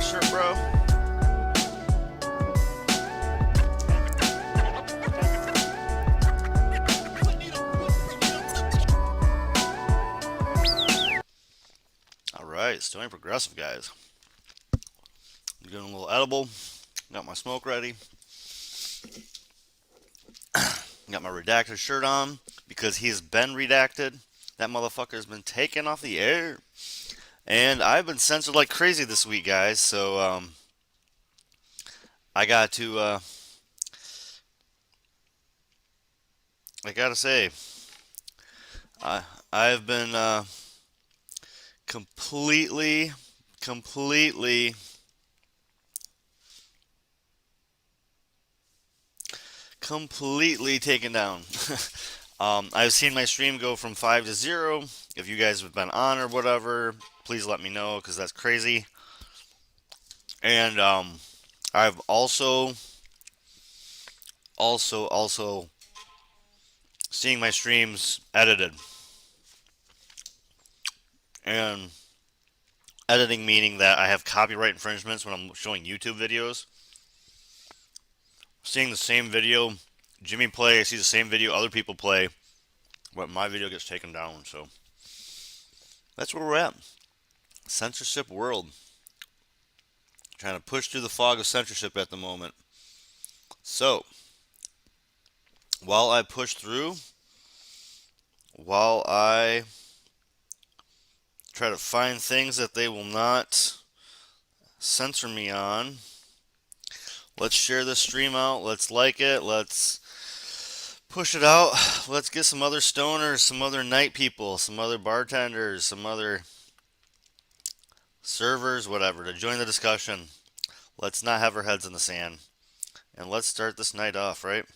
shirt, bro? Alright, Stoney Progressive, guys. I'm doing a little edible. Got my smoke ready. Got my redacted shirt on because he's been redacted. That motherfucker's been taken off the air. And I've been censored like crazy this week, guys. So, I got to, I gotta say, I, I've been, completely, completely taken down. I've seen my stream go from 5 to 0. If you guys have been on or whatever, please let me know because that's crazy. And I've also seeing my streams edited. And editing meaning that I have copyright infringements when I'm showing YouTube videos. Seeing the same video Jimmy play, I see the same video other people play, but my video gets taken down. So that's where we're at. Censorship world. Trying to push through the fog of censorship at the moment. So while I push through, while I try to find things that they will not censor me on, let's share this stream out. Let's like it. Let's push it out. Let's get some other stoners, some other night people, some other bartenders, some other servers, whatever, to join the discussion. Let's not have our heads in the sand. And let's start this night off, right?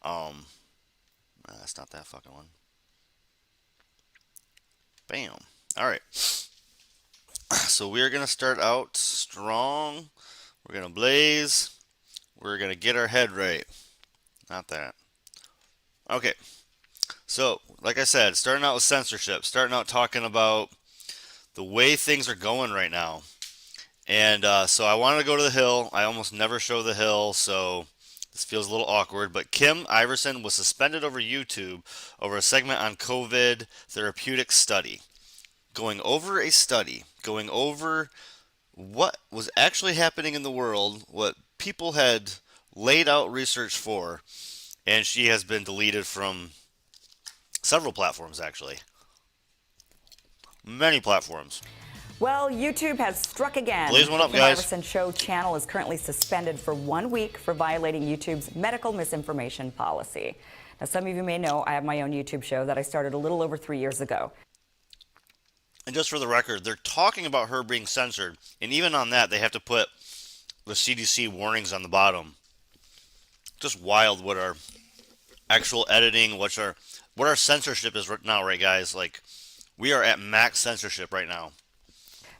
That's not that fucking one. Bam. Alright. So we're going to start out strong. We're going to blaze. We're going to get our head right. Not that. Okay. So, like I said, starting out with censorship. Starting out talking about the way things are going right now. And so I wanted to go to the Hill. I almost never show the Hill, so this feels a little awkward. But Kim Iverson was suspended over YouTube over a segment on COVID therapeutic study. Going over a study. Going over what was actually happening in the world, what people had laid out research for, and she has been deleted from several platforms, actually. Many platforms. Well, YouTube has struck again. Blaze one up, the guys. Iverson Show channel is currently suspended for 1 week for violating YouTube's medical misinformation policy. Now, some of you may know I have my own YouTube show that I started a little over 3 years ago. And just for the record, they're talking about her being censored, and even on that, they have to put the CDC warnings on the bottom. Just wild what our actual editing, what our censorship is right now, right, guys? Like, we are at max censorship right now.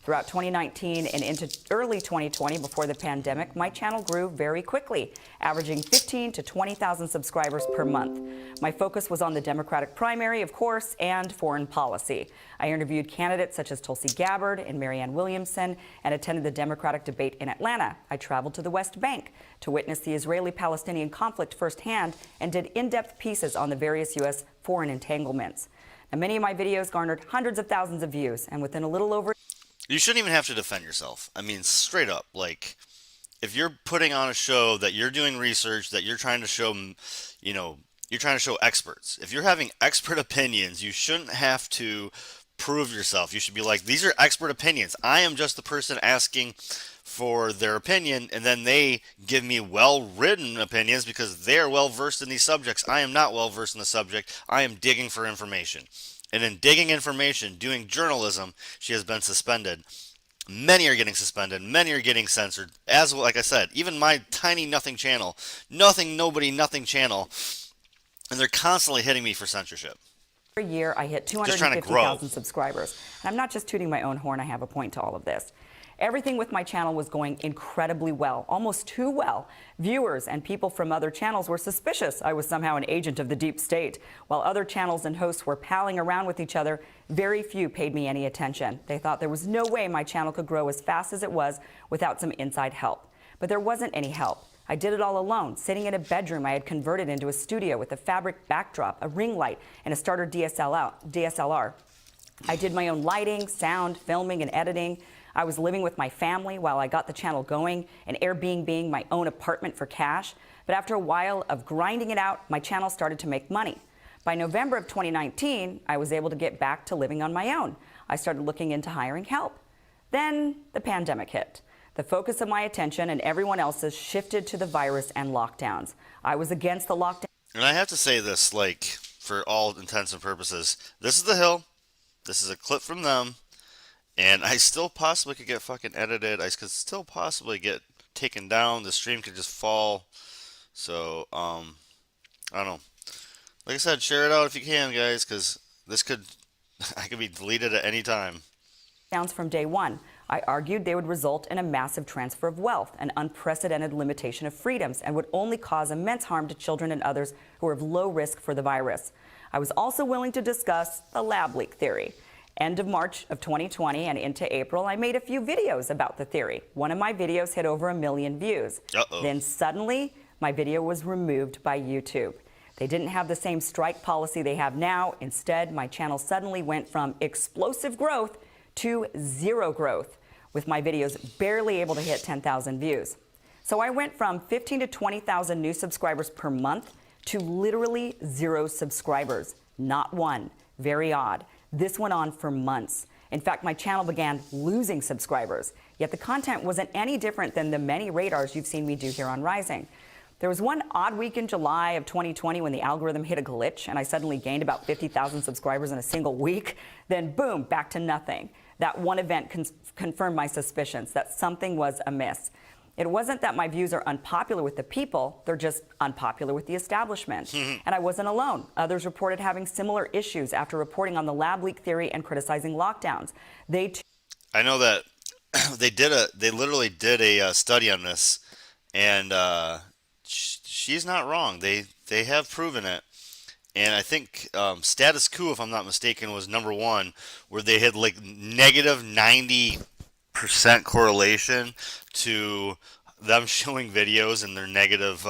Throughout 2019 and into early 2020, before the pandemic, my channel grew very quickly, averaging 15,000 to 20,000 subscribers per month. My focus was on the Democratic primary, of course, and foreign policy. I interviewed candidates such as Tulsi Gabbard and Marianne Williamson and attended the Democratic debate in Atlanta. I traveled to the West Bank to witness the Israeli-Palestinian conflict firsthand and did in-depth pieces on the various U.S. foreign entanglements. Now, many of my videos garnered hundreds of thousands of views, and within a little over... You shouldn't even have to defend yourself. I mean, straight up, like, if you're putting on a show that you're doing research, that you're trying to show, you know, you're trying to show experts. If you're having expert opinions, you shouldn't have to prove yourself. You should be like, these are expert opinions. I am just the person asking for their opinion, and then they give me well-written opinions because they are well-versed in these subjects. I am not well-versed in the subject. I am digging for information. And in digging information, doing journalism, she has been suspended. Many are getting suspended. Many are getting censored. As like I said, even my tiny nothing channel, nothing, nobody, nothing channel, and they're constantly hitting me for censorship. Every year, I hit 250,000 subscribers. And I'm not just tooting my own horn. I have a point to all of this. Everything with my channel was going incredibly well, almost too well. Viewers and people from other channels were suspicious I was somehow an agent of the deep state. While other channels and hosts were palling around with each other, very few paid me any attention. They thought there was no way my channel could grow as fast as it was without some inside help. But there wasn't any help. I did it all alone, sitting in a bedroom I had converted into a studio with a fabric backdrop, a ring light, and a starter DSLR. I did my own lighting, sound, filming, and editing. I was living with my family while I got the channel going, and Airbnb my own apartment for cash. But after a while of grinding it out, my channel started to make money. By November of 2019, I was able to get back to living on my own. I started looking into hiring help. Then the pandemic hit. The focus of my attention and everyone else's shifted to the virus and lockdowns. I was against the lockdown. And I have to say this, like, for all intents and purposes, this is the Hill. This is a clip from them. And I still possibly could get fucking edited. I could still possibly get taken down. The stream could just fall. So, I don't know. Like I said, share it out if you can, guys, because this could, I could be deleted at any time. From day one, I argued they would result in a massive transfer of wealth, an unprecedented limitation of freedoms, and would only cause immense harm to children and others who are of low risk for the virus. I was also willing to discuss the lab leak theory. End of March of 2020 and into April, I made a few videos about the theory. One of my videos hit over 1 million views. Then suddenly, my video was removed by YouTube. They didn't have the same strike policy they have now. Instead, my channel suddenly went from explosive growth to zero growth, with my videos barely able to hit 10,000 views. So I went from 15 to 20,000 new subscribers per month to literally 0 subscribers. Not one. Very odd. This went on for months. In fact, my channel began losing subscribers. Yet the content wasn't any different than the many radars you've seen me do here on Rising. There was one odd week in July of 2020 when the algorithm hit a glitch and I suddenly gained about 50,000 subscribers in a single week. Then boom, back to nothing. That one event confirmed my suspicions that something was amiss. It wasn't that my views are unpopular with the people, they're just unpopular with the establishment. And I wasn't alone. Others reported having similar issues after reporting on the lab leak theory and criticizing lockdowns. I know that they literally did a study on this, and she's not wrong. They have proven it. And I think Status Quo, if I'm not mistaken, was #1, where they had like negative 90% correlation to them showing videos and their negative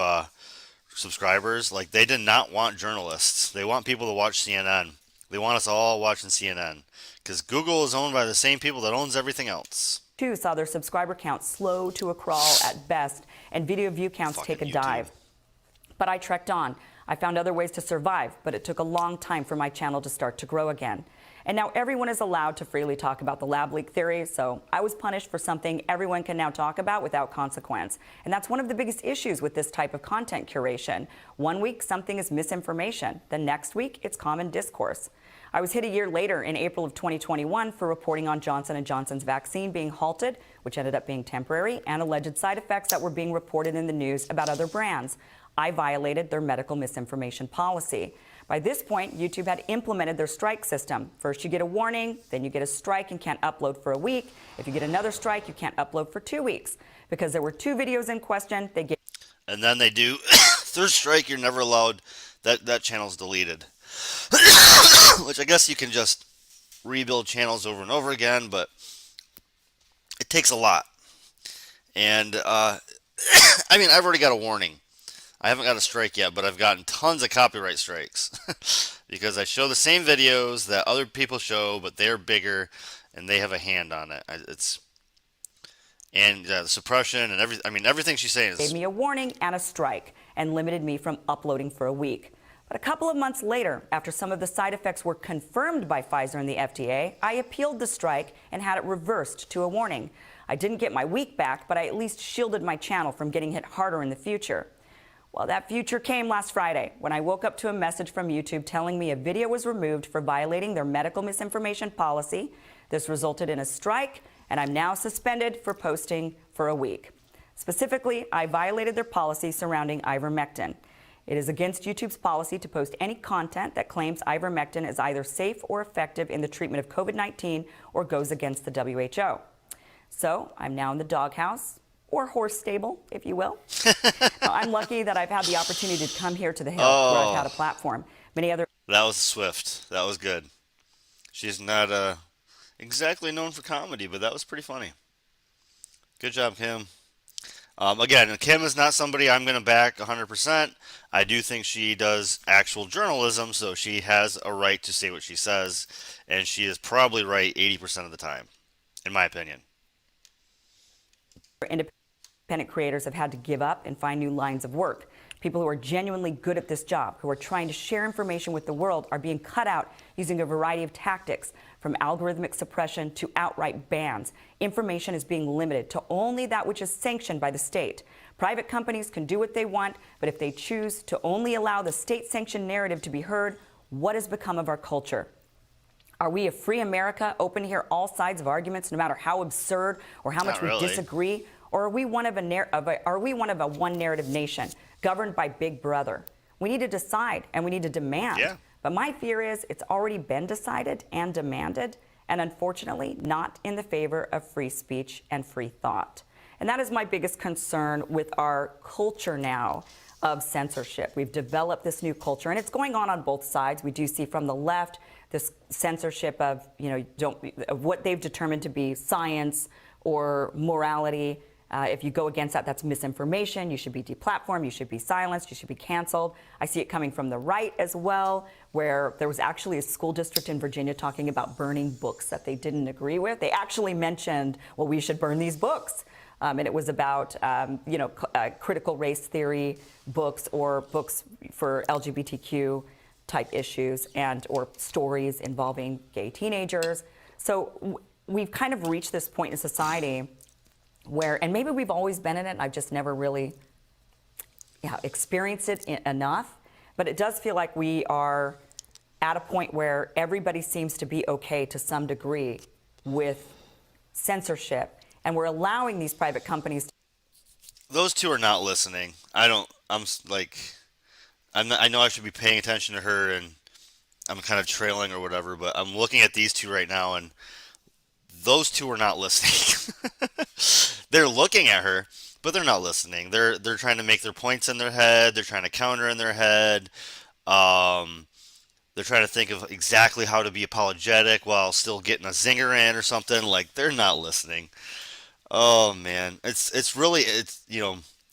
subscribers. Like, they did not want journalists. They want people to watch CNN. They want us all watching CNN because Google is owned by the same people that owns everything else. Too saw their subscriber count slow to a crawl at best and video view counts take a dive. But I trekked on. I found other ways to survive, but it took a long time for my channel to start to grow again. And now everyone is allowed to freely talk about the lab leak theory, so I was punished for something everyone can now talk about without consequence. And that's one of the biggest issues with this type of content curation. One week, something is misinformation. The next week, it's common discourse. I was hit a year later in April of 2021 for reporting on Johnson & Johnson's vaccine being halted, which ended up being temporary, and alleged side effects that were being reported in the news about other brands. I violated their medical misinformation policy. By this point, YouTube had implemented their strike system. First you get a warning, then you get a strike and can't upload for a week. If you get another strike, you can't upload for 2 weeks. Because there were 2 videos in question, they get... And then they do, third strike, you're never allowed, that channel's deleted. Which I guess you can just rebuild channels over and over again, but it takes a lot. And, I mean, I've already got a warning. I haven't got a strike yet, but I've gotten tons of copyright strikes because I show the same videos that other people show, but they're bigger and they have a hand on it. The suppression and everything she's saying gave me a warning and a strike and limited me from uploading for a week. But a couple of months later, after some of the side effects were confirmed by Pfizer and the FDA, I appealed the strike and had it reversed to a warning. I didn't get my week back, but I at least shielded my channel from getting hit harder in the future. Well, that future came last Friday when I woke up to a message from YouTube telling me a video was removed for violating their medical misinformation policy. This resulted in a strike, and I'm now suspended for posting for a week. Specifically, I violated their policy surrounding ivermectin. It is against YouTube's policy to post any content that claims ivermectin is either safe or effective in the treatment of COVID-19 or goes against the WHO. So I'm now in the doghouse, or horse stable, if you will. Now, I'm lucky that I've had the opportunity to come here to the Hill, where I've had a platform. Many other That was swift. That was good. She's not exactly known for comedy, but that was pretty funny. Good job, Kim. Again, Kim is not somebody I'm going to back 100%. I do think she does actual journalism, so she has a right to say what she says, and she is probably right 80% of the time, in my opinion. independent creators have had to give up and find new lines of work. People who are genuinely good at this job, who are trying to share information with the world, are being cut out using a variety of tactics, from algorithmic suppression to outright bans. Information is being limited to only that which is sanctioned by the state. Private companies can do what they want, but if they choose to only allow the state-sanctioned narrative to be heard, what has become of our culture? Are we a free America, open to hear all sides of arguments, no matter how absurd or how much we disagree? Or are we one of a one narrative nation governed by Big Brother? We need to decide, and we need to demand. Yeah. But my fear is it's already been decided and demanded, and unfortunately not in the favor of free speech and free thought. And that is my biggest concern with our culture now of censorship. We've developed this new culture, and it's going on both sides. We do see from the left this censorship of, of what they've determined to be science or morality. If you go against that, that's misinformation. You should be deplatformed. You should be silenced. You should be canceled. I see it coming from the right as well, where there was actually a school district in Virginia talking about burning books that they didn't agree with. They actually mentioned, well, we should burn these books. And it was about, critical race theory books or books for LGBTQ type issues or stories involving gay teenagers. So we've kind of reached this point in society where, and maybe we've always been in it, and I've just never really experienced it enough, but it does feel like we are at a point where everybody seems to be okay to some degree with censorship, and we're allowing these private companies to. Those two are not listening. I know I should be paying attention to her, and I'm kind of trailing or whatever, but I'm looking at these two right now, and those two are not listening. They're looking at her, but they're not listening. They're trying to make their points in their head. They're trying to counter in their head. They're trying to think of exactly how to be apologetic while still getting a zinger in or something. Like, they're not listening. Oh man, it's really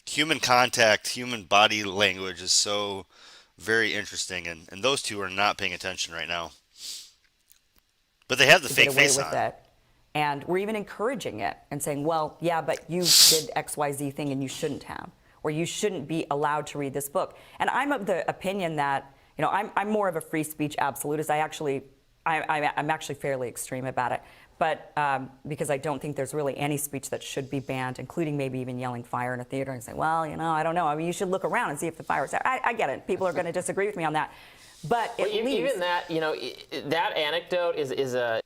human contact, human body language is so very interesting, and those two are not paying attention right now. But they have the fake face on. That. And we're even encouraging it and saying, well, yeah, but you did XYZ thing and you shouldn't have, or you shouldn't be allowed to read this book. And I'm of the opinion that, I'm more of a free speech absolutist. I'm actually fairly extreme about it. But because I don't think there's really any speech that should be banned, including maybe even yelling fire in a theater and saying, well, I don't know. I mean, you should look around and see if the fire's there. I get it. People are going to disagree with me on that. But even that, that anecdote is a.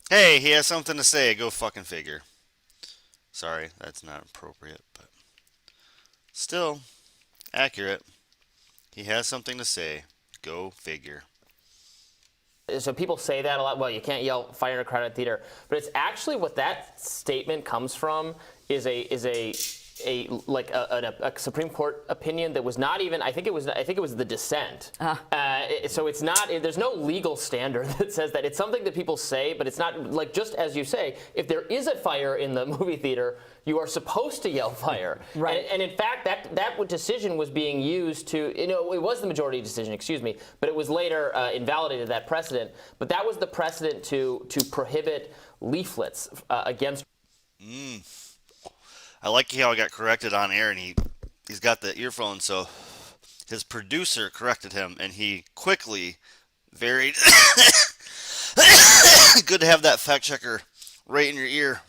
Hey, he has something to say. Go fucking figure. Sorry, that's not appropriate, but still accurate. He has something to say. Go figure. So people say that a lot. Well, you can't yell fire in a crowded theater, but it's actually what that statement comes from is a Supreme Court opinion that was not even. I think it was the dissent. So it's not. There's no legal standard that says that. It's something that people say, but it's not like, just as you say. If there is a fire in the movie theater, you are supposed to yell fire. Right. And in fact, that decision was being used to. It was the majority decision. Excuse me, but it was later invalidated, that precedent. But that was the precedent to prohibit leaflets against. I like how I got corrected on air, and he's got the earphone, so his producer corrected him, and he quickly varied. Good to have that fact checker right in your ear.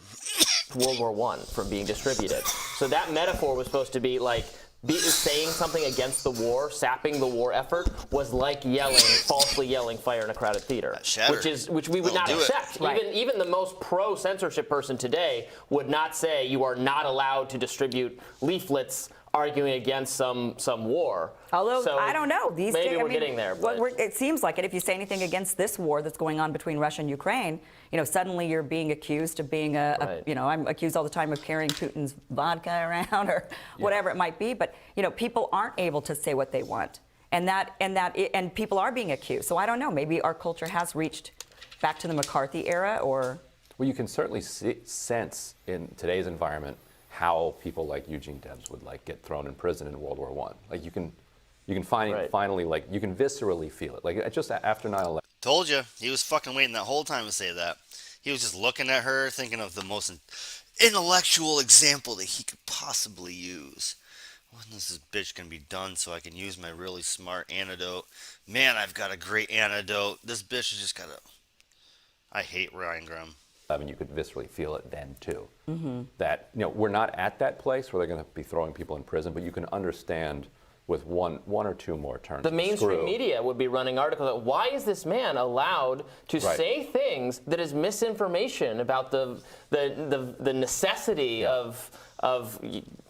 World War I from being distributed. So that metaphor was supposed to be like saying something against the war, sapping the war effort, was like falsely yelling fire in a crowded theater, which we would not accept. Right. Even the most pro-censorship person today would not say you are not allowed to distribute leaflets arguing against some war. Although, so I don't know. These maybe days, we're getting there. But it seems like it. If you say anything against this war that's going on between Russia and Ukraine, suddenly you're being accused of being I'm accused all the time of carrying Putin's vodka around or whatever it might be. But, people aren't able to say what they want. And people are being accused. So I don't know. Maybe our culture has reached back to the McCarthy era or... Well, you can certainly sense in today's environment how people like Eugene Debs would get thrown in prison in World War I. Like you can finally you can viscerally feel it. Like just after 9/11. Told you, he was fucking waiting that whole time to say that. He was just looking at her, thinking of the most intellectual example that he could possibly use. When is this bitch gonna be done so I can use my really smart antidote? Man, I've got a great antidote. This bitch has just got a... I hate Ryan Grimm. You could viscerally feel it then too. Mm-hmm. That we're not at that place where they're going to be throwing people in prison, but you can understand with one or two more turns. The mainstream media would be running articles. Why is this man allowed to say things that is misinformation about the necessity of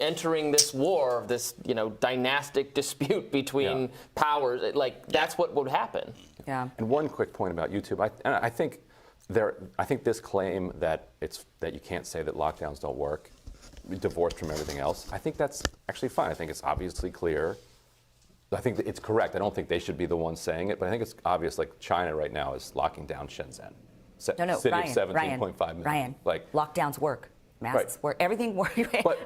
entering this war, this dynastic dispute between powers? That's what would happen. Yeah. And one quick point about YouTube, I think this claim that you can't say that lockdowns don't work, divorced from everything else, I think that's actually fine. I think it's obviously clear. I think that it's correct. I don't think they should be the ones saying it, but I think it's obvious. Like China right now is locking down Shenzhen, city of 17.5 million. Ryan, lockdowns work. Masks work. Everything works.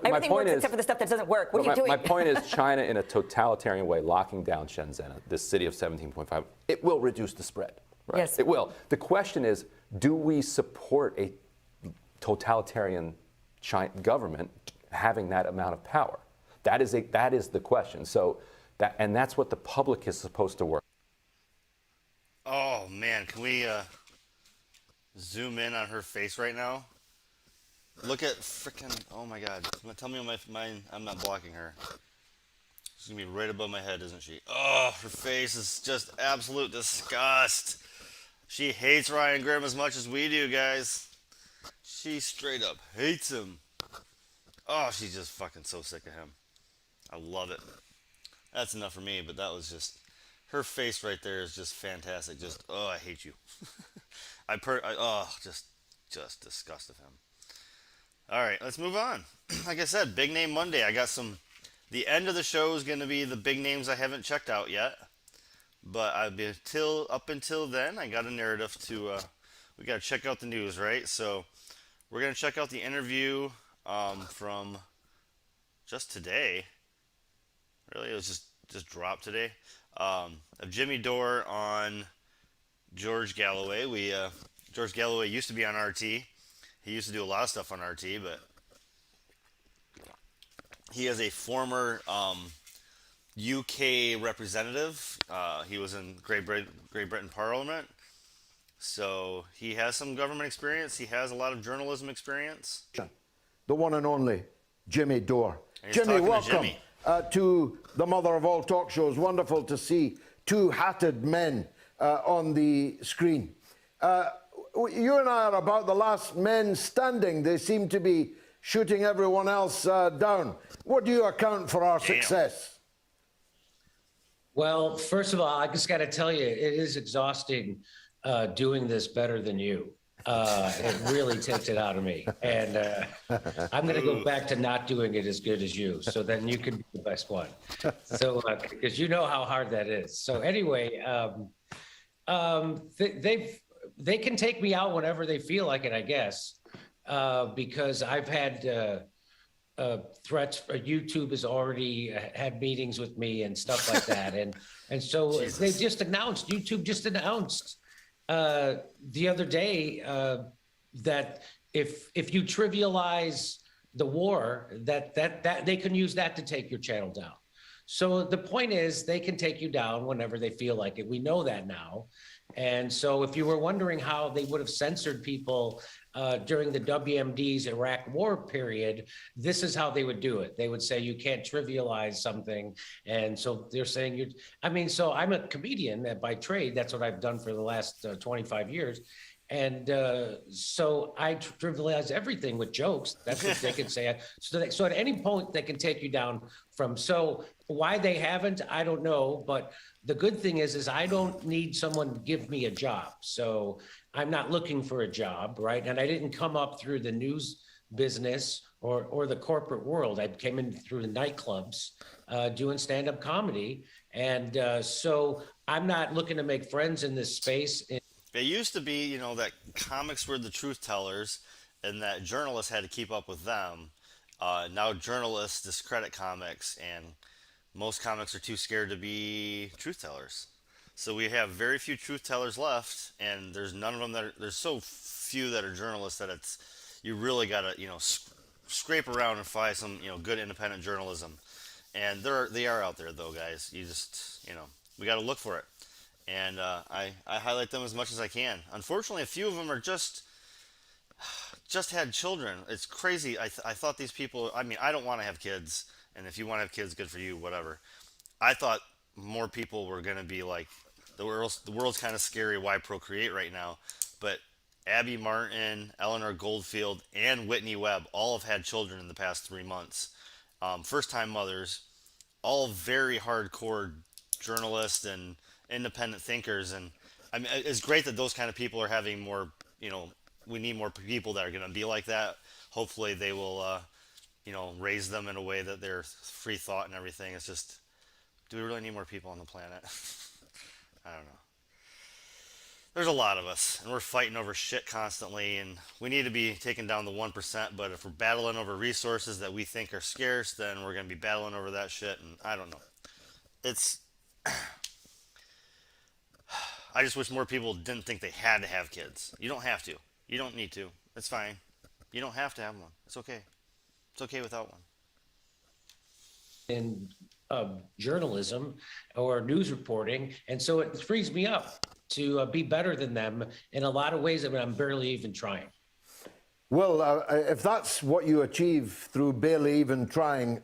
Everything works except for the stuff that doesn't work. What are you doing? My point is, China, in a totalitarian way, locking down Shenzhen, this city of 17.5, it will reduce the spread. Right? Yes. It will. The question is, do we support a totalitarian government having that amount of power? That is the question. So that's what the public is supposed to work. Oh man, can we zoom in on her face right now? Look at frickin', oh my god. Tell me on mine I'm not blocking her. She's gonna be right above my head, isn't she? Oh, her face is just absolute disgust. She hates Ryan Grimm as much as we do, guys. She straight up hates him. Oh, she's just fucking so sick of him. I love it. That's enough for me, but that was just... Her face right there is just fantastic. Just, oh, I hate you. Just disgust of him. Alright, let's move on. Like I said, Big Name Monday. I got some... The end of the show is going to be the big names I haven't checked out yet. But up until then, I got a narrative to... we got to check out the news, right? So, we're going to check out the interview from just today. Really, it was just dropped today. Of Jimmy Dore on George Galloway. George Galloway used to be on RT. He used to do a lot of stuff on RT, but he is a former UK representative. He was in Great Britain Parliament. So he has some government experience. He has a lot of journalism experience. The one and only Jimmy Dore. Jimmy, welcome to the mother of all talk shows. Wonderful to see two hatted men on the screen. You and I are about the last men standing. They seem to be shooting everyone else down. What do you account for our success? Well, first of all, I just got to tell you, it is exhausting doing this better than you. It really takes it out of me. And I'm going to go back to not doing it as good as you. So then you can be the best one. So, because you know how hard that is. So anyway, they can take me out whenever they feel like it, I guess, because I've had threats. YouTube has already had meetings with me and stuff like that. And so they just announced, YouTube just announced the other day that if you trivialize the war, that they can use that to take your channel down. So the point is, they can take you down whenever they feel like it. We know that now. And so if you were wondering how they would have censored people during the WMD's Iraq war period, this is how they would do it. They would say, you can't trivialize something. And so they're saying, so I'm a comedian by trade. That's what I've done for the last 25 years. And so I trivialize everything with jokes. That's what they can say. So at any point, they can take you down from. So why they haven't, I don't know. But the good thing is I don't need someone to give me a job. So I'm not looking for a job, right? And I didn't come up through the news business or the corporate world. I came in through the nightclubs doing stand-up comedy. And so I'm not looking to make friends in this space. It used to be, that comics were the truth tellers and that journalists had to keep up with them. Now journalists discredit comics, and most comics are too scared to be truth tellers. So we have very few truth tellers left, and there's none of them there's so few that are journalists that you really gotta, scrape around and find some, good independent journalism. And they are out there though, guys. You just, we gotta look for it. And I highlight them as much as I can. Unfortunately, a few of them are just had children. It's crazy. I thought these people. I mean, I don't want to have kids, and if you want to have kids, good for you. Whatever. I thought more people were gonna be like the world's kind of scary. Why procreate right now? But Abby Martin, Eleanor Goldfield, and Whitney Webb all have had children in the past 3 months. First-time mothers, all very hardcore journalists and independent thinkers. And I mean, it's great that those kind of people are having more, we need more people that are going to be like that. Hopefully they will, raise them in a way that they're free thought and everything. It's just, do we really need more people on the planet? I don't know. There's a lot of us, and we're fighting over shit constantly, and we need to be taking down the 1%, but if we're battling over resources that we think are scarce, then we're going to be battling over that shit, and I don't know. It's... I just wish more people didn't think they had to have kids. You don't have to. You don't need to. It's fine. You don't have to have one. It's okay. It's okay without one. In journalism or news reporting, and so it frees me up to be better than them in a lot of ways that I'm barely even trying. Well, if that's what you achieve through barely even trying,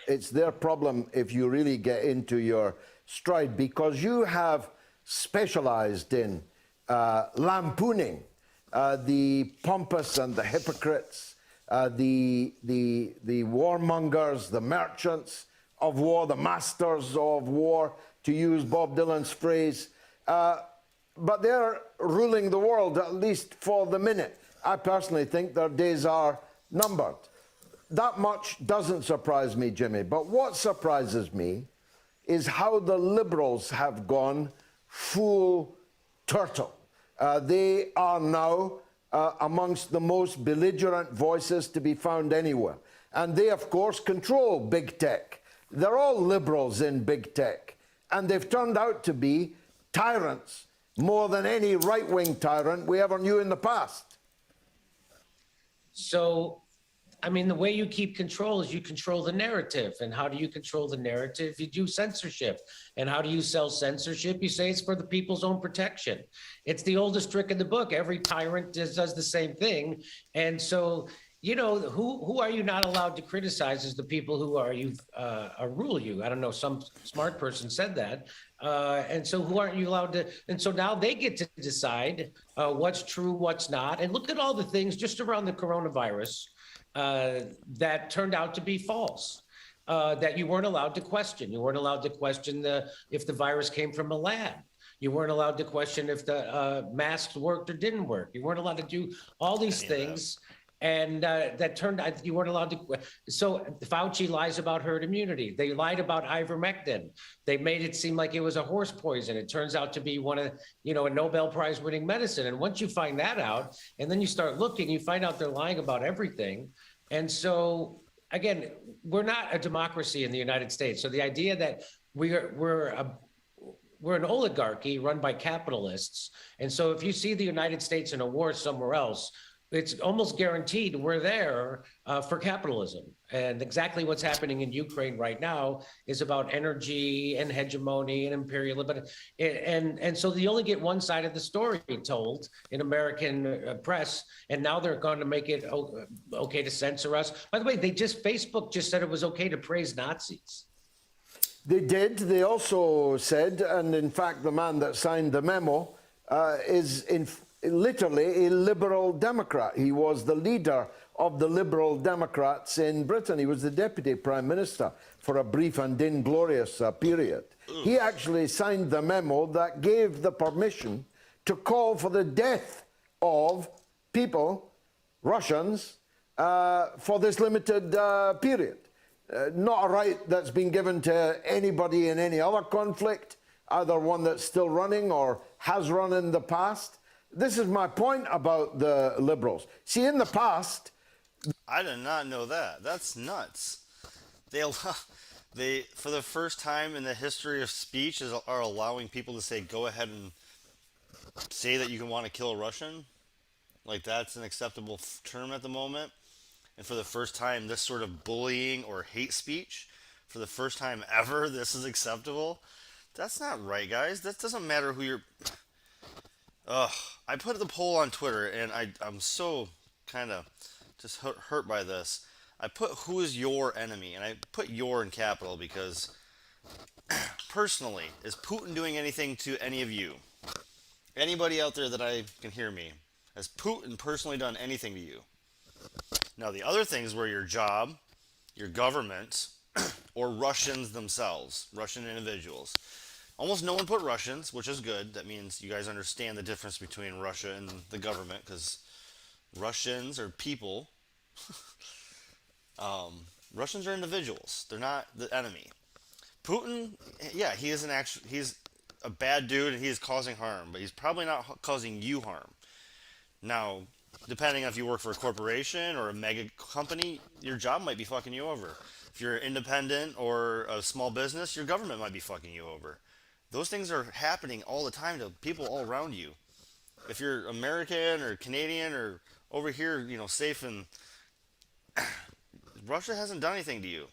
it's their problem if you really get into your stride, because you have specialized in lampooning the pompous and the hypocrites, the warmongers, the merchants of war, the masters of war, to use Bob Dylan's phrase. But they're ruling the world, at least for the minute. I personally think their days are numbered. That much doesn't surprise me, Jimmy. But what surprises me is how the liberals have gone full turtle. They are now amongst the most belligerent voices to be found anywhere. And they, of course, control big tech. They're all liberals in big tech. And they've turned out to be tyrants more than any right-wing tyrant we ever knew in the past. So, I mean, the way you keep control is you control the narrative. And how do you control the narrative? You do censorship. And how do you sell censorship? You say it's for the people's own protection. It's the oldest trick in the book. Every tyrant does the same thing. And so, who are you not allowed to criticize is the people who rule you. I don't know, some smart person said that. And so who aren't you allowed to? And so now they get to decide what's true, what's not. And look at all the things just around the coronavirus that turned out to be false, that you weren't allowed to question. You weren't allowed to question if the virus came from a lab. You weren't allowed to question if the masks worked or didn't work. You weren't allowed to do all these things. And that turned out you weren't allowed to. So Fauci lies about herd immunity. They lied about ivermectin. They made it seem like it was a horse poison. It turns out to be one of, a Nobel Prize winning medicine. And once you find that out, and then you start looking, you find out they're lying about everything. And so, again, we're not a democracy in the United States. So the idea that we're an oligarchy run by capitalists. And so if you see the United States in a war somewhere else, it's almost guaranteed we're there for capitalism. And exactly what's happening in Ukraine right now is about energy and hegemony and imperialism. And so you only get one side of the story told in American press. And now they're going to make it okay to censor us. By the way, Facebook just said it was okay to praise Nazis. They did. They also said, and in fact, the man that signed the memo is literally a liberal Democrat. He was the leader of the Liberal Democrats in Britain. He was the Deputy Prime Minister for a brief and inglorious period. He actually signed the memo that gave the permission to call for the death of people, Russians, for this limited period. Not a right that's been given to anybody in any other conflict, either one that's still running or has run in the past. This is my point about the Liberals. See, in the past... I did not know that. That's nuts. They for the first time in the history of speech, are allowing people to say, go ahead and say that you can want to kill a Russian. Like, that's an acceptable term at the moment. And for the first time, this sort of bullying or hate speech, for the first time ever, this is acceptable. That's not right, guys. That doesn't matter who you're... Ugh. I put the poll on Twitter, and I'm so kind of just hurt by this. I put, who is your enemy? And I put your in capital because, personally, is Putin doing anything to any of you? Anybody out there that I can hear me? Has Putin personally done anything to you? Now, the other things were your job, your government, or Russians themselves, Russian individuals. Almost no one put Russians, which is good. That means you guys understand the difference between Russia and the government, because Russians are people. Russians are individuals. They're not the enemy. Putin, yeah, he's a bad dude and he is causing harm, but he's probably not causing you harm. Now, depending on if you work for a corporation or a mega company, your job might be fucking you over. If you're independent or a small business, your government might be fucking you over. Those things are happening all the time to people all around you. If you're American or Canadian or over here, safe in... Russia hasn't done anything to you.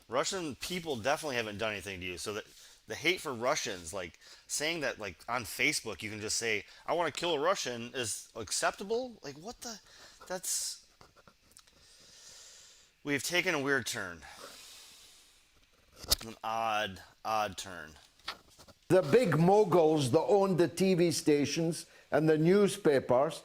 Russian people definitely haven't done anything to you. So that the hate for Russians, like saying that like on Facebook you can just say, I want to kill a Russian, is acceptable? Like, what the... That's... We've taken a weird turn. An odd turn. The big moguls that owned the TV stations and the newspapers,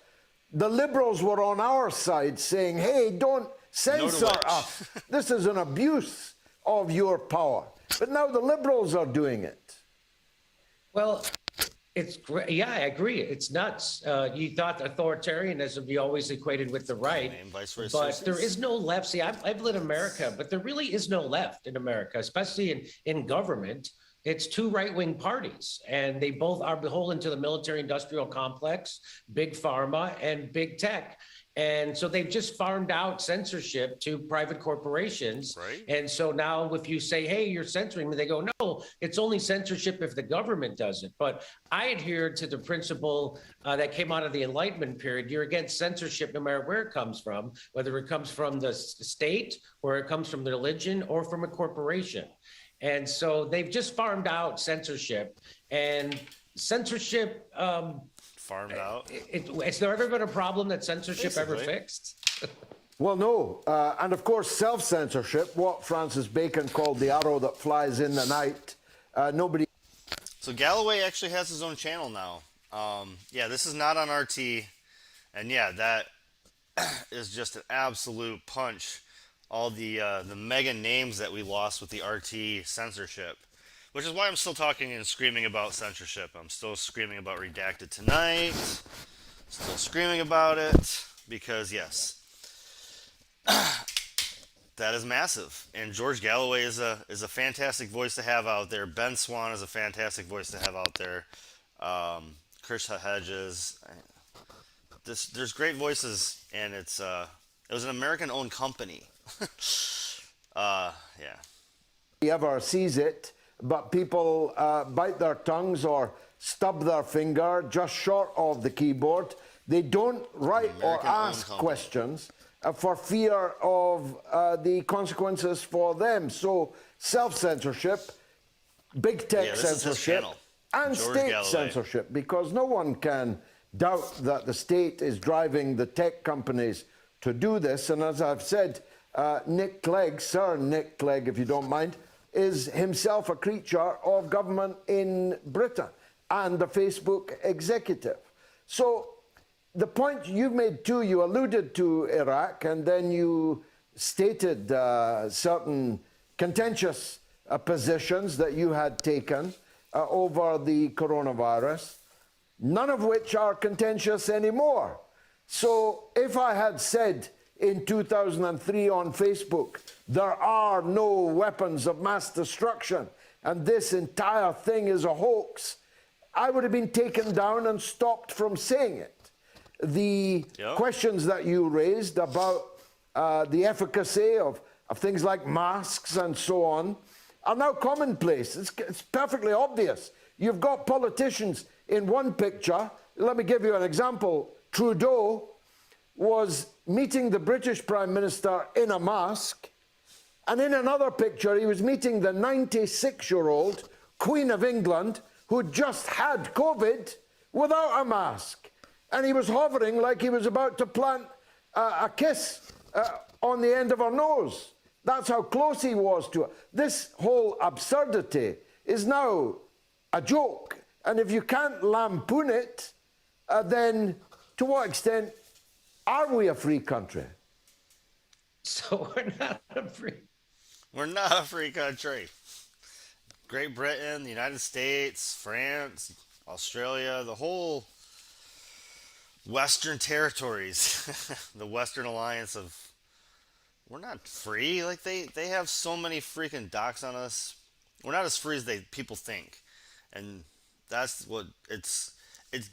the Liberals were on our side saying, hey, don't censor us. This is an abuse of your power. But now the Liberals are doing it. Well, it's great. Yeah, I agree. It's nuts. You thought authoritarianism be always equated with the right, but there is no left. See, I've lived in America, but there really is no left in America, especially in government. It's two right-wing parties, and they both are beholden to the military-industrial complex, big pharma, and big tech. And so they've just farmed out censorship to private corporations. Right. And so now if you say, hey, you're censoring me, they go, no, it's only censorship if the government does it. But I adhere to the principle that came out of the Enlightenment period. You're against censorship no matter where it comes from, whether it comes from the state or it comes from the religion or from a corporation. And so they've just farmed out censorship, and censorship... farmed out? Has there ever been a problem that censorship ever fixed? Well, no. And of course, self-censorship, what Francis Bacon called the arrow that flies in the night. Nobody... So Galloway actually has his own channel now. Yeah, this is not on RT. And yeah, that is just an absolute punch. All the mega names that we lost with the RT censorship, which is why I'm still talking and screaming about censorship. I'm still screaming about Redacted Tonight, still screaming about it, because yes, that is massive. And George Galloway is a fantastic voice to have out there. Ben Swan is a fantastic voice to have out there. Chris Hedges. There's great voices, and it was an American-owned company. Yeah. ever sees it, but people bite their tongues or stub their finger just short of the keyboard. They don't write or ask questions for fear of the consequences for them. So self-censorship, big tech censorship, and state censorship, because no one can doubt that the state is driving the tech companies to do this. And as I've said, Nick Clegg, Sir Nick Clegg, if you don't mind, is himself a creature of government in Britain and the Facebook executive. So the point you've made too, you alluded to Iraq, and then you stated certain contentious positions that you had taken over the coronavirus, none of which are contentious anymore. So if I had said in 2003 on Facebook, there are no weapons of mass destruction, and this entire thing is a hoax, I would have been taken down and stopped from saying it. The questions that you raised about the efficacy of things like masks and so on are now commonplace. It's perfectly obvious. You've got politicians in one picture. Let me give you an example. Trudeau was meeting the British Prime Minister in a mask, and in another picture he was meeting the 96-year-old Queen of England who just had COVID without a mask. And he was hovering like he was about to plant a kiss on the end of her nose. That's how close he was to it. This whole absurdity is now a joke. And if you can't lampoon it, then to what extent are we a free country? So we're not a free. We're not a free country. Great Britain, the United States, France, Australia, the whole Western territories, the Western Alliance of, we're not free. Like they have so many freaking docs on us. We're not as free as people think, and that's what it's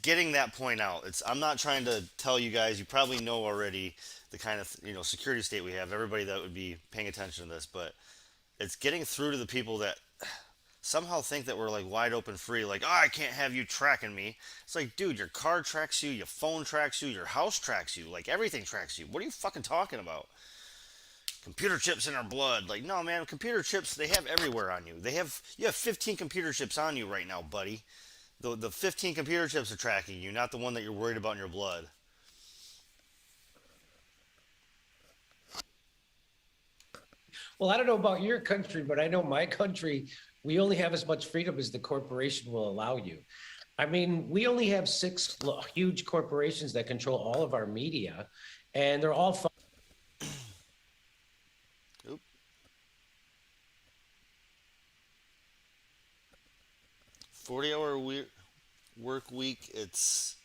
getting that point out. I'm not trying to tell you guys. You probably know already the kind of security state we have. Everybody that would be paying attention to this, but it's getting through to the people that somehow think that we're like wide open free, like, oh, I can't have you tracking me. It's like, dude, your car tracks you, your phone tracks you, your house tracks you, like everything tracks you. What are you fucking talking about? Computer chips in our blood. Like, no, man, computer chips, they have everywhere on you. You have 15 computer chips on you right now, buddy. The 15 computer chips are tracking you, not the one that you're worried about in your blood. Well, I don't know about your country, but I know my country, we only have as much freedom as the corporation will allow you. I mean, we only have 6 huge corporations that control all of our media, and they're all 40-hour work week. It's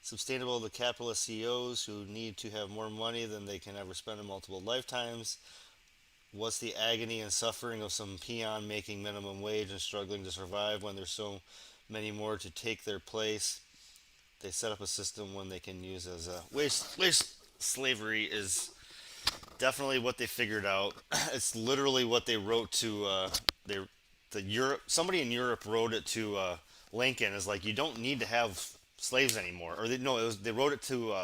sustainable to capitalist CEOs who need to have more money than they can ever spend in multiple lifetimes. What's the agony and suffering of some peon making minimum wage and struggling to survive when there's so many more to take their place? They set up a system when they can use as a wage slavery is definitely what they figured out. It's literally what they wrote to somebody in Europe wrote it to Lincoln, is like, you don't need to have slaves anymore. Or they wrote it to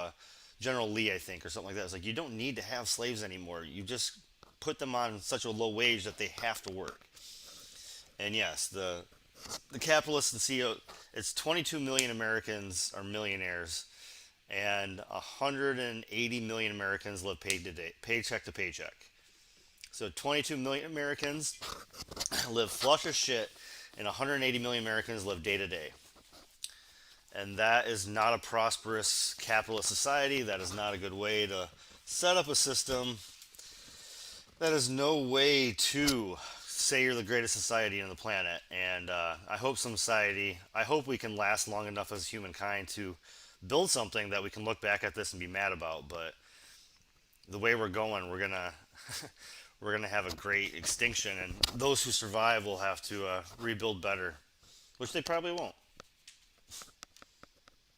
General Lee, I think, or something like that. It's like, you don't need to have slaves anymore. You just put them on such a low wage that they have to work. And yes, the capitalists and CEO, it's 22 million Americans are millionaires, and 180 million Americans live paycheck to paycheck. So 22 million Americans live flush as shit, and 180 million Americans live day to day. And that is not a prosperous capitalist society. That is not a good way to set up a system. That is no way to say you're the greatest society on the planet. And I hope we can last long enough as humankind to build something that we can look back at this and be mad about. But the way we're going, we're gonna have a great extinction, and those who survive will have to rebuild better, which they probably won't.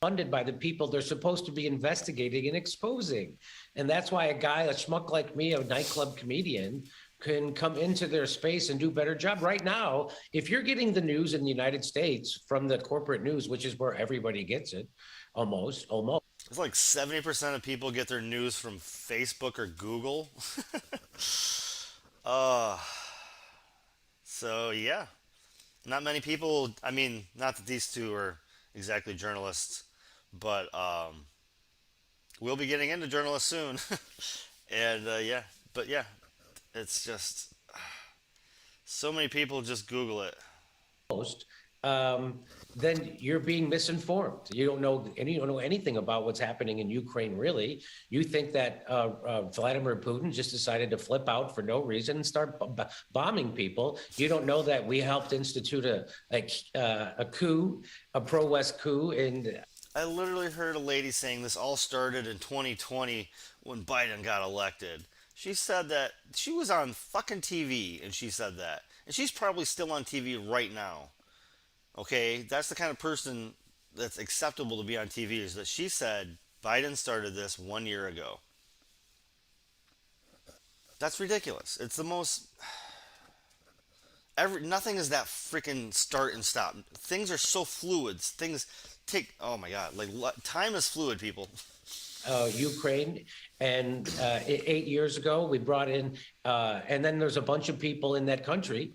funded by the people they're supposed to be investigating and exposing. And that's why a schmuck like me, a nightclub comedian, can come into their space and do a better job. Right now, if you're getting the news in the United States from the corporate news, which is where everybody gets it, almost. It's like 70% of people get their news from Facebook or Google. So yeah, not many people. I mean, not that these two are exactly journalists, but we'll be getting into journalists soon. And yeah, it's just so many people just Google it. Most, then you're being misinformed. You don't know anything about what's happening in Ukraine, really. You think that Vladimir Putin just decided to flip out for no reason and start bombing people. You don't know that we helped institute a coup, a pro-West coup in. I literally heard a lady saying this all started in 2020 when Biden got elected. She said that she was on fucking TV and she said that. And she's probably still on TV right now. Okay? That's the kind of person that's acceptable to be on TV, is that she said Biden started this 1 year ago. That's ridiculous. It's the most. Nothing is that freaking start and stop. Things are so fluid. Things take. Oh my god! Like time is fluid, people. Ukraine, and 8 years ago we brought in, and then there's a bunch of people in that country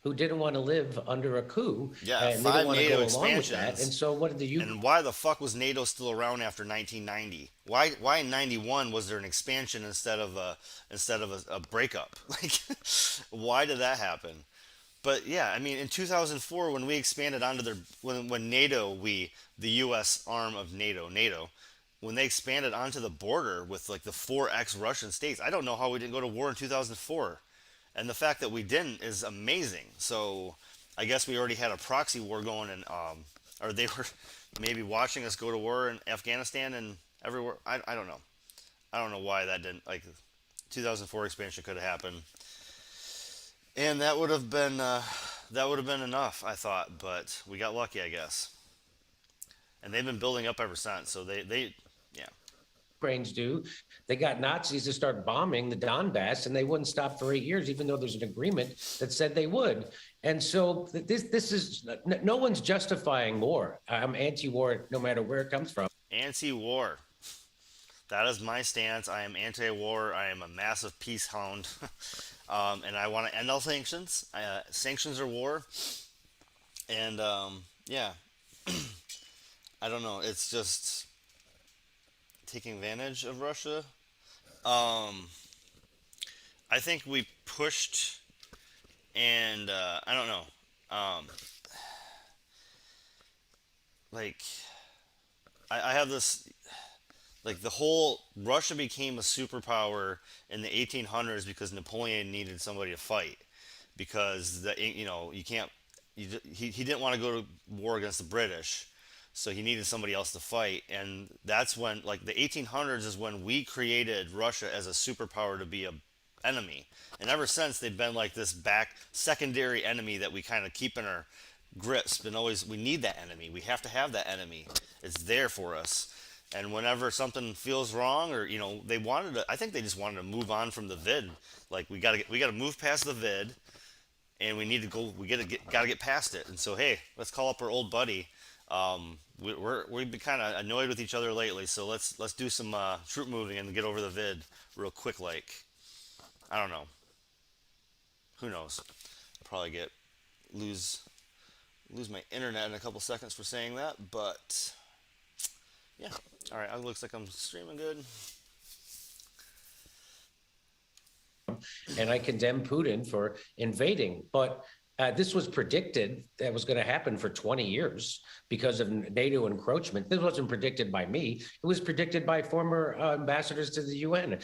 who didn't want to live under a coup, Yeah, and they five didn't want to NATO go along with that. expansions. And so, what did the And why the fuck was NATO still around after 1990? Why in 91 was there an expansion instead of a breakup? Like, why did that happen? But yeah, I mean, in 2004, when we expanded onto when NATO, the U.S. arm of NATO, when they expanded onto the border with like the 4 Russian states, I don't know how we didn't go to war in 2004. And the fact that we didn't is amazing. So I guess we already had a proxy war going, and or they were maybe watching us go to war in Afghanistan and everywhere. I don't know. I don't know why that didn't, like, 2004 expansion could have happened. And that would have been enough, I thought, but we got lucky, I guess. And they've been building up ever since. So they yeah. Ukrainians do. They got Nazis to start bombing the Donbass, and they wouldn't stop for 8 years, even though there's an agreement that said they would. And so this is, no one's justifying war. I'm anti-war no matter where it comes from. Anti-war. That is my stance. I am anti-war. I am a massive peace hound. And I want to end all sanctions. Sanctions are war. And, yeah. I don't know. It's just taking advantage of Russia. I think we pushed, and I don't know. Like, I have this. Like, the whole Russia became a superpower in the 1800s because Napoleon needed somebody to fight, because you can't. He didn't want to go to war against the British, so he needed somebody else to fight. And that's when, like, the 1800s is when we created Russia as a superpower to be a enemy. And ever since, they've been like this back secondary enemy that we kind of keep in our grips. And always, we need that enemy. We have to have that enemy. It's there for us. And whenever something feels wrong, or they wanted to, I think they just wanted to move on from the vid. Like, we gotta move past the vid, and we need to go. We gotta get past it. And so, hey, let's call up our old buddy. We've been kind of annoyed with each other lately, so let's do some troop moving and get over the vid real quick. Like, I don't know. Who knows? I'll probably lose my internet in a couple seconds for saying that, but yeah. All right. It looks like I'm streaming good. And I condemn Putin for invading. But this was predicted that was going to happen for 20 years because of NATO encroachment. This wasn't predicted by me. It was predicted by former ambassadors to the UN.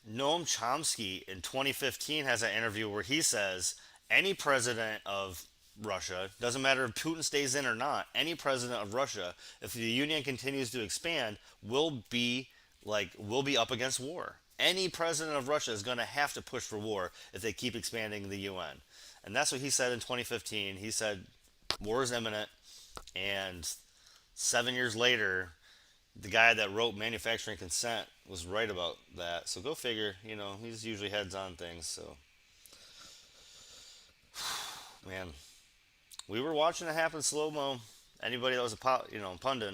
Noam Chomsky in 2015 has an interview where he says any president of Russia, doesn't matter if Putin stays in or not, any president of Russia, if the Union continues to expand, will be up against war. Any president of Russia is going to have to push for war if they keep expanding the UN. And that's what he said in 2015. He said war is imminent, and 7 years later, the guy that wrote Manufacturing Consent was right about that. So go figure. He's usually heads on things. So, man, we were watching it happen slow mo. Anybody that was a pundit.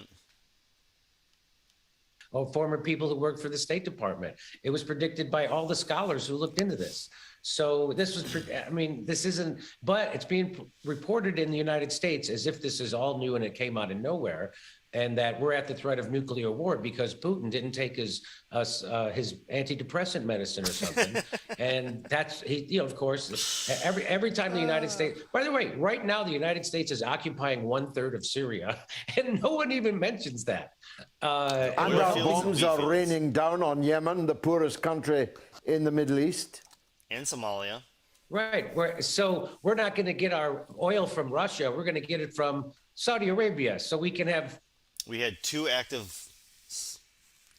Oh, former people who worked for the State Department. It was predicted by all the scholars who looked into this. So this was, I mean, this isn't, but it's being reported in the United States as if this is all new and it came out of nowhere, and that we're at the threat of nuclear war because Putin didn't take his antidepressant medicine or something. And that's, of course, every time the United States, by the way, right now, the United States is occupying 1/3 of Syria, and no one even mentions that. And our bombs are raining down on Yemen, the poorest country in the Middle East. And Somalia. Right. So we're not going to get our oil from Russia. We're going to get it from Saudi Arabia, so we can have. We had 2 active,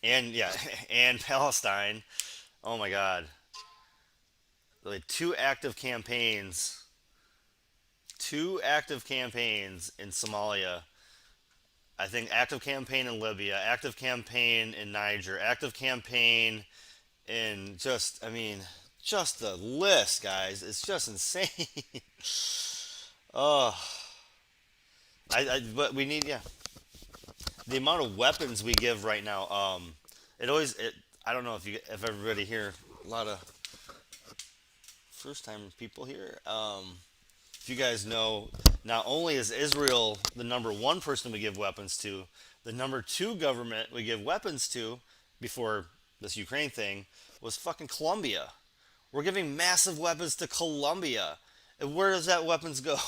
and Palestine. Oh my God. We had 2 active campaigns. 2 active campaigns in Somalia. I think active campaign in Libya, active campaign in Niger, active campaign in just the list, guys. It's just insane. Oh, but we need, the amount of weapons we give right now. I don't know if everybody here, a lot of first time people here. If you guys know, not only is Israel the number 1 person we give weapons to, the number 2 government we give weapons to before this Ukraine thing was fucking Colombia. We're giving massive weapons to Colombia. And where does that weapons go?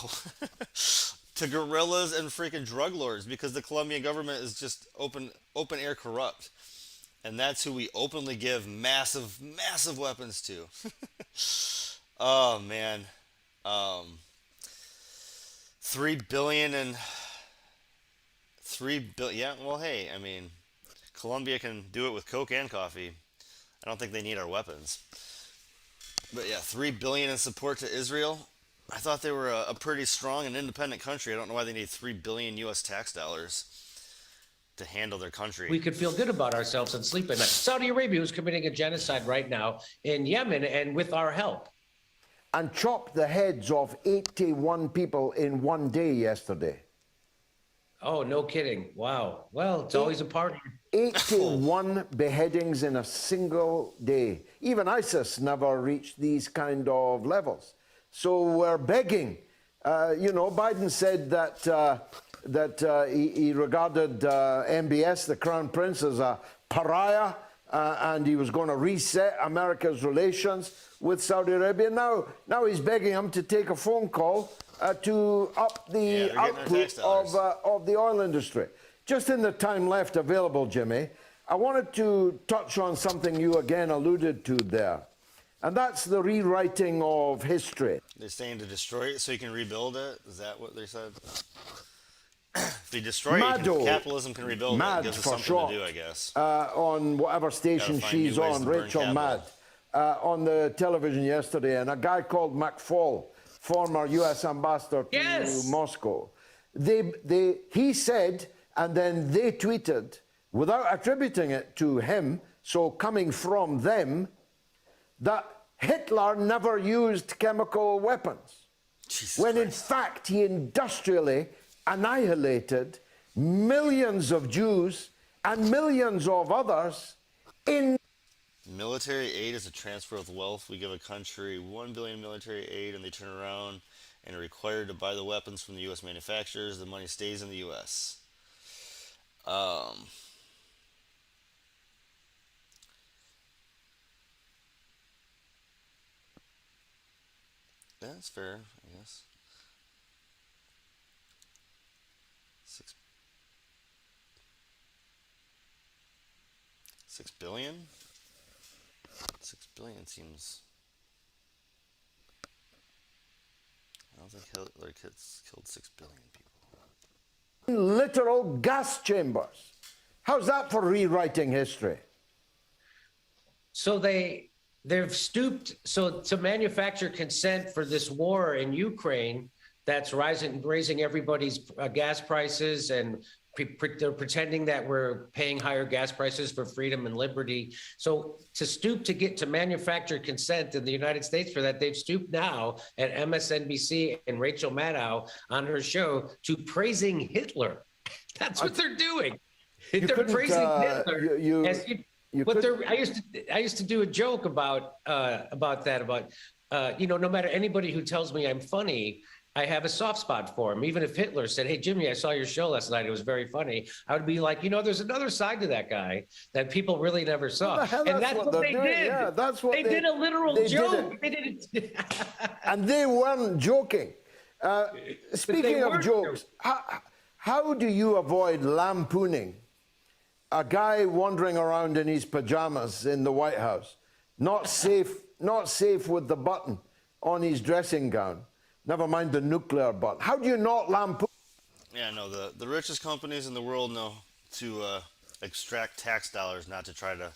To guerrillas and freaking drug lords, because the Colombian government is just open air corrupt. And that's who we openly give massive weapons to. Oh man. 3 billion and 3 billion. Yeah, well, hey, I mean, Colombia can do it with Coke and coffee. I don't think they need our weapons. But yeah, 3 billion in support to Israel. I thought they were a pretty strong and independent country. I don't know why they need 3 billion U.S. tax dollars to handle their country. We could feel good about ourselves and sleep at night. Saudi Arabia is committing a genocide right now in Yemen, and with our help. And chopped the heads off 81 people in one day yesterday. Oh, no kidding. Wow. Well, it's always a party. 81 beheadings in a single day. Even ISIS never reached these kind of levels. So we're begging. Biden said that he regarded MBS, the Crown Prince, as a pariah, and he was going to reset America's relations with Saudi Arabia. Now he's begging him to take a phone call to up the output of the oil industry. Just in the time left available, Jimmy, I wanted to touch on something you again alluded to there. And that's the rewriting of history. They're saying to destroy it so you can rebuild it? Is that what they said? If you destroy it, capitalism can rebuild it. It gives us something to do, I guess. On whatever station she's on, Rachel Madd, on the television yesterday, and a guy called McFaul, former U.S. ambassador to Moscow. He said, and then they tweeted, without attributing it to him, so coming from them, that Hitler never used chemical weapons. When in fact he industrially annihilated millions of Jews and millions of others in... Military aid is a transfer of wealth. We give a country 1 billion military aid and they turn around and are required to buy the weapons from the U.S. manufacturers. The money stays in the U.S. Yeah, that's fair, I guess. 6 billion? 6 billion seems... I don't think Hitler killed 6 billion people. Literal gas chambers. How's that for rewriting history? So they've stooped to manufacture consent for this war in Ukraine that's raising everybody's gas prices, and they're pretending that we're paying higher gas prices for freedom and liberty. So to stoop to manufacture consent in the United States for that, they've stooped now at MSNBC and Rachel Maddow on her show to praising Hitler. That's what they're doing. They're praising Hitler. I used to do a joke about no matter anybody who tells me I'm funny, I have a soft spot for him. Even if Hitler said, "Hey, Jimmy, I saw your show last night. It was very funny," I would be like, there's another side to that guy that people really never saw. the hell, And that's what they're they doing. did. Yeah, that's what they did a literal they joke. Did they did it. And they weren't joking. Speaking of jokes, how do you avoid lampooning a guy wandering around in his pajamas in the White House, not safe with the button on his dressing gown, never mind the nuclear button? How do you not lampoon? Yeah, no, the richest companies in the world know to extract tax dollars, not to try to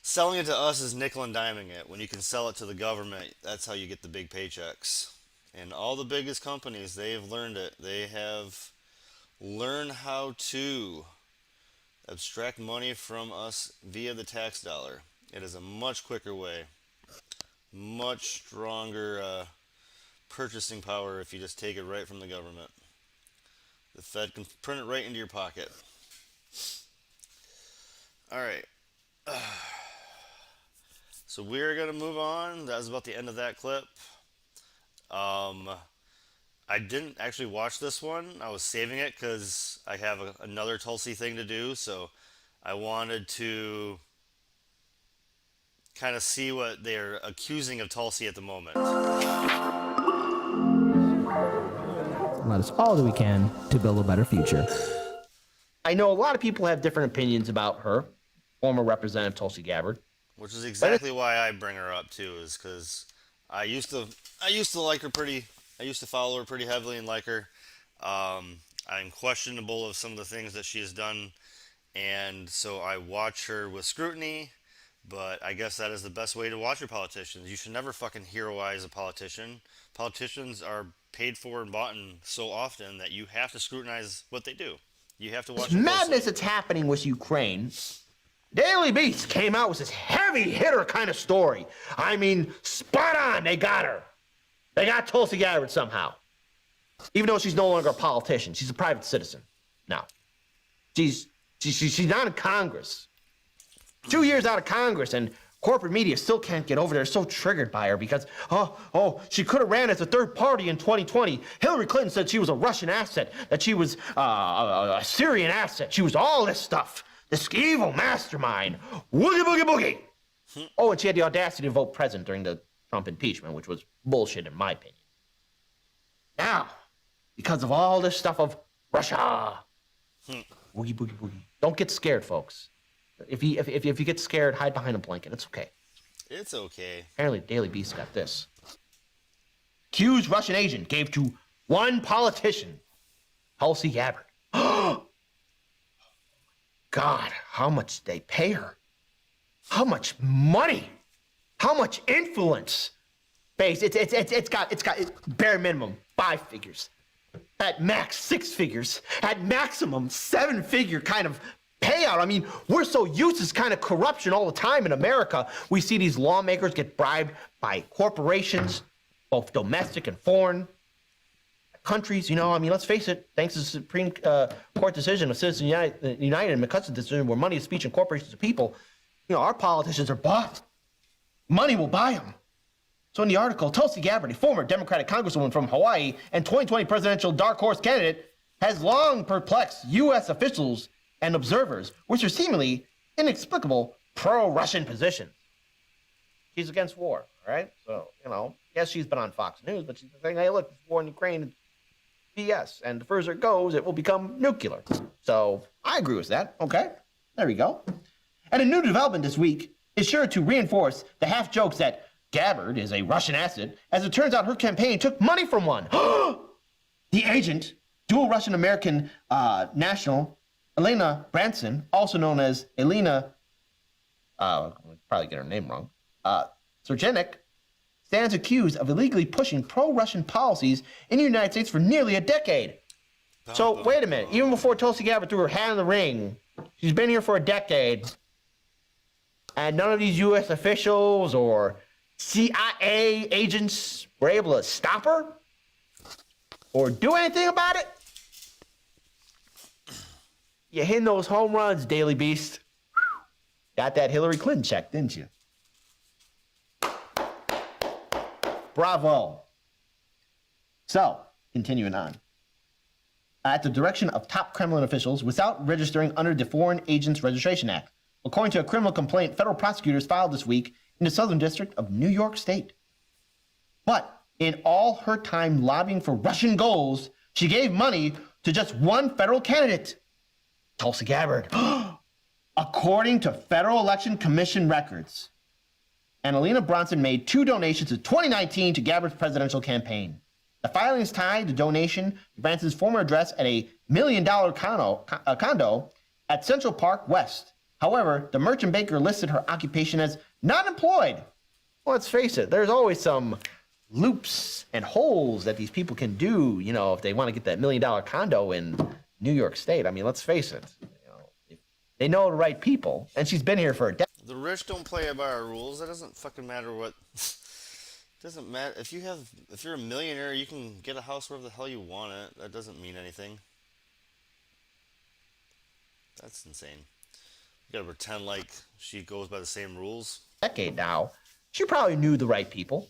selling it to us is nickel and diming it. When you can sell it to the government, that's how you get the big paychecks. And all the biggest companies, they've learned it. They have learned how to abstract money from us via the tax dollar. It is a much quicker way, much stronger purchasing power if you just take it right from the government. The Fed can print it right into your pocket. All right. So we're going to move on. That was about the end of that clip. I didn't actually watch this one. I was saving it because I have another Tulsi thing to do. So I wanted to kind of see what they're accusing of Tulsi at the moment. Let us all do we can to build a better future. I know a lot of people have different opinions about her, former Representative Tulsi Gabbard. Which is exactly why I bring her up too, is because I used to like her I used to follow her pretty heavily and like her. I'm questionable of some of the things that she has done, and so I watch her with scrutiny. But I guess that is the best way to watch your politicians. You should never fucking heroize a politician. Politicians are paid for and bought in so often that you have to scrutinize what they do. You have to watch This madness that's happening with Ukraine. Daily Beast came out with this heavy hitter kind of story. I mean, spot on. They got her. They got Tulsi Gabbard somehow. Even though she's no longer a politician, she's a private citizen now. She's not in Congress. 2 years out of Congress, and corporate media still can't get over there. They're so triggered by her because, she could have ran as a third party in 2020. Hillary Clinton said she was a Russian asset, that she was a Syrian asset. She was all this stuff. This evil mastermind. Woogie, boogie, boogie. Oh, and she had the audacity to vote president during the Trump impeachment, which was bullshit in my opinion. Now, because of all this stuff of Russia, woogie, boogie, boogie. Don't get scared, folks. If you get scared, hide behind a blanket. It's okay. It's okay. Apparently, Daily Beast got this. Accused Russian agent gave to one politician, Tulsi Gabbard. God, how much did they pay her? How much money? How much influence? Base, it's got bare minimum 5 figures. At max 6 figures. At maximum 7-figure kind of payout. I mean, we're so used to this kind of corruption all the time in America. We see these lawmakers get bribed by corporations, both domestic and foreign countries. I mean, let's face it, thanks to the Supreme Court decision of Citizens United and McCutcheon's decision where money is speech and corporations are people, our politicians are bought. Money will buy them. So in the article, Tulsi Gabbard, a former Democratic congresswoman from Hawaii and 2020 presidential dark horse candidate, has long perplexed U.S. officials and observers with her seemingly inexplicable pro-Russian position. She's against war, all right? So, yes, she's been on Fox News, but she's saying, hey, look, this war in Ukraine is BS, and the further it goes, it will become nuclear. So I agree with that, okay? There we go. And a new development this week is sure to reinforce the half jokes that Gabbard is a Russian asset, as it turns out her campaign took money from one. The agent, dual Russian-American national, Elena Branson, also known as Elena, I'll probably get her name wrong, Sergenik, stands accused of illegally pushing pro-Russian policies in the United States for nearly a decade. So, wait a minute. Even before Tulsi Gabbard threw her hat in the ring, she's been here for a decade, and none of these U.S. officials or CIA agents were able to stop her or do anything about it? You hitting those home runs, Daily Beast. Got that Hillary Clinton check, didn't you? bravo. So, continuing on. At the direction of top Kremlin officials without registering under the Foreign Agents Registration Act, according to a criminal complaint federal prosecutors filed this week in the Southern District of New York State. But in all her time lobbying for Russian goals, she gave money to just one federal candidate, Tulsi Gabbard. According to Federal Election Commission records, Annalena Bronson made 2 donations in 2019 to Gabbard's presidential campaign. The filings tied the donation to Branson's former address at a $1 million condo at Central Park West. However, the merchant banker listed her occupation as not employed. Well, let's face it, there's always some loops and holes that these people can do, you know, if they want to get that $1 million condo in New York State. I mean, let's face it, you know, if they know the right people, and she's been here for a decade. The rich don't play by our rules. That doesn't fucking matter what. Doesn't matter if you're a millionaire, you can get a house wherever the hell you want it. That doesn't mean anything. That's insane. You gotta pretend like she goes by the same rules. Decade now, she probably knew the right people.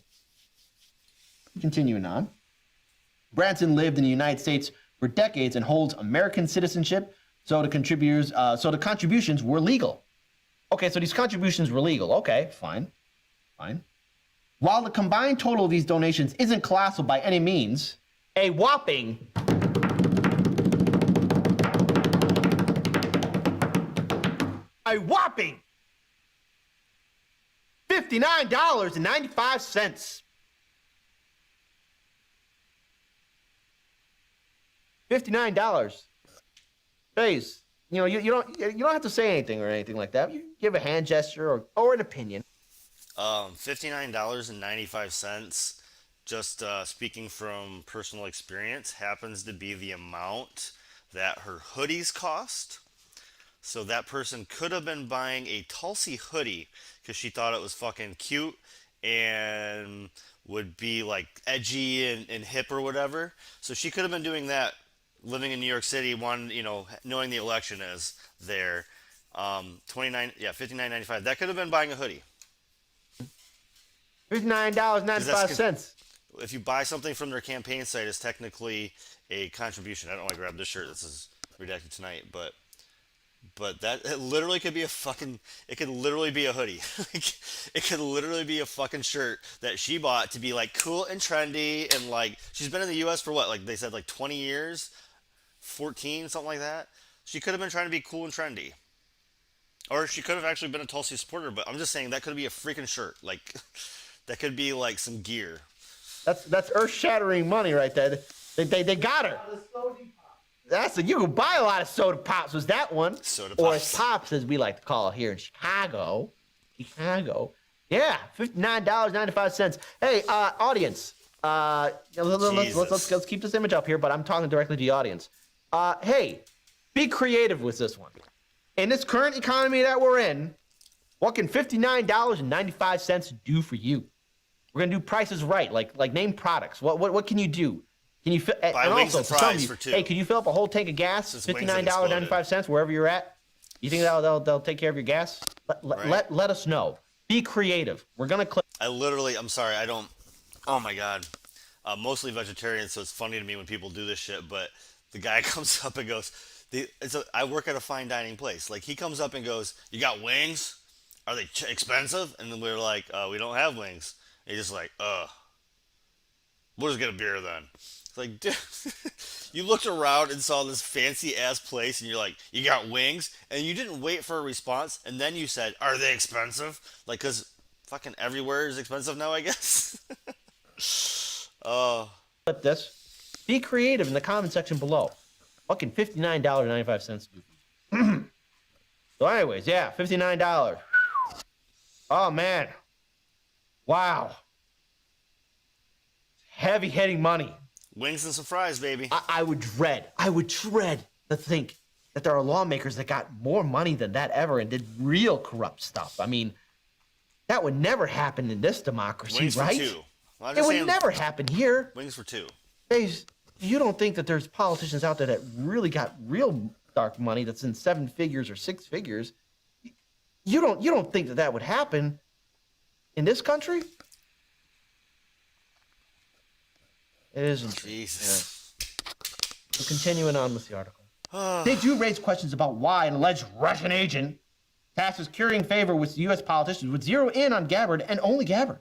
Continuing on. Branson lived in the United States for decades and holds American citizenship, so the contributions were legal. Okay, so these contributions were legal. Okay, fine. While the combined total of these donations isn't colossal by any means, a whopping $59.95. $59. Faze, you know, you don't have to say anything or anything like that. You give a hand gesture or an opinion. $59.95, just speaking from personal experience, happens to be the amount that her hoodies cost. So that person could have been buying a Tulsi hoodie because she thought it was fucking cute and would be like edgy and hip or whatever. So she could have been doing that, living in New York City, knowing the election is there. $59.95. That could have been buying a hoodie. $59.95. If you buy something from their campaign site, it's technically a contribution. I don't want to grab this shirt. This is redacted tonight, but that it literally could be it could literally be a hoodie. It could literally be a fucking shirt that she bought to be like cool and trendy, and like she's been in the US for what, like they said, like 20 years, 14, something like that. She could have been trying to be cool and trendy. Or she could have actually been a Tulsi supporter, but I'm just saying that could be a freaking shirt. Like that could be like some gear. That's earth-shattering money right there. They got her. You can buy a lot of soda pops. Was that one? Soda Or pops. pops, as we like to call it here in Chicago. Yeah, $59.95. Hey, audience. Let's keep this image up here, but I'm talking directly to the audience. Hey, be creative with this one. In this current economy that we're in, what can $59.95 do for you? We're gonna do prices right, like name products. What can you do? Can you buy wings and fries for 2? Hey, can you fill up a whole tank of gas? $59.95 wherever you're at. You think they'll take care of your gas? Let us know. Be creative. We're gonna click. I'm sorry, I don't. Oh my god. Mostly vegetarian, so it's funny to me when people do this shit. But the guy comes up and goes, I work at a fine dining place. Like he comes up and goes, "You got wings? Are they expensive?" And then we're like, "We don't have wings." And he's just like, we'll just get a beer then. It's like, dude, you looked around and saw this fancy ass place, and you're like, "You got wings?" And you didn't wait for a response, and then you said, "Are they expensive?" Like, cause fucking everywhere is expensive now, I guess. Clip this. Be creative in the comment section below. What can $59.95 do? So anyways, yeah, $59. Oh man. Wow. Heavy hitting money. Wings and some fries, baby. I would dread to think that there are lawmakers that got more money than that ever and did real corrupt stuff. I mean, that would never happen in this democracy, Wings right? for 2. Well, It would never happen here. Wings for 2. Faze, you don't think that there's politicians out there that really got real dark money that's in 7 figures or 6 figures? You don't think that would happen in this country? It isn't true. Jesus. So continuing on with the article. They do raise questions about why an alleged Russian agent tasked with currying favor with U.S. politicians would zero in on Gabbard and only Gabbard.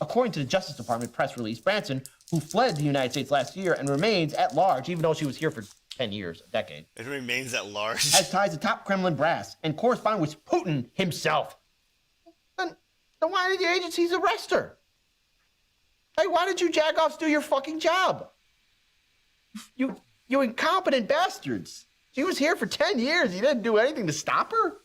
According to the Justice Department press release, Branson, who fled the United States last year and remains at large, even though she was here for 10 years, a decade, It remains at large. has ties to top Kremlin brass and correspond with Putin himself. Then why did the agencies arrest her? Hey, why did you jagoffs do your fucking job? You incompetent bastards. She was here for 10 years. You didn't do anything to stop her?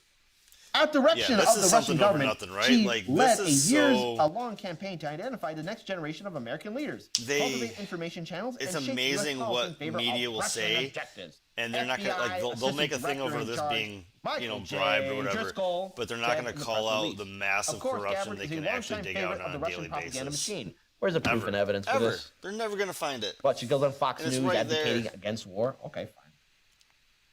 At the direction this of is the Russian something over government, nothing, right? she Like, led this a is years-long campaign to identify the next generation of American leaders, cultivate information channels, It's and shape amazing US policy in what favor media of will Russian say, objectives. and they're not gonna FBI they'll make a Assistant thing Director over in this charge, being Michael bribed or J. whatever, Driscoll but they're not said gonna in the call press out release. the massive Of course, corruption Gabbard they is a can actually longtime dig favorite out of the on a Russian daily propaganda basis. machine. Where's the proof Ever. and evidence for Ever. this? They're never gonna find it. What, she goes on Fox And it's News right advocating there. against war? Okay, fine.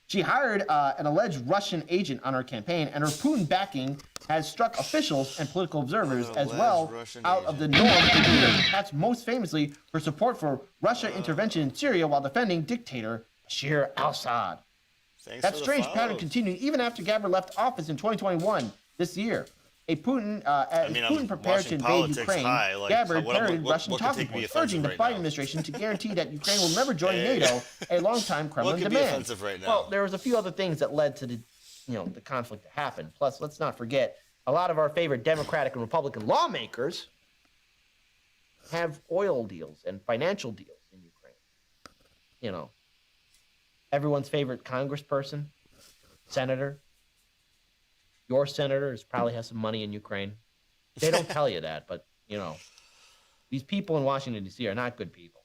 She hired an alleged Russian agent on her campaign, and her Putin backing has struck officials and political observers An as alleged well Russian out of the norm. Perhaps most famously, her support for Russia intervention in Syria while defending dictator Bashar al-Assad. Thanks That for the strange pattern follow. continued even after Gabbard left office in 2021 this year. As Putin prepared to watching invade politics Ukraine, high, like, Gabbard what parroted Russian could talking take me points, offensive urging the right Biden now? administration to guarantee that Ukraine will never join NATO, a longtime Kremlin What could be demand. offensive right now? Well, there was a few other things that led to the conflict that happened. Plus, let's not forget, a lot of our favorite Democratic and Republican lawmakers have oil deals and financial deals in Ukraine. You know, everyone's favorite congressperson, senator. Your senator probably has some money in Ukraine. They don't tell you that, but, these people in Washington, D.C. are not good people.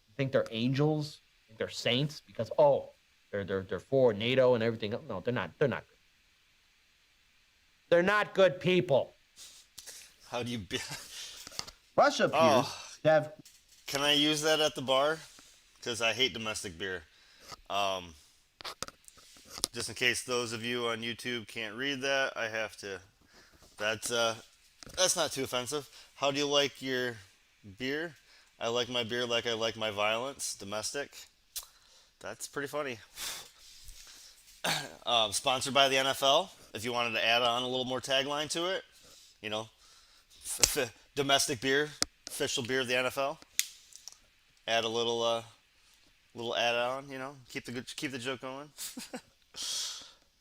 You think they're angels? You think they're saints? Because, they're for NATO and everything. No, they're not. They're not good. They're not good people. How do you be? Russia appears to have... Can I use that at the bar? Because I hate domestic beer. Just in case those of you on YouTube can't read that, I have to. That's not too offensive. How do you like your beer? I like my beer like I like my violence. Domestic. That's pretty funny. Sponsored by the NFL. If you wanted to add on a little more tagline to it, domestic beer, official beer of the NFL. Add a little add on. Keep the joke going.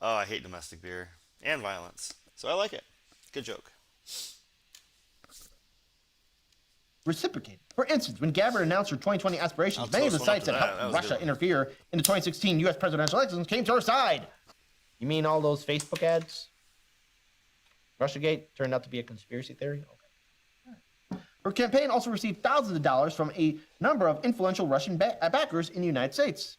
Oh, I hate domestic beer and violence, so I like it. Good joke. Reciprocated. For instance, when Gabbard announced her 2020 aspirations, many of the sites that helped Russia interfere in the 2016 U.S. presidential elections came to her side. You mean all those Facebook ads? Russiagate turned out to be a conspiracy theory? Okay. Her campaign also received thousands of dollars from a number of influential Russian backers in the United States.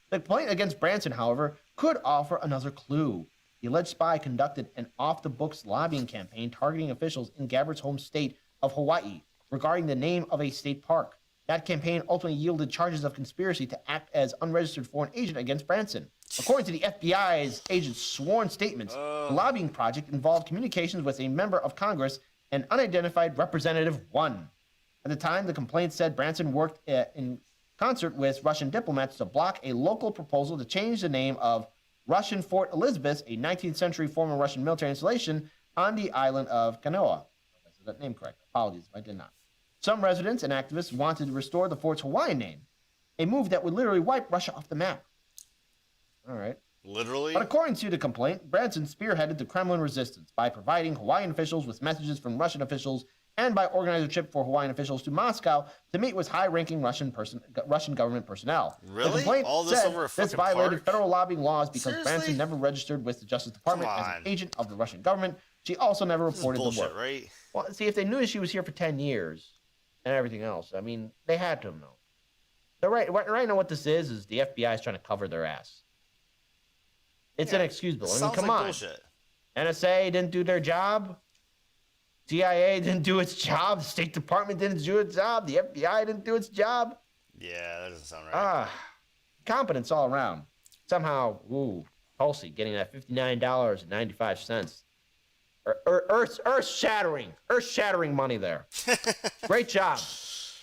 The complaint against Branson, however, could offer another clue. The alleged spy conducted an off-the-books lobbying campaign targeting officials in Gabbard's home state of Hawaii regarding the name of a state park. That campaign ultimately yielded charges of conspiracy to act as unregistered foreign agent against Branson. According to the FBI's agent's sworn statements, the lobbying project involved communications with a member of Congress, an unidentified Representative 1. At the time, the complaint said Branson worked in concert with Russian diplomats to block a local proposal to change the name of Russian Fort Elizabeth, a 19th century former Russian military installation on the island of Kanoa. I said that name correct. Apologies if I did not. Some residents and activists wanted to restore the fort's Hawaiian name, a move that would literally wipe Russia off the map. All right. Literally? But according to the complaint, Branson spearheaded the Kremlin resistance by providing Hawaiian officials with messages from Russian officials and by organizing a trip for Hawaiian officials to Moscow to meet with high-ranking Russian government personnel. Really? The complaint All this said over a this fucking violated park? federal lobbying laws because Seriously? Branson never registered with the Justice Department Come as an on. agent of the Russian government. She also never This is reported the bullshit, work. right? Well, see, if they knew she was here for 10 years and everything else, I mean, they had to know. So right now what this is the FBI is trying to cover their ass. It's inexcusable. I mean, Sounds come like on. bullshit. NSA didn't do their job. CIA didn't do its job. The State Department didn't do its job. The FBI didn't do its job. Yeah, that doesn't sound right. Competence all around. Somehow, Tulsi getting that $59.95. Earth-shattering money there. Great job.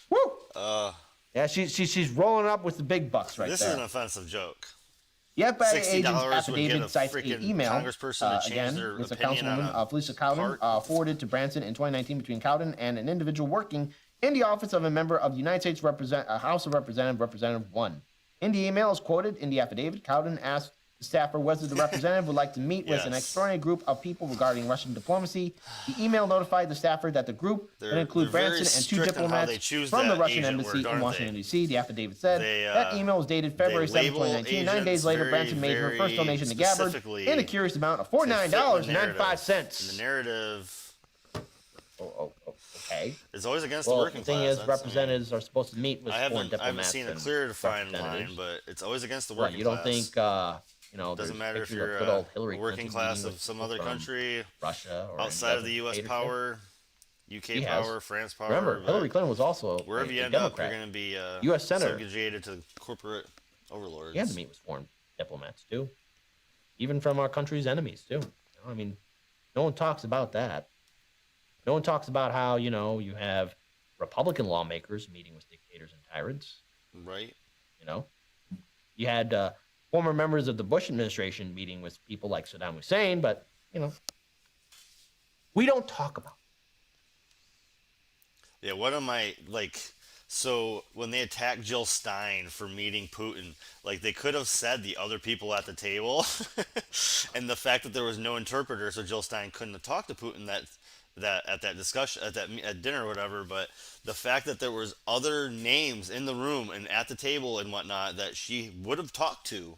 Woo! Yeah, she's rolling up with the big bucks right This there. is an offensive joke. Yep, agent's $60 would get a affidavit cites an freaking email. congressperson to change Again, their it's a opinion on councilwoman, a Felicia Cowden, part. forwarded to Branson in 2019 between Cowden and an individual working in the office of a member of the United States House of Representatives, Representative 1. In the email, as quoted in the affidavit, Cowden asked the staffer whether the representative would like to meet with an extraordinary group of people regarding Russian diplomacy. The email notified the staffer that the group would include Branson and 2 diplomats from the Russian embassy in Washington, D.C. The affidavit said that email was dated February 7, 2019. 9 days later, Branson made her first donation to Gabbard in a curious amount of $49.95. The narrative Okay. is always against the working the thing class. is, representatives are supposed to meet with foreign I haven't diplomats. seen a and clear defined line, representatives. but it's always against the What, working you don't class. think, Doesn't there's matter if pictures of you're good old Hillary a working Clinton class meeting of with some people other from country Russia or outside of the any U.S. dictatorship? power, UK He has. power, France power. Remember, but Hillary Clinton was also wherever you a end up, Democrat. you're going to be US Senator. subjugated to corporate overlords. He had to meet with foreign diplomats too, even from our country's enemies too. I mean, no one talks about that. No one talks about how you have Republican lawmakers meeting with dictators and tyrants. Right. You had former members of the Bush administration meeting with people like Saddam Hussein, but we don't talk about it. Yeah, what am I like? So when they attacked Jill Stein for meeting Putin, like they could have said the other people at the table, and the fact that there was no interpreter, so Jill Stein couldn't have talked to Putin at that discussion at dinner or whatever. But the fact that there was other names in the room and at the table and whatnot that she would have talked to.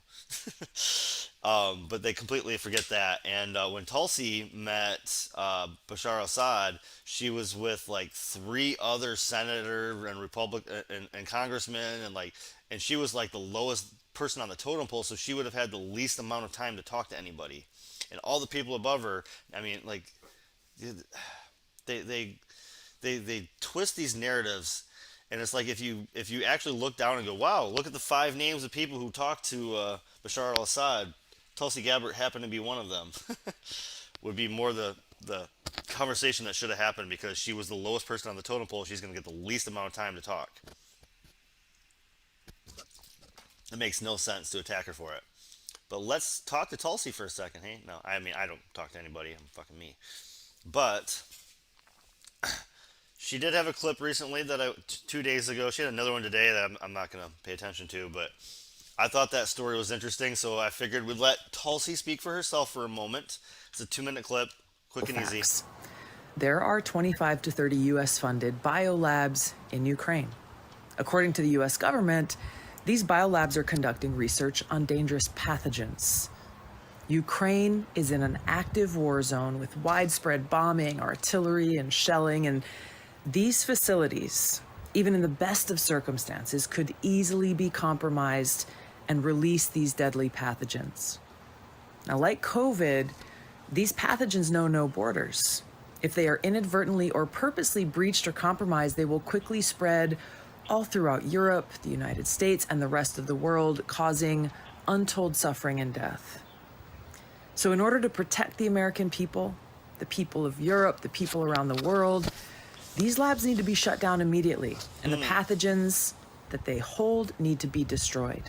But they completely forget that. And when Tulsi met Bashar al-Assad, she was with like 3 other senators and and congressmen, and she was like the lowest person on the totem pole, so she would have had the least amount of time to talk to anybody. And all the people above her, I mean, like they twist these narratives. And it's like if you actually look down and go, wow, look at the 5 names of people who talked to Bashar al-Assad, Tulsi Gabbard happened to be one of them. Would be more the conversation that should have happened, because she was the lowest person on the totem pole. She's going to get the least amount of time to talk. It makes no sense to attack her for it. But let's talk to Tulsi for a second, hey? No, I mean, I don't talk to anybody. I'm fucking me. But she did have a clip recently that 2 days ago. She had another one today that I'm not going to pay attention to, but I thought that story was interesting, so I figured we'd let Tulsi speak for herself for a moment. It's a 2-minute clip, quick and easy. There are 25 to 30 U.S.-funded biolabs in Ukraine. According to the U.S. government, these biolabs are conducting research on dangerous pathogens. Ukraine is in an active war zone with widespread bombing, artillery, and shelling, and these facilities, even in the best of circumstances, could easily be compromised and release these deadly pathogens. Now, like COVID, these pathogens know no borders. If they are inadvertently or purposely breached or compromised, they will quickly spread all throughout Europe, the United States, and the rest of the world, causing untold suffering and death. So in order to protect the American people, the people of Europe, the people around the world, these labs need to be shut down immediately, and the pathogens that they hold need to be destroyed.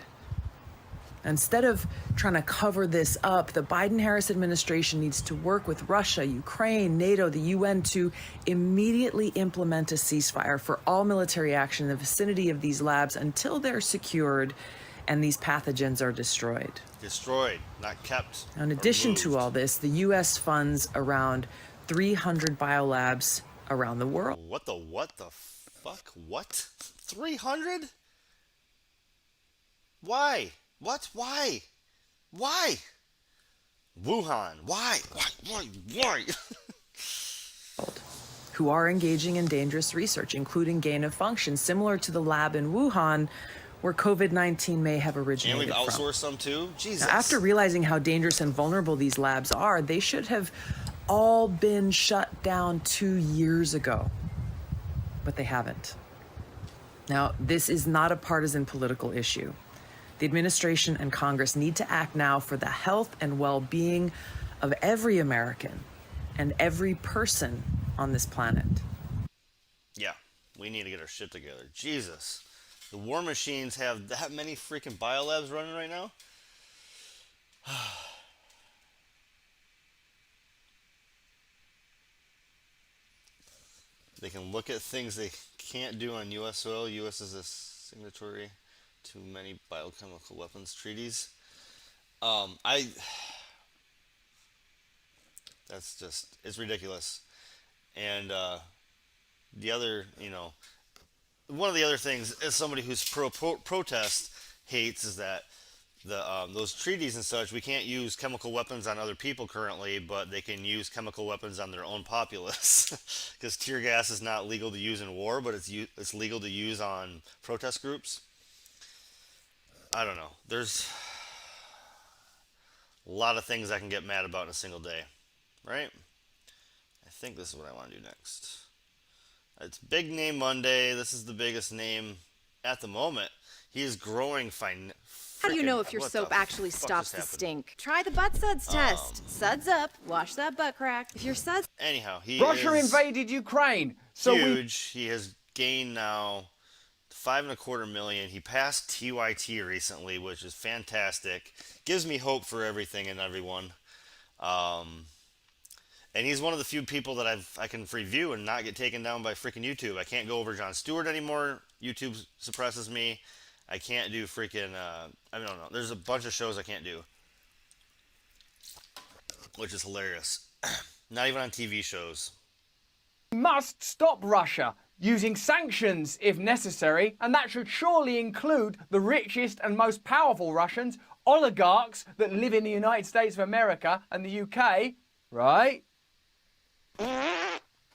Instead of trying to cover this up, the Biden-Harris administration needs to work with Russia, Ukraine, NATO, the UN to immediately implement a ceasefire for all military action in the vicinity of these labs until they're secured and these pathogens are destroyed. Destroyed, not kept. In addition to all this, the U.S. funds around 300 biolabs around the world. What the fuck? What? 300? Why? What? Why? Why? Wuhan. Why? Why? Who are engaging in dangerous research, including gain of function, similar to the lab in Wuhan, where COVID-19 may have originated And we've from. outsourced some too? Jesus. Now, after realizing how dangerous and vulnerable these labs are, they should have all been shut down 2 years ago, but they haven't. Now, this is not a partisan political issue. The administration and Congress need to act now for the health and well-being of every American and every person on this planet. Yeah, We need to get our shit together. Jesus. The war machines have that many freaking biolabs running right now? They can look at things they can't do on U.S. soil. U.S. is a signatory to many biochemical weapons treaties. That's just, it's ridiculous. And the other, one of the other things, as somebody who's protest hates, is that those treaties and such, we can't use chemical weapons on other people currently, but they can use chemical weapons on their own populace. Because tear gas is not legal to use in war, but it's legal to use on protest groups. I don't know. There's a lot of things I can get mad about in a single day, right? I think this is what I want to do next. It's Big Name Monday. This is the biggest name at the moment. He is growing fine. How do you know if your soap actually stops the stink? Try the butt suds test. Suds up, wash that butt crack. If your suds... Anyhow, he Russia is invaded Ukraine. So huge. He has gained now $5.25 million. He passed TYT recently, which is fantastic. Gives me hope for everything and everyone. And he's one of the few people that I can review and not get taken down by freaking YouTube. I can't go over Jon Stewart anymore. YouTube suppresses me. I can't do freaking, I don't know. There's a bunch of shows I can't do. Which is hilarious. Not even on TV shows. must stop Russia using sanctions if necessary, and that should surely include the richest and most powerful Russians, oligarchs that live in the United States of America and the UK, right?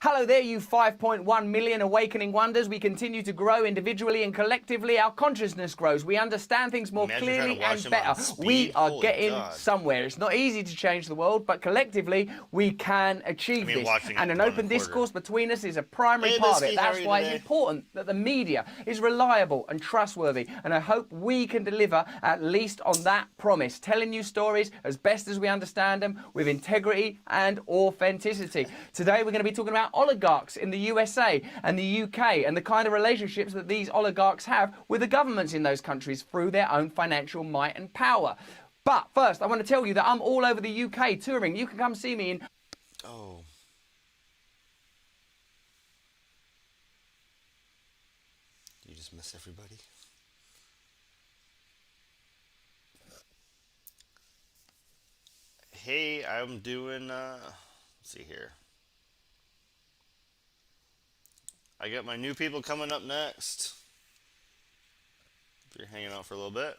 Hello there, you 5.1 million awakening wonders. We continue to grow individually and collectively. Our consciousness grows. We understand things more clearly and better. We are getting somewhere. It's not easy to change the world, but collectively we can achieve this. And an open discourse between us is a primary part of it. That's why it's important that the media is reliable and trustworthy. And I hope we can deliver at least on that promise, telling you stories as best as we understand them with integrity and authenticity. Today we're going to be talking about oligarchs in the USA and the UK and the kind of relationships that these oligarchs have with the governments in those countries through their own financial might and power. But first, I want to tell you that I'm all over the UK touring. You can come see me in... Oh. You just miss everybody? Hey, I'm doing, let's see here. I got my new people coming up next. If you're hanging out for a little bit.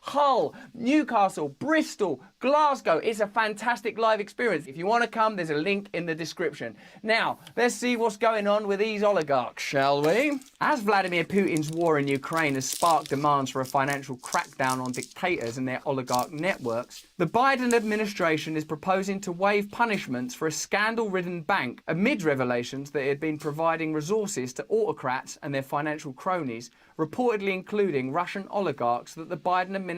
Hull, Newcastle, Bristol, Glasgow. It's a fantastic live experience. If you want to come, there's a link in the description. Now, let's see what's going on with these oligarchs, shall we? As Vladimir Putin's war in Ukraine has sparked demands for a financial crackdown on dictators and their oligarch networks, the Biden administration is proposing to waive punishments for a scandal-ridden bank amid revelations that it had been providing resources to autocrats and their financial cronies, reportedly including Russian oligarchs that the Biden administration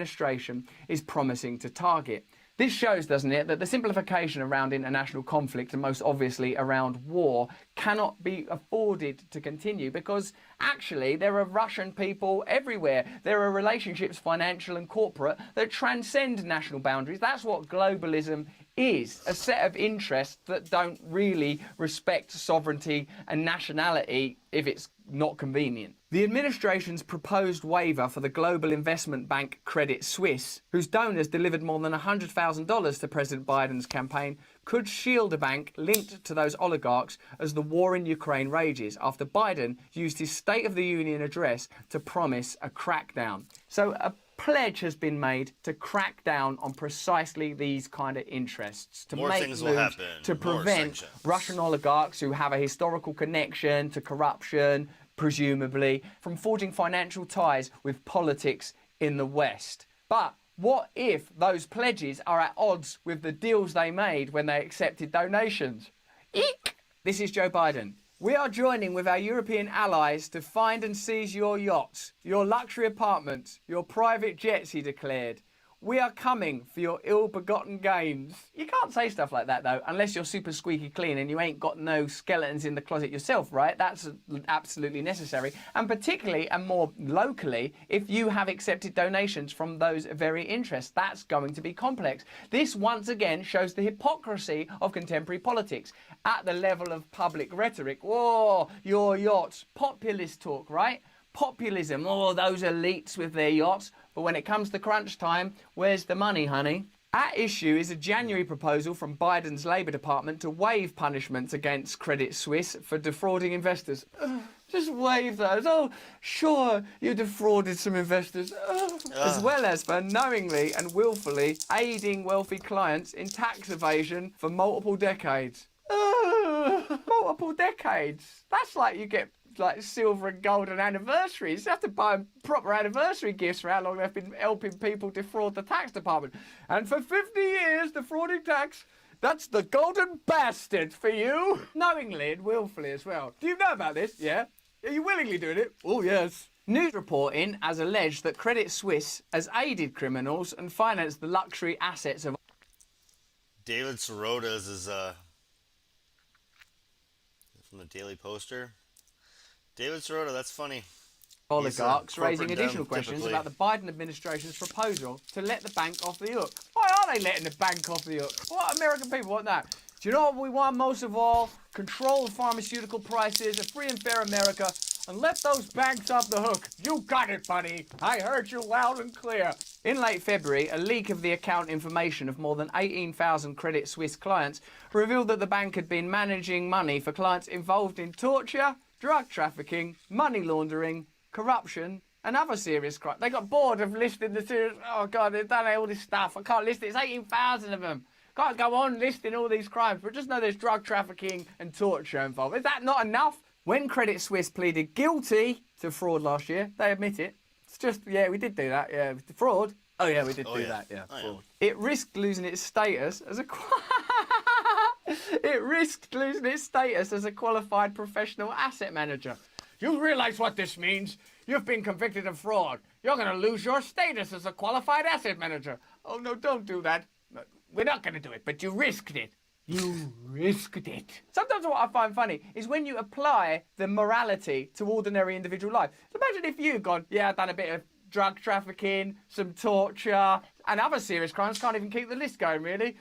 is promising to target. This shows, doesn't it, that the simplification around international conflict and most obviously around war cannot be afforded to continue because actually there are Russian people everywhere. There are relationships, financial and corporate, that transcend national boundaries. That's what globalism is, a set of interests that don't really respect sovereignty and nationality if it's not convenient. The administration's proposed waiver for the global investment bank Credit Suisse, whose donors delivered more than $100,000 to President Biden's campaign, could shield a bank linked to those oligarchs as the war in Ukraine rages after Biden used his State of the Union address to promise a crackdown. So a pledge has been made to crack down on precisely these kind of interests, to make moves to prevent Russian oligarchs who have a historical connection to corruption, presumably, from forging financial ties with politics in the West. But what if those pledges are at odds with the deals they made when they accepted donations? Eek! This is Joe Biden. We are joining with our European allies to find and seize your yachts, your luxury apartments, your private jets, he declared. We are coming for your ill-begotten gains. You can't say stuff like that, though, unless you're super squeaky clean and you ain't got no skeletons in the closet yourself, right? That's absolutely necessary. And particularly, and more locally, if you have accepted donations from those very interests, that's going to be complex. This, once again, shows the hypocrisy of contemporary politics. At the level of public rhetoric, whoa, your yachts, populist talk, right? Populism, oh, those elites with their yachts. But when it comes to crunch time, where's the money, honey? At issue is a January proposal from Biden's Labour Department to waive punishments against Credit Suisse for defrauding investors. Just waive those. Oh, sure, you defrauded some investors. As well as for knowingly and willfully aiding wealthy clients in tax evasion for multiple decades. Multiple decades. That's like you get like silver and golden anniversaries. You have to buy proper anniversary gifts for how long they've been helping people defraud the tax department. And for 50 years, defrauding tax, that's the golden bastard for you. Knowingly and willfully as well. Do you know about this? Yeah? Are you willingly doing it? Oh, yes. News reporting has alleged that Credit Suisse has aided criminals and financed the luxury assets of David Sirota's is from the Daily Poster. David Sirota, that's funny. oligarchs, raising corporate additional dem, questions typically. about the Biden administration's proposal to let the bank off the hook. Why are they letting the bank off the hook? What American people want that? Do you know what we want most of all? Control of pharmaceutical prices, a free and fair America, and let those banks off the hook. You got it, buddy. I heard you loud and clear. In late February, a leak of the account information of more than 18,000 Credit Suisse clients revealed that the bank had been managing money for clients involved in torture, drug trafficking, money laundering, corruption, and other serious crimes. They got bored of listing the serious... Oh, God, they've done all this stuff. I can't list it. It's 18,000 of them. Can't go on listing all these crimes, but just know there's drug trafficking and torture involved. Is that not enough? When Credit Suisse pleaded guilty to fraud last year, they admit it. It's just, yeah, we did do that, yeah. Fraud? Oh, yeah, we did do that, yeah. Fraud. It risked losing its status as a... It risked losing its status as a qualified professional asset manager. You realize what this means? You've been convicted of fraud. You're going to lose your status as a qualified asset manager. Oh, no, don't do that. We're not going to do it, but you risked it. You risked it. Sometimes what I find funny is when you apply the morality to ordinary individual life. So imagine if you'd gone, yeah, I've done a bit of drug trafficking, some torture, and other serious crimes. Can't even keep the list going, really.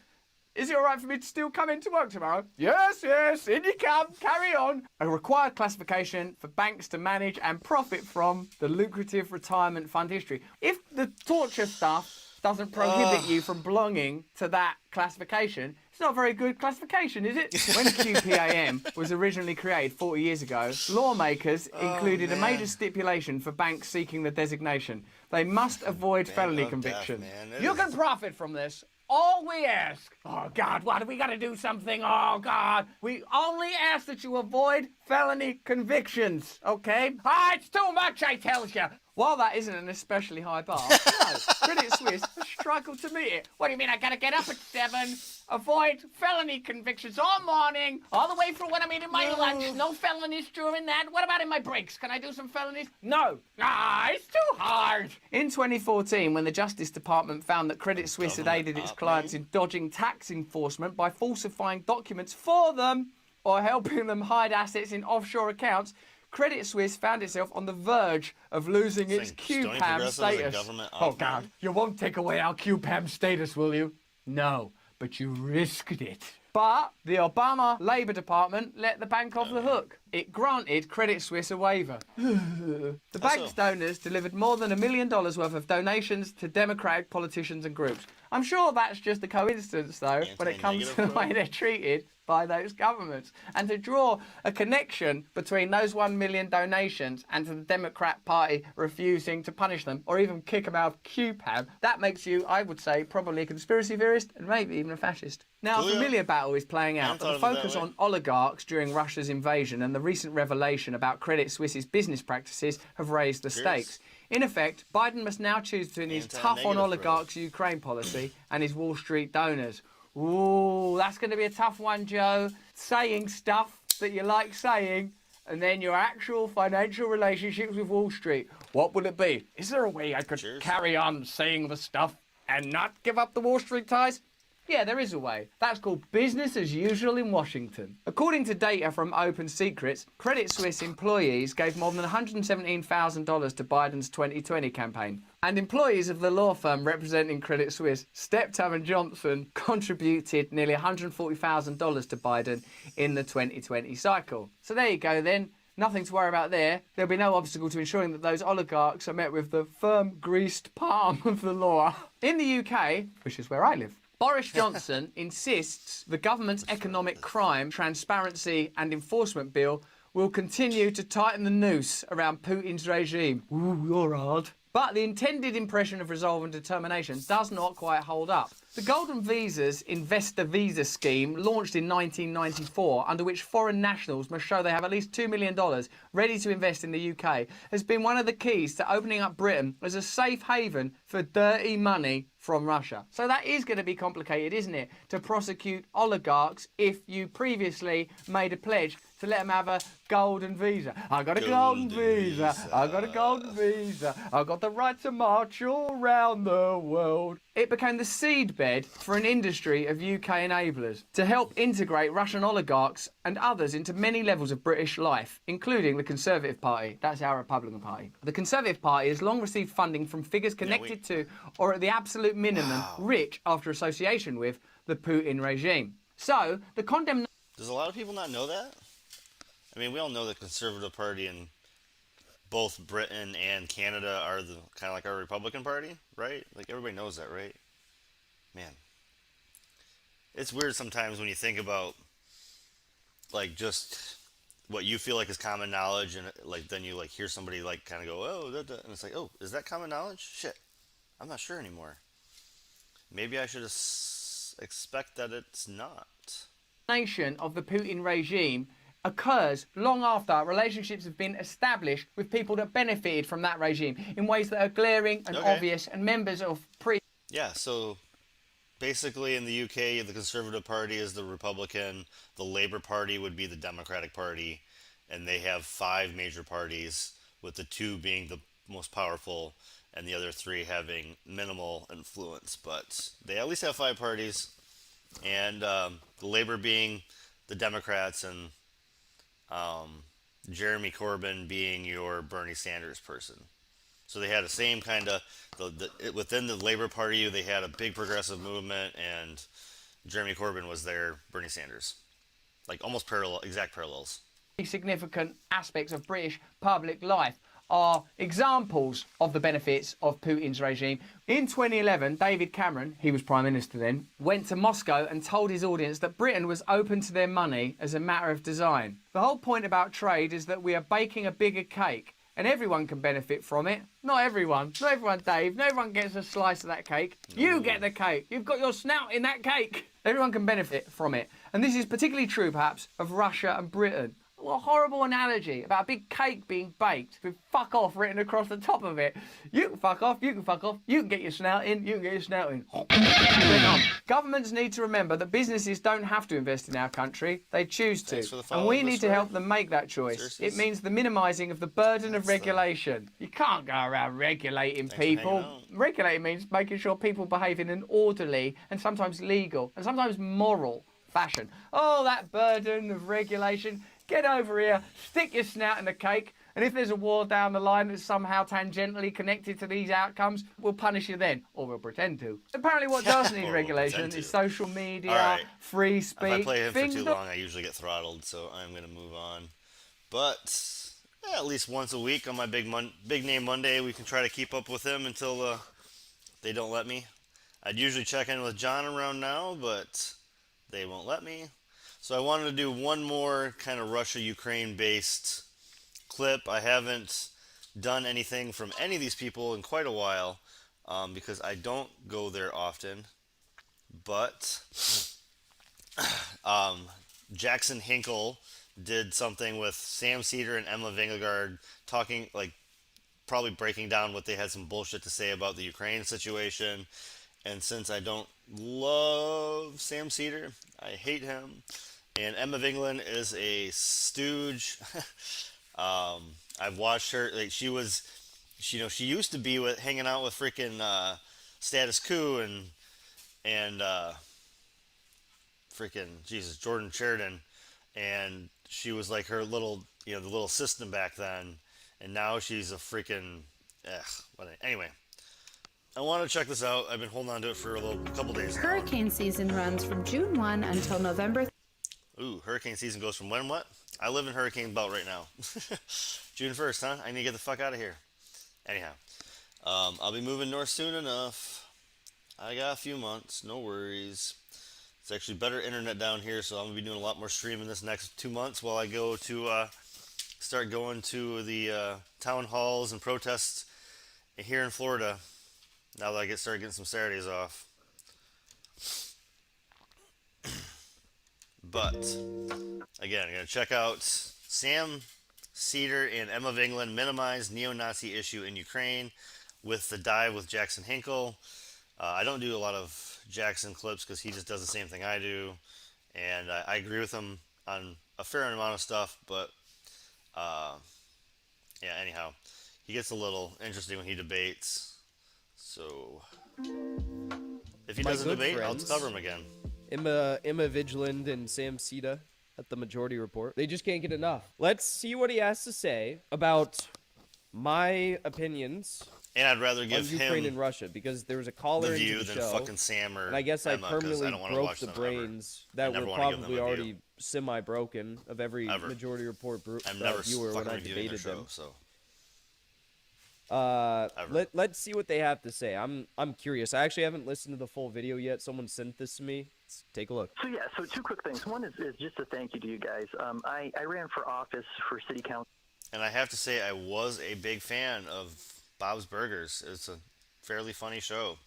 Is it all right for me to still come into work tomorrow? Yes, yes, in you come, carry on. A required classification for banks to manage and profit from the lucrative retirement fund history. If the torture stuff doesn't prohibit you from belonging to that classification, it's not a very good classification, is it? When QPAM was originally created 40 years ago, lawmakers included a major stipulation for banks seeking the designation. They must avoid felony convictions. You can profit from this. All we ask, oh God, what, we gotta do something, oh God. We only ask that you avoid felony convictions, okay? Ah, it's too much, I tell you. While that isn't an especially high bar, no, Credit Suisse has struggled to meet it. What do you mean, I gotta get up at 7, avoid felony convictions all morning, all the way through when I'm eating my lunch, no felonies during that? What about in my breaks? Can I do some felonies? No. Ah, it's too hard. In 2014, when the Justice Department found that Credit Suisse had aided its clients in dodging tax enforcement by falsifying documents for them or helping them hide assets in offshore accounts, Credit Suisse found itself on the verge of losing its QPAM status. Oh, God, you won't take away our QPAM status, will you? No, but you risked it. But the Obama Labour Department let the bank off the hook. It granted Credit Suisse a waiver. The bank's donors delivered more than $1 million worth of donations to Democratic politicians and groups. I'm sure that's just a coincidence, though, when it comes to the way they're treated by those governments. And to draw a connection between those 1 million donations and to the Democrat Party refusing to punish them or even kick them out of QPAM, that makes you, I would say, probably a conspiracy theorist and maybe even a fascist. Now, a familiar battle is playing out, but the focus on oligarchs during Russia's invasion and the recent revelation about Credit Suisse's business practices have raised the stakes. In effect, Biden must now choose between his tough on oligarchs Ukraine policy and his Wall Street donors. Ooh, that's going to be a tough one, Joe. Saying stuff that you like saying, and then your actual financial relationships with Wall Street. What will it be? Is there a way I could carry on saying the stuff and not give up the Wall Street ties? Yeah, there is a way. That's called business as usual in Washington. According to data from Open Secrets, Credit Suisse employees gave more than $117,000 to Biden's 2020 campaign. And employees of the law firm representing Credit Suisse, Steptoe and Johnson, contributed nearly $140,000 to Biden in the 2020 cycle. So there you go then. Nothing to worry about there. There'll be no obstacle to ensuring that those oligarchs are met with the firm, greased palm of the law. In the UK, which is where I live, Boris Johnson insists the government's economic crime, transparency and enforcement bill will continue to tighten the noose around Putin's regime. Ooh, you're hard. But the intended impression of resolve and determination does not quite hold up. The Golden Visa's Investor Visa scheme, launched in 1994, under which foreign nationals must show they have at least $2 million ready to invest in the UK, has been one of the keys to opening up Britain as a safe haven for dirty money from Russia. So that is going to be complicated, isn't it, to prosecute oligarchs if you previously made a pledge to let them have a golden visa. I got a golden visa. I got a golden visa. I got the right to march all around the world. It became the seedbed for an industry of UK enablers to help integrate Russian oligarchs and others into many levels of British life, including the Conservative Party. That's our Republican Party. The Conservative Party has long received funding from figures connected to, or at the absolute minimum, rich after association with, the Putin regime. So, the condemnation... Does a lot of people not know that? I mean, we all know the Conservative Party in both Britain and Canada are the kind of like our Republican Party, right? Like, everybody knows that, right? Man. It's weird sometimes when you think about, like, just what you feel like is common knowledge, and, like, then you, like, hear somebody, like, kind of go, oh, and it's like, oh, is that common knowledge? Shit. I'm not sure anymore. Maybe I should expect that it's not. Of the Putin regime occurs long after relationships have been established with people that benefited from that regime in ways that are glaring and obvious, and members of Yeah, so basically in the UK, the Conservative Party is the Republican, the Labour Party would be the Democratic Party, and they have 5 major parties, with the 2 being the most powerful and the other 3 having minimal influence. But they at least have 5 parties, and the Labour being the Democrats, and Jeremy Corbyn being your Bernie Sanders person. So they had the same kind of, within the Labour Party, they had a big progressive movement, and Jeremy Corbyn was their Bernie Sanders. Like, almost exact parallels. Significant aspects of British public life are examples of the benefits of Putin's regime. In 2011, David Cameron, he was Prime Minister then, went to Moscow and told his audience that Britain was open to their money as a matter of design. The whole point about trade is that we are baking a bigger cake, and everyone can benefit from it. Not everyone, Dave. Not everyone gets a slice of that cake. You get the cake. You've got your snout in that cake. Everyone can benefit from it. And this is particularly true, perhaps, of Russia and Britain. What a horrible analogy about a big cake being baked with fuck off written across the top of it. You can fuck off, you can fuck off, you can get your snout in, you can get your snout in. Governments need to remember that businesses don't have to invest in our country, they choose to. And we need to help them make that choice. It means the minimising of the burden of regulation. You can't go around regulating people. Regulating means making sure people behave in an orderly and sometimes legal and sometimes moral fashion. Oh, that burden of regulation. Get over here, stick your snout in the cake, and if there's a war down the line that's somehow tangentially connected to these outcomes, we'll punish you then, or we'll pretend to. Apparently what does need regulation is social media, free speech. If I play him for too long, I usually get throttled, so I'm going to move on. But at least once a week on my Big Name Monday, we can try to keep up with him until they don't let me. I'd usually check in with John around now, but they won't let me. So I wanted to do one more kind of Russia-Ukraine based clip. I haven't done anything from any of these people in quite a while because I don't go there often. But Jackson Hinkle did something with Sam Cedar and Emma Vingegaard talking, like, probably breaking down what they had some bullshit to say about the Ukraine situation. And since I don't love Sam Cedar, I hate him. And Emma Vingegaard is a stooge. I've watched her. Like, she used to be hanging out with freaking status coup and freaking Jesus Jordan Sheridan, and she was like her little the little assistant back then, and now she's a freaking anyway. I want to check this out. I've been holding on to it for a couple days now. Hurricane season runs from June 1 until November. Ooh, hurricane season goes from when what? I live in hurricane belt right now. June 1st, huh? I need to get the fuck out of here. Anyhow, I'll be moving north soon enough. I got a few months, no worries. It's actually better internet down here, so I'm going to be doing a lot more streaming this next 2 months while I go to start going to the town halls and protests here in Florida. Now that I started getting some Saturdays off. But, again, I'm going to check out Sam Cedar and Emma of England minimize neo-Nazi issue in Ukraine with the dive with Jackson Hinkle. I don't do a lot of Jackson clips because he just does the same thing I do. And I agree with him on a fair amount of stuff, but yeah, anyhow, he gets a little interesting when he debates. So, if he doesn't debate, I'll cover him again. Emma Vigiland and Sam Sita at the Majority Report. They just can't get enough. Let's see what he has to say about my opinions. And I'd rather give him Ukraine and Russia because there was a caller into the than show, fucking Sam or and I guess Emma, I permanently broke the them brains ever. that were probably already semi-broken of every Majority Report viewer when I debated them. So. Let's see what they have to say. I'm curious. I actually haven't listened to the full video yet. Someone sent this to me. Let's take a look. So two quick things. One is just a thank you to you guys. I ran for office for city council. And I have to say I was a big fan of Bob's Burgers. It's a fairly funny show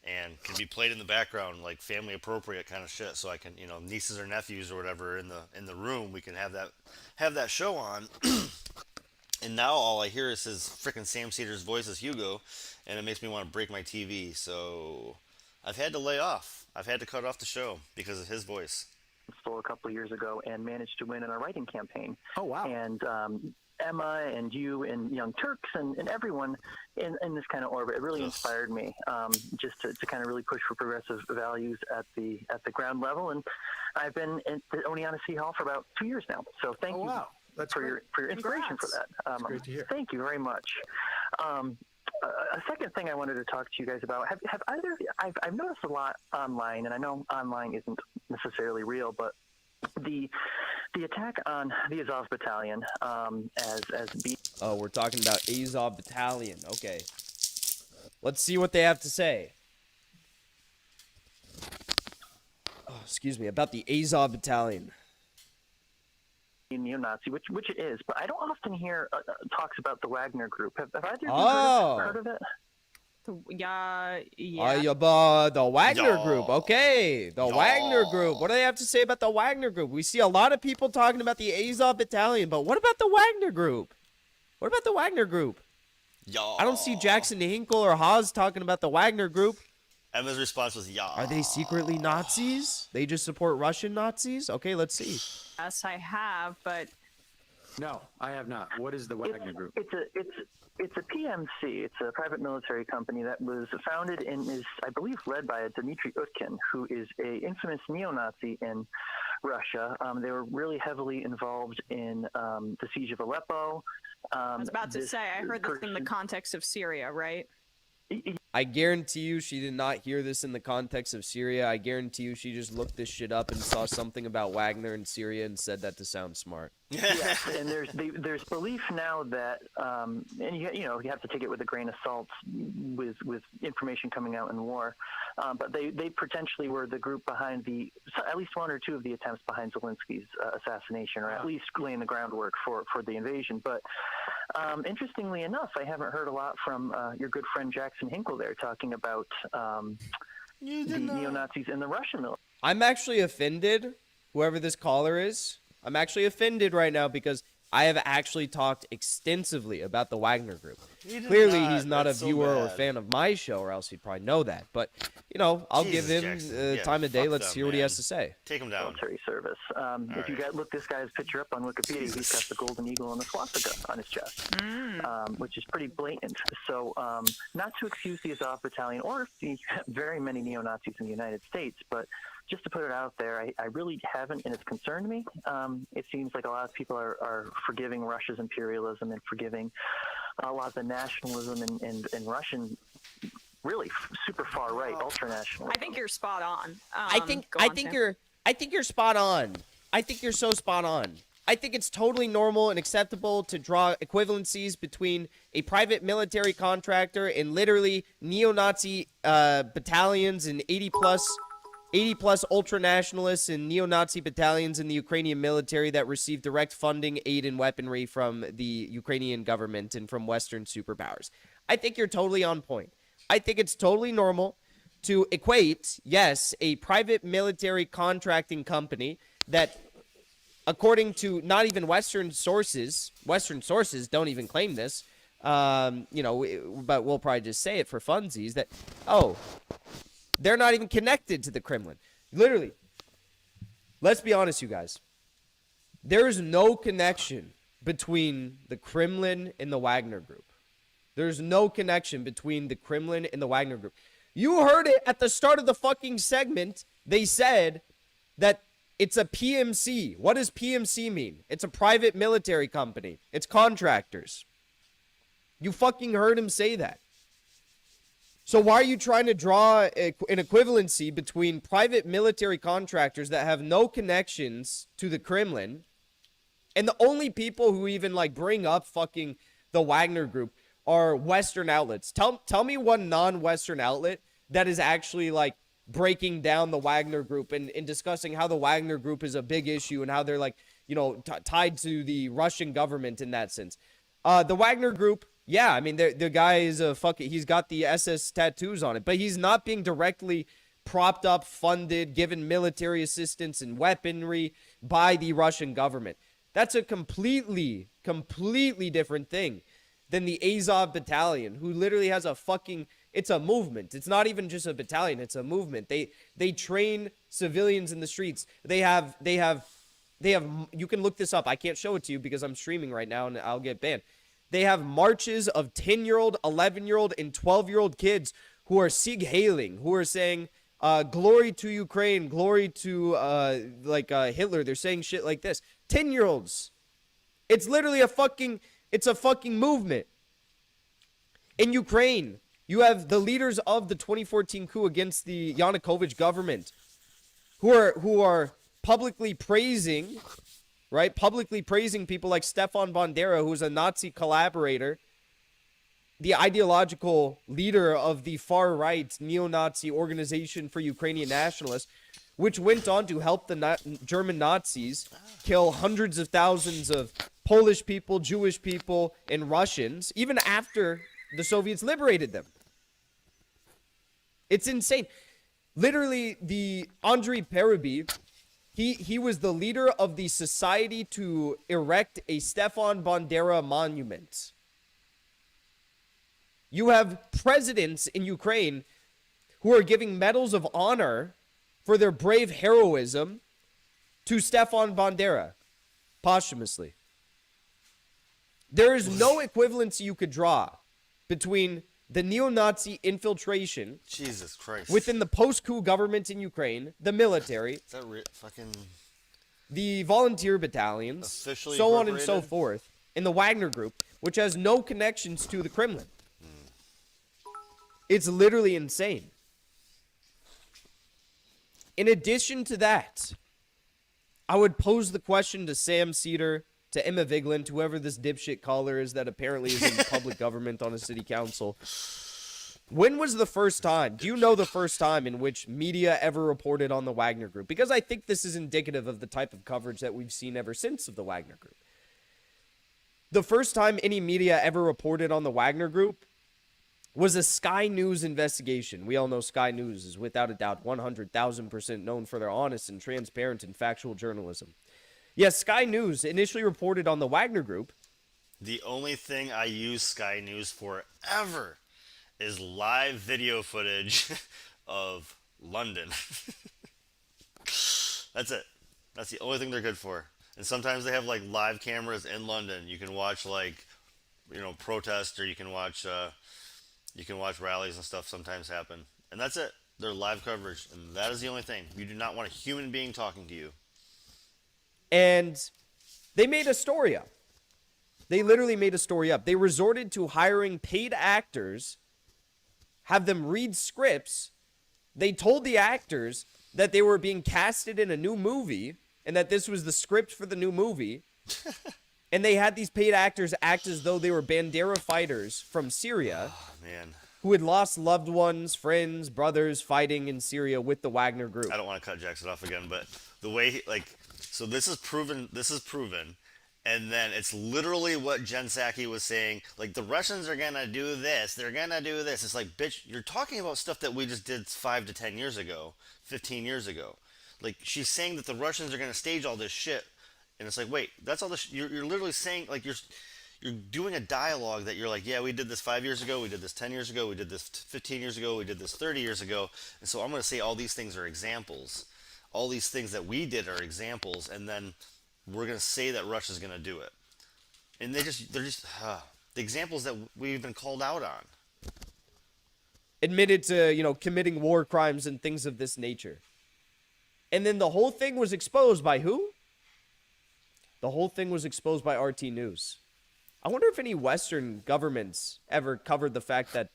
and can be played in the background like family appropriate kind of shit, so I can, nieces or nephews or whatever in the room, we can have that show on. And now all I hear is his frickin' Sam Cedar's voice as Hugo, and it makes me want to break my TV. So I've had to lay off. I've had to cut off the show because of his voice. A couple of years ago and managed to win in our writing campaign. Oh, wow. And Emma and you and Young Turks and everyone in this kind of orbit, it really inspired me just to kind of really push for progressive values at the ground level. And I've been at the Oneonta City Hall for about 2 years now. So thank you. Wow. That's for your inspiration for that. That's great to hear. Thank you very much. A second thing I wanted to talk to you guys about, have either of you, I've noticed a lot online, and I know online isn't necessarily real, but the attack on the Azov Battalion as being... Oh, we're talking about Azov Battalion. Okay. Let's see what they have to say. Oh, excuse me, about the Azov Battalion. Neo-Nazi, which it is, but I don't often hear talks about the Wagner Group. Have either of you heard of it? Yeah. The Wagner Group. Okay, the Wagner Group. What do they have to say about the Wagner Group? We see a lot of people talking about the Azov Battalion, but what about the Wagner Group? What about the Wagner Group? I don't see Jackson Hinkle or Haas talking about the Wagner Group. Emma's response was, yeah. Are they secretly Nazis? They just support Russian Nazis? Okay, let's see. Yes, I have, but... No, I have not. What is the Wagner Group? It's a PMC. It's a private military company that was founded and is, I believe, led by a Dmitry Utkin, who is a infamous neo-Nazi in Russia. They were really heavily involved in the siege of Aleppo. I was about to say, I heard this in the context of Syria, right? I guarantee you she did not hear this in the context of Syria. I guarantee you she just looked this shit up and saw something about Wagner in Syria and said that to sound smart. Yes, and there's belief now that, and you have to take it with a grain of salt with information coming out in war, but they potentially were the group behind at least one or two of the attempts behind Zelensky's assassination, or at least laying the groundwork for the invasion. But interestingly enough, I haven't heard a lot from your good friend Jackson Hinkle there talking about the neo-Nazis in the Russian military. I'm actually offended, whoever this caller is. I'm actually offended right now because I have actually talked extensively about the Wagner Group. Clearly, he's not a That's so viewer or bad. fan of my show, or else he'd probably know that. But, you know, I'll give Jesus, him Jackson. Yeah, time of day. fuck Let's them, hear what he man. has to say. Take him down. Military service. If you look this guy's picture up on Wikipedia, he's got the golden eagle and the swastika on his chest, which is pretty blatant. So, not to excuse the Azov Battalion or the very many neo-Nazis in the United States, but just to put it out there, I really haven't, and it's concerned me. It seems like a lot of people are forgiving Russia's imperialism and forgiving a lot of the nationalism and Russian, really super far right ultra nationalism. I think you're spot on. I think you're spot on. I think you're so spot on. I think it's totally normal and acceptable to draw equivalencies between a private military contractor and literally neo-Nazi battalions and 80 plus ultra-nationalists and neo-Nazi battalions in the Ukrainian military that receive direct funding, aid, and weaponry from the Ukrainian government and from Western superpowers. I think you're totally on point. I think it's totally normal to equate, yes, a private military contracting company that, according to not even Western sources don't even claim this, but we'll probably just say it for funsies, that, they're not even connected to the Kremlin. Literally, let's be honest, you guys. There is no connection between the Kremlin and the Wagner Group. There's no connection between the Kremlin and the Wagner Group. You heard it at the start of the fucking segment. They said that it's a PMC. What does PMC mean? It's a private military company. It's contractors. You fucking heard him say that. So why are you trying to draw an equivalency between private military contractors that have no connections to the Kremlin, and the only people who even bring up fucking the Wagner Group are Western outlets? Tell me one non-Western outlet that is actually breaking down the Wagner Group and discussing how the Wagner Group is a big issue and how they're tied to the Russian government in that sense. The Wagner Group, yeah, I mean, the guy is he's got the SS tattoos on it, but he's not being directly propped up, funded, given military assistance and weaponry by the Russian government. That's a completely different thing than the Azov Battalion, who literally has it's a movement. It's not even just a battalion, it's a movement. They train civilians in the streets. They have, you can look this up. I can't show it to you because I'm streaming right now and I'll get banned. They have marches of 10-year-old, 11-year-old, and 12-year-old kids who are Sieg-heiling, who are saying, glory to Ukraine, glory to, Hitler. They're saying shit like this. 10-year-olds. It's literally a fucking movement. In Ukraine, you have the leaders of the 2014 coup against the Yanukovych government who are publicly praising people like Stefan Bandera, who's a Nazi collaborator, the ideological leader of the far-right neo-Nazi Organization for Ukrainian Nationalists, which went on to help the German Nazis kill hundreds of thousands of Polish people, Jewish people, and Russians, even after the Soviets liberated them. It's insane. Literally, the Andrei Parubi, he was the leader of the Society to erect a Stefan Bandera monument. You have presidents in Ukraine who are giving medals of honor for their brave heroism to Stefan Bandera posthumously. There is no equivalency you could draw between the neo-Nazi infiltration Jesus Christ within the post-coup government in Ukraine, the military, is that fucking the volunteer battalions, officially so on and so incorporated? forth, and the Wagner Group, which has no connections to the Kremlin. It's literally insane. In addition to that, I would pose the question to Sam Cedar, to Emma Vigeland, whoever this dipshit caller is that apparently is in public government on a city council. When was the first time? Do you know the first time in which media ever reported on the Wagner Group? Because I think this is indicative of the type of coverage that we've seen ever since of the Wagner Group. The first time any media ever reported on the Wagner Group was a Sky News investigation. We all know Sky News is without a doubt 100,000% known for their honest and transparent and factual journalism. Yes, Sky News initially reported on the Wagner Group The only thing I use Sky News for ever is live video footage of London. That's it. That's the only thing they're good for. And sometimes they have like live cameras in London. You can watch like, protests, or you can watch rallies and stuff sometimes happen. And that's it. They're live coverage, and that is the only thing. You do not want a human being talking to you. And they made a story up. They literally made a story up. They resorted to hiring paid actors, have them read scripts. They told the actors that they were being casted in a new movie and that this was the script for the new movie. And they had these paid actors act as though they were Bandera fighters from Syria. Oh, man. Who had lost loved ones, friends, brothers fighting in Syria with the Wagner group. I don't want to cut Jackson off again, but the way so this is proven, and then it's literally what Jen Psaki was saying, like, the Russians are gonna do this, they're gonna do this. It's like, bitch, you're talking about stuff that we just did 5 to 10 years ago, 15 years ago. Like, she's saying that the Russians are gonna stage all this shit, and it's like, wait, that's all this, you're literally saying, like, you're doing a dialogue that you're like, yeah, we did this 5 years ago, we did this 10 years ago, we did this 15 years ago, we did this 30 years ago, and so I'm going to say all these things are examples. All these things that we did are examples, and then we're going to say that Russia's going to do it. And they're just the examples that we've been called out on. Admitted to, committing war crimes and things of this nature. And then the whole thing was exposed by who? The whole thing was exposed by RT News. I wonder if any Western governments ever covered the fact that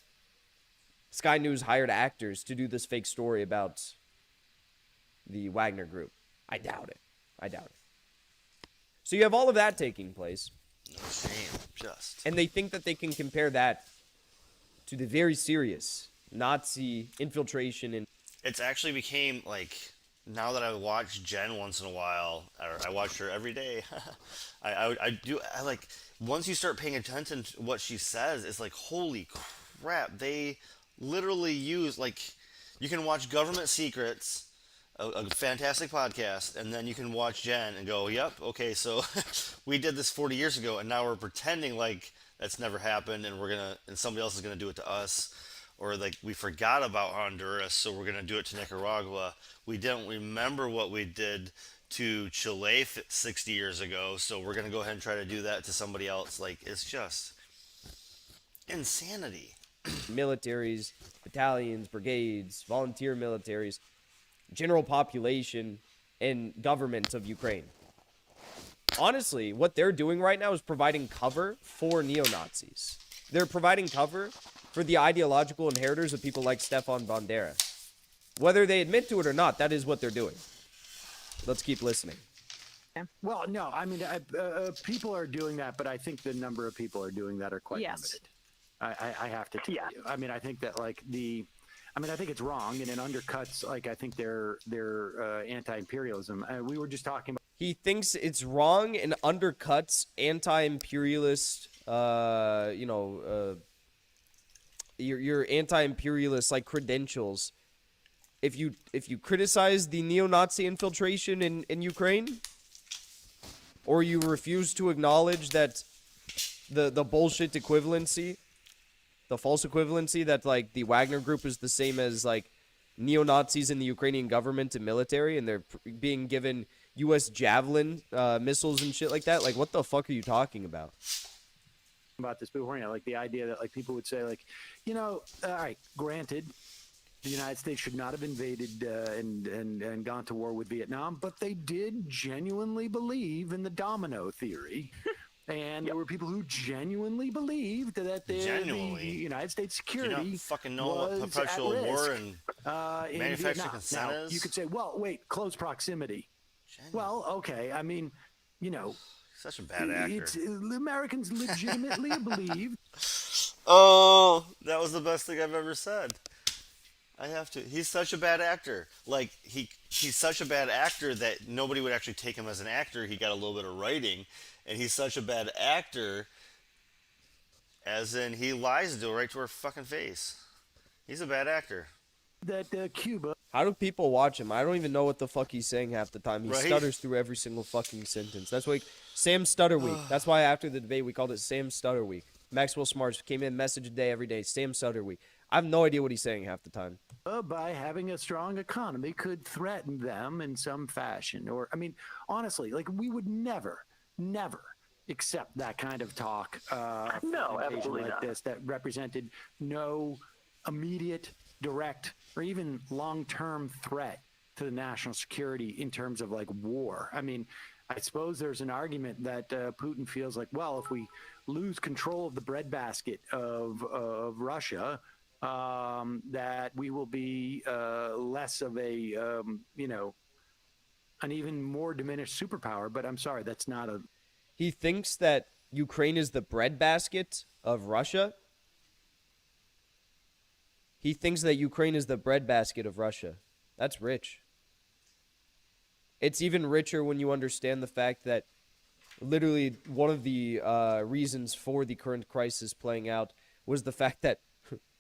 Sky News hired actors to do this fake story about the Wagner group. I doubt it. So you have all of that taking place. No shame, just. And they think that they can compare that to the very serious Nazi infiltration in... It's actually became, like, now that I watch Jen once in a while, or I watch her every day, I like... Once you start paying attention to what she says, it's like, holy crap, they literally use, like, you can watch Government Secrets, a fantastic podcast, and then you can watch Jen and go, yep, okay, so we did this 40 years ago, and now we're pretending like that's never happened, and somebody else is gonna do it to us, or like we forgot about Honduras, so we're gonna do it to Nicaragua. We didn't remember what we did to Chile 60 years ago, so we're going to go ahead and try to do that to somebody else. Like, it's just insanity. Militaries, battalions, brigades, volunteer militaries, general population, and government of Ukraine. Honestly, what they're doing right now is providing cover for neo-Nazis. They're providing cover for the ideological inheritors of people like Stefan Bandera. Whether they admit to it or not, that is what they're doing. Let's keep listening. Well, no, I mean, people are doing that, but I think the number of people are doing that are quite limited. I have to tell you. I mean, I think that I think it's wrong, and it undercuts, I think their anti-imperialism. We were just talking about. He thinks it's wrong and undercuts anti-imperialist, your anti-imperialist credentials. If you criticize the neo-Nazi infiltration in Ukraine, or you refuse to acknowledge that the bullshit equivalency, the false equivalency that the Wagner group is the same as neo-Nazis in the Ukrainian government and military, and they're being given U.S. Javelin missiles and shit like that, what the fuck are you talking about? About this before, the idea that people would say all right, granted, the United States should not have invaded and gone to war with Vietnam, but they did genuinely believe in the domino theory. And there were people who genuinely believed that the United States security do you not fucking know was what perpetual at risk, war and manufacturing consent now, is? you could say, well, wait, close proximity. Well, okay, I mean, such a bad actor. The Americans legitimately believed. Oh, that was the best thing I've ever said. I have to. He's such a bad actor. He's such a bad actor that nobody would actually take him as an actor. He got a little bit of writing, and he's such a bad actor, as in he lies right to her fucking face. He's a bad actor. That Cuba. How do people watch him? I don't even know what the fuck he's saying half the time. He stutters through every single fucking sentence. That's why Sam Stutter Week. That's why after the debate we called it Sam Stutter Week. Maxwell Smarts came in, message a day every day, Sam Stutter Week. I have no idea what he's saying half the time. By having a strong economy could threaten them in some fashion. Or, I mean, honestly, like we would never accept that kind of talk. No, for an occasion absolutely like not. this that represented no immediate, direct, or even long-term threat to the national security in terms of like war. I mean, I suppose there's an argument that Putin feels like, well, if we lose control of the breadbasket of Russia, that we will be less of a, an even more diminished superpower. But I'm sorry, that's not a. He thinks that Ukraine is the breadbasket of Russia. He thinks that Ukraine is the breadbasket of Russia. That's rich. It's even richer when you understand the fact that literally one of the reasons for the current crisis playing out was the fact that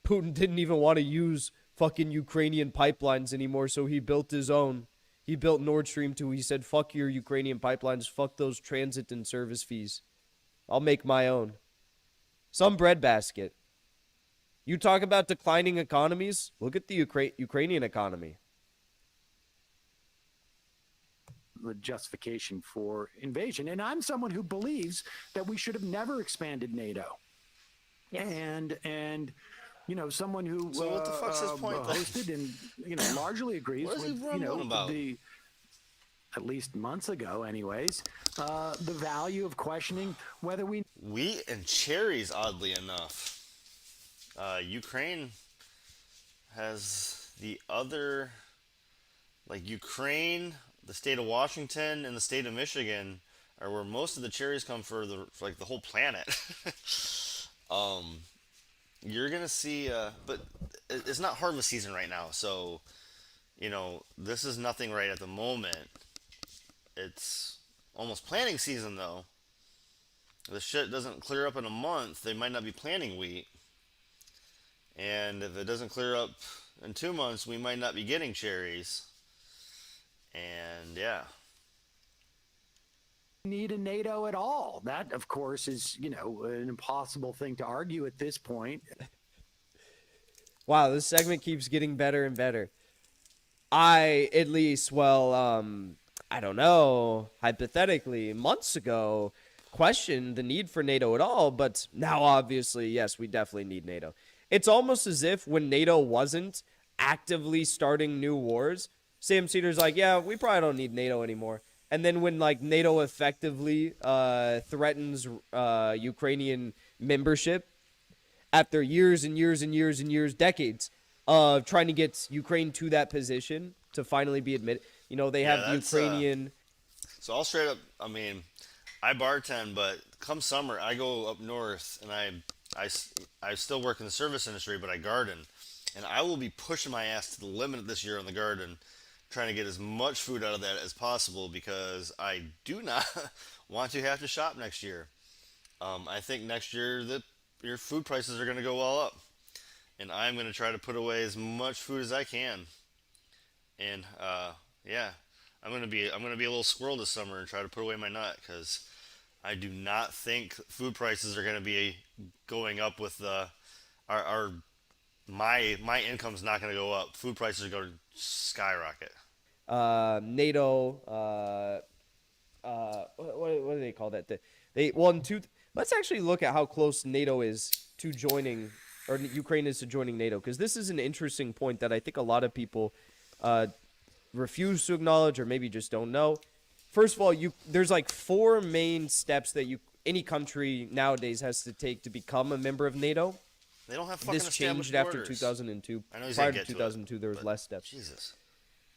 Putin didn't even want to use fucking Ukrainian pipelines anymore, so he built his own. He built Nord Stream 2. He said, fuck your Ukrainian pipelines, fuck those transit and service fees. I'll make my own. Some breadbasket. You talk about declining economies? Look at the Ukrainian economy. The justification for invasion. And I'm someone who believes that we should have never expanded NATO. Yes. And someone who So what the fuck's his point, then? hosted and largely agrees What is he with rumbling about? the at least months ago anyways, the value of questioning whether we Wheat and cherries, oddly enough. Ukraine has the other, like Ukraine, the state of Washington, and the state of Michigan are where most of the cherries come for the whole planet. You're gonna see, but it's not harvest season right now, so this is nothing right at the moment. It's almost planting season though. If the shit doesn't clear up in a month, they might not be planting wheat. And if it doesn't clear up in 2 months, we might not be getting cherries. And yeah. need a NATO at all. That, of course, is, an impossible thing to argue at this point. Wow, this segment keeps getting better and better. I don't know, hypothetically, months ago, questioned the need for NATO at all, but now obviously, yes, we definitely need NATO. It's almost as if when NATO wasn't actively starting new wars, Sam Cedar's like, yeah, we probably don't need NATO anymore. And then when NATO effectively threatens Ukrainian membership after years and years and years and years, decades of trying to get Ukraine to that position to finally be admitted, they have the Ukrainian. So I'll straight up, I bartend, but come summer, I go up north and I still work in the service industry, but I garden. And I will be pushing my ass to the limit this year on the garden, trying to get as much food out of that as possible because I do not want to have to shop next year. I think next year your food prices are going to go all up. And I'm going to try to put away as much food as I can. And I'm going to be a little squirrel this summer and try to put away my nut because I do not think food prices are going to be going up with my income's not going to go up. Food prices are going to skyrocket. NATO, what do they call that? Let's actually look at how close NATO is to joining, or Ukraine is to joining NATO, because this is an interesting point that I think a lot of people refuse to acknowledge or maybe just don't know. First of all, there's 4 main steps that any country nowadays has to take to become a member of NATO. They don't have fucking This changed after borders. 2002. I know he's Prior gonna to get 2002, there was but less steps. Jesus.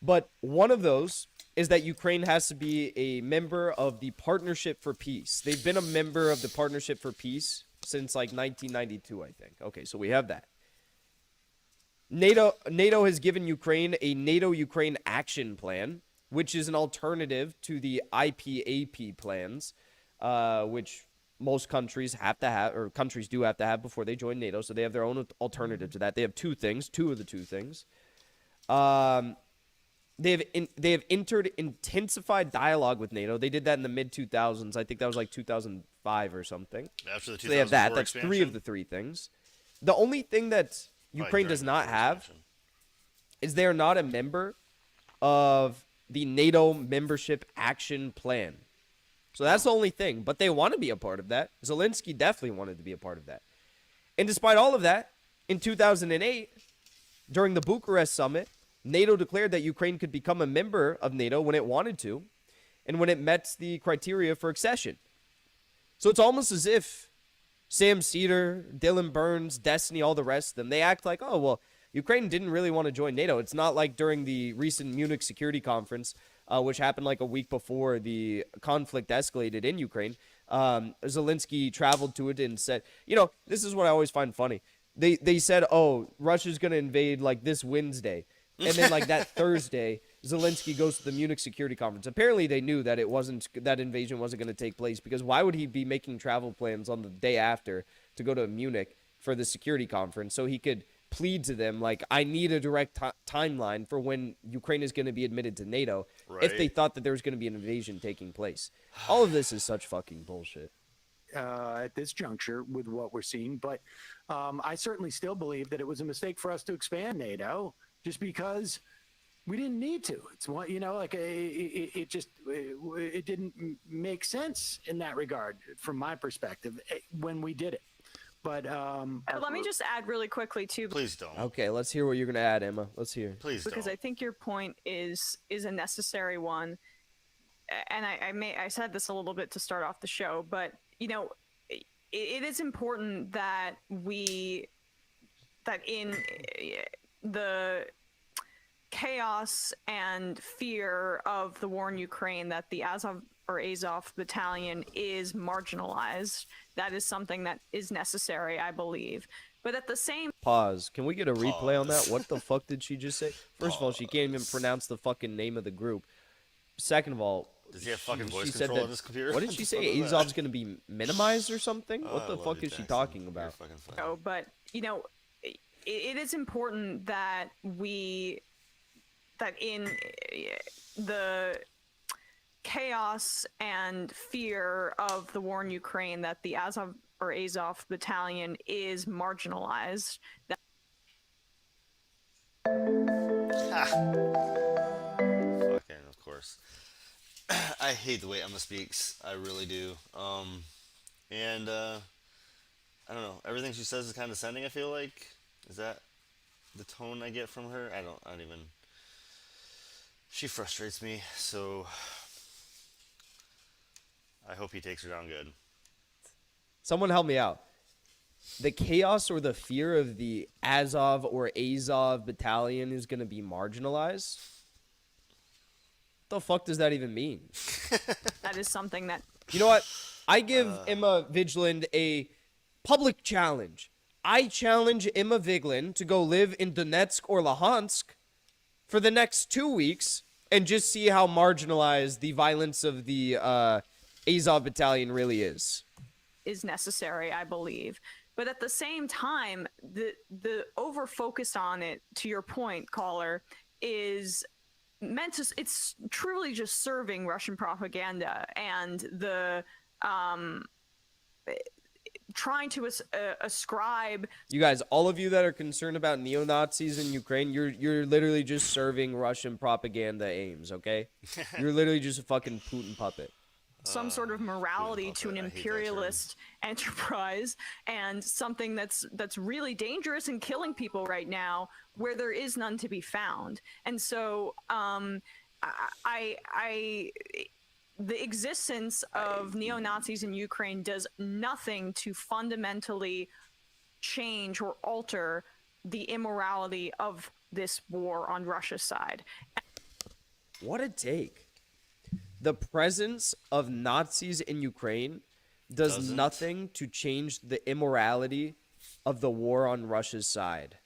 But one of those is that Ukraine has to be a member of the Partnership for Peace. They've been a member of the Partnership for Peace since 1992, I think. Okay, so we have that. NATO has given Ukraine a NATO-Ukraine action plan, which is an alternative to the IPAP plans, which most countries have to have, or countries do have to have before they join NATO. So they have their own alternative to that. They have two of the two things. they have entered intensified dialogue with NATO. They did that in the mid 2000s. I think that was like 2005 or something. After the 2004 so they have that. That's expansion? 3 of the 3 things. The only thing that Ukraine does not have is they are not a member of the NATO membership action plan. So that's the only thing. But they want to be a part of that. Zelensky definitely wanted to be a part of that. And despite all of that, in 2008, during the Bucharest summit, NATO declared that Ukraine could become a member of NATO when it wanted to, and when it met the criteria for accession. So it's almost as if Sam Cedar, Dylan Burns, Destiny, all the rest of them, they act like, oh, well, Ukraine didn't really want to join NATO. It's not like during the recent Munich Security Conference, which happened like a week before the conflict escalated in Ukraine. Zelensky traveled to it and said, this is what I always find funny. They said, oh, Russia's going to invade like this Wednesday. And then like that Thursday, Zelensky goes to the Munich Security Conference. Apparently they knew that that invasion wasn't going to take place, because why would he be making travel plans on the day after to go to Munich for the security conference so he could plead to them like, I need a direct timeline for when Ukraine is going to be admitted to NATO, if they thought that there was going to be an invasion taking place. All of this is such fucking bullshit. At this juncture with what we're seeing, but I certainly still believe that it was a mistake for us to expand NATO, just because we didn't need to. It's what, like it didn't make sense in that regard from my perspective when we did it. But let me just add really quickly too. Please don't. Okay, let's hear what you're gonna add, Emma. Let's hear. Please because don't. I think your point is a necessary one, and I said this a little bit to start off the show, but it is important that in the chaos and fear of the war in Ukraine, that the Azov battalion is marginalized. That is something that is necessary, I believe. But at the same Pause. Can we get a replay on that? What the fuck did she just say? First of all, she can't even pronounce the fucking name of the group. Second of all, does he have fucking voice said control on his computer? What did she say? Azov's going to be minimized or something? What the fuck is she talking about? but it is important that in the chaos and fear of the war in Ukraine, that the Azov battalion is marginalized. Fucking, of course. I hate the way Emma speaks. I really do. And I don't know. Everything she says is condescending, I feel like. Is that the tone I get from her? I don't even. She frustrates me, so I hope he takes her down good. Someone help me out. The chaos or the fear of the Azov or Azov battalion is going to be marginalized? What the fuck does that even mean? That is something that... You know what? I give Emma Vigeland a public challenge. I challenge Emma Vigeland to go live in Donetsk or Luhansk for the next 2 weeks and just see how marginalized the violence of the Azov battalion really is necessary, I believe. But at the same time, the over focus on it, to your point, caller, is meant to, it's truly just serving Russian propaganda and the trying to ascribe. You guys, all of you that are concerned about neo-Nazis in Ukraine, you're literally just serving Russian propaganda aims, okay? You're literally just a fucking Putin puppet. Some sort of morality to an imperialist enterprise, and something that's really dangerous and killing people right now, where there is none to be found. And so the existence of neo-Nazis in Ukraine does nothing to fundamentally change or alter the immorality of this war on Russia's side. What a take. The presence of Nazis in Ukraine does nothing to change the immorality of the war on Russia's side.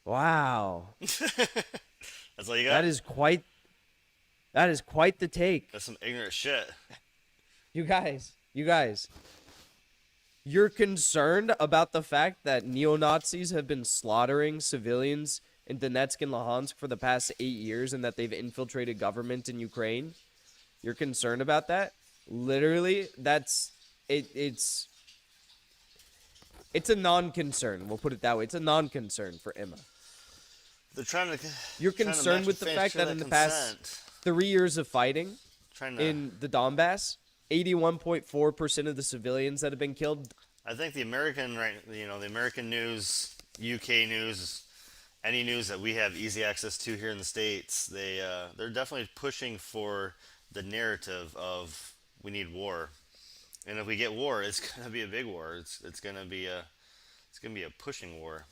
Wow. That's all you got? That is quite the take. That's some ignorant shit. You guys, You're concerned about the fact that neo-Nazis have been slaughtering civilians in Donetsk and Luhansk for the past 8 years and that they've infiltrated government in Ukraine? You're concerned about that? Literally, that's it's a non-concern. We'll put it that way. It's a non-concern for Emma. They're trying to. You're concerned with the fact that in the past 3 years of fighting in the Donbass, 81.4% of the civilians that have been killed. I think the American, the American news, UK news, any news that we have easy access to here in the States, they're definitely pushing for the narrative of we need war, and if we get war, it's gonna be a big war. It's gonna be a pushing war,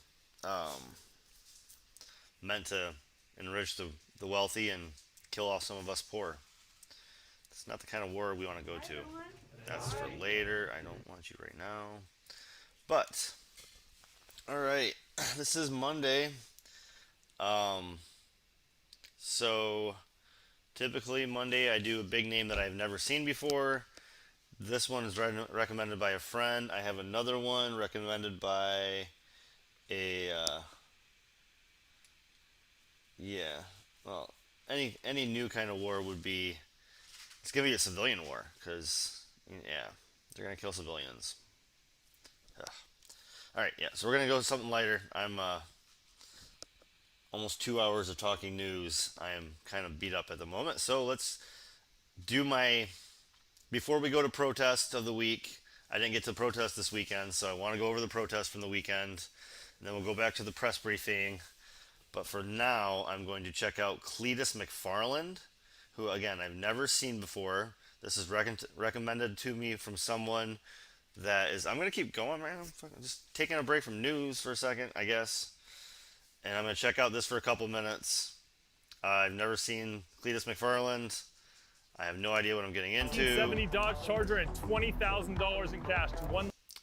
meant to enrich the wealthy and kill off some of us poor. It's not the kind of war we want to go to. That's for later. I don't want you right now. But all right, this is Monday. So typically Monday I do a big name that I've never seen before. This one is recommended by a friend. I have another one recommended by a any new kind of war would be. It's gonna be a civilian war because they're gonna kill civilians. Ugh. All right, so we're gonna go with something lighter. I'm almost 2 hours of talking news. I am kind of beat up at the moment, so let's do before we go to protest of the week. I didn't get to protest this weekend, so I want to go over the protest from the weekend, and then we'll go back to the press briefing. But for now, I'm going to check out Cletus McFarland, who, again, I've never seen before. This is recommended to me from someone that is... I'm going to keep going, man. I'm just taking a break from news for a second, I guess. And I'm going to check out this for a couple minutes. I've never seen Cletus McFarland. I have no idea what I'm getting into. 70 Dodge Charger and $20,000 in cash.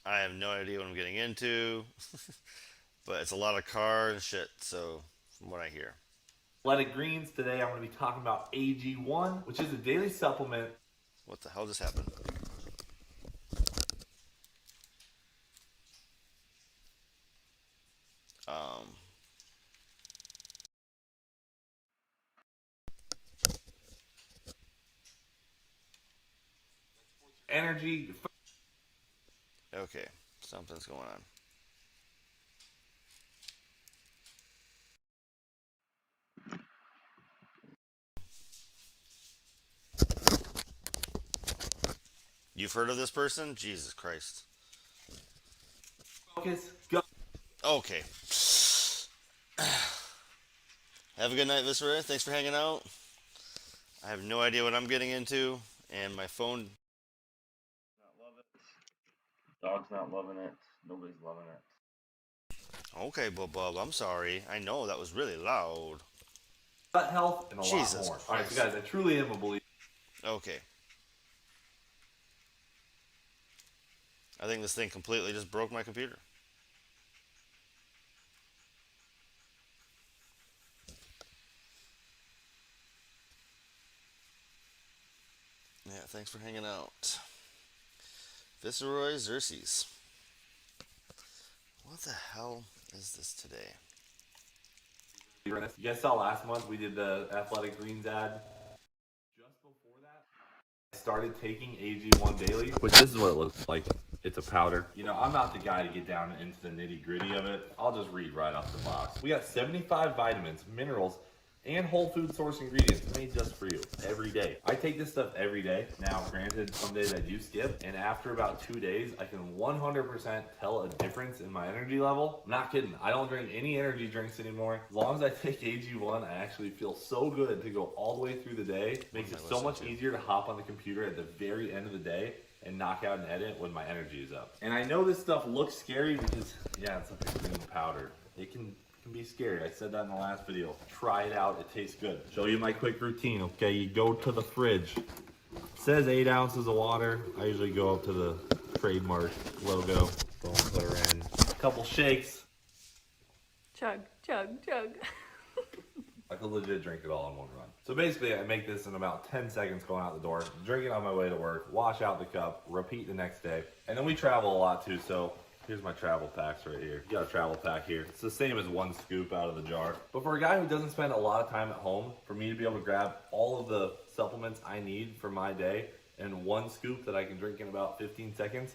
I have no idea what I'm getting into. But it's a lot of car and shit, so from what I hear. Athletic Greens. Today I'm going to be talking about AG1, which is a daily supplement. What the hell just happened? Energy. Okay, something's going on. You've heard of this person? Jesus Christ. Focus. Go. Okay. Have a good night, Viscera. Thanks for hanging out. I have no idea what I'm getting into, and my phone... Not love it. Dog's not loving it. Nobody's loving it. Okay, Bub, I'm sorry. I know that was really loud. Gut health and a Jesus lot more. Christ. All right, so guys, I truly am a believer. Okay. I think this thing completely just broke my computer. Yeah, thanks for hanging out. Viceroy Xerxes. What the hell is this today? You guys saw last month we did the Athletic Greens ad. Just before that, I started taking AG1 daily, which this is what it looks like. It's a powder. You know, I'm not the guy to get down into the nitty gritty of it. I'll just read right off the box. We got 75 vitamins, minerals, and whole food source ingredients made just for you every day. I take this stuff every day. Now, granted, some days I do skip, and after about 2 days, I can 100% tell a difference in my energy level. I'm not kidding. I don't drink any energy drinks anymore. As long as I take AG1, I actually feel so good to go all the way through the day. Makes it so much easier to hop on the computer at the very end of the day and knock out an edit when my energy is up. And I know this stuff looks scary because, yeah, it's like a green powder. It can be scary. I said that in the last video. Try it out. It tastes good. Show you my quick routine, okay? You go to the fridge. It says 8 ounces of water. I usually go up to the trademark logo. Boom, put her in. A couple shakes. Chug, chug, chug. I could legit drink it all in one run. So basically, I make this in about 10 seconds going out the door, drink it on my way to work, wash out the cup, repeat the next day. And then we travel a lot too, so here's my travel packs right here. You got a travel pack here. It's the same as one scoop out of the jar. But for a guy who doesn't spend a lot of time at home, for me to be able to grab all of the supplements I need for my day in one scoop that I can drink in about 15 seconds,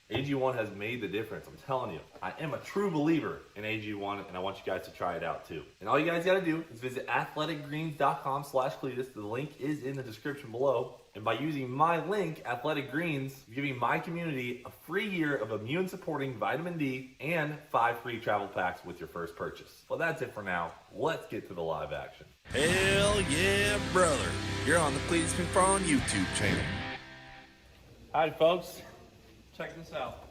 AG1 has made the difference. I'm telling you, I am a true believer in AG1, and I want you guys to try it out too. And all you guys got to do is visit athleticgreens.com/Cletus. The link is in the description below. And by using my link, Athletic Greens, I'm giving my community a free year of immune-supporting vitamin D and 5 free travel packs with your first purchase. Well, that's it for now. Let's get to the live action. Hell yeah, brother. You're on the Cletus McFarland YouTube channel. Hi, folks. Check this out.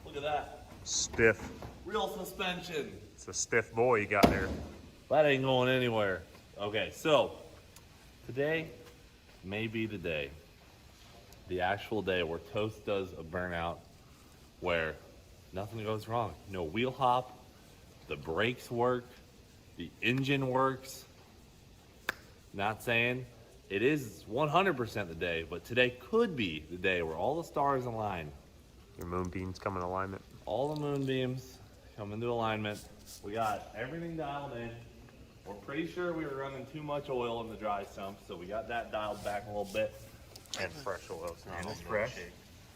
Look at that. Stiff. Real suspension. It's a stiff boy you got there. That ain't going anywhere. Okay, so today may be the day, the actual day where Toast does a burnout where nothing goes wrong. No wheel hop, the brakes work, the engine works. Not saying it is 100% the day, but today could be the day where all the stars align. Your moonbeams come in alignment. All the moonbeams come into alignment. We got everything dialed in. We're pretty sure we were running too much oil in the dry sump, so we got that dialed back a little bit. And fresh oil. It's not And it's on fresh.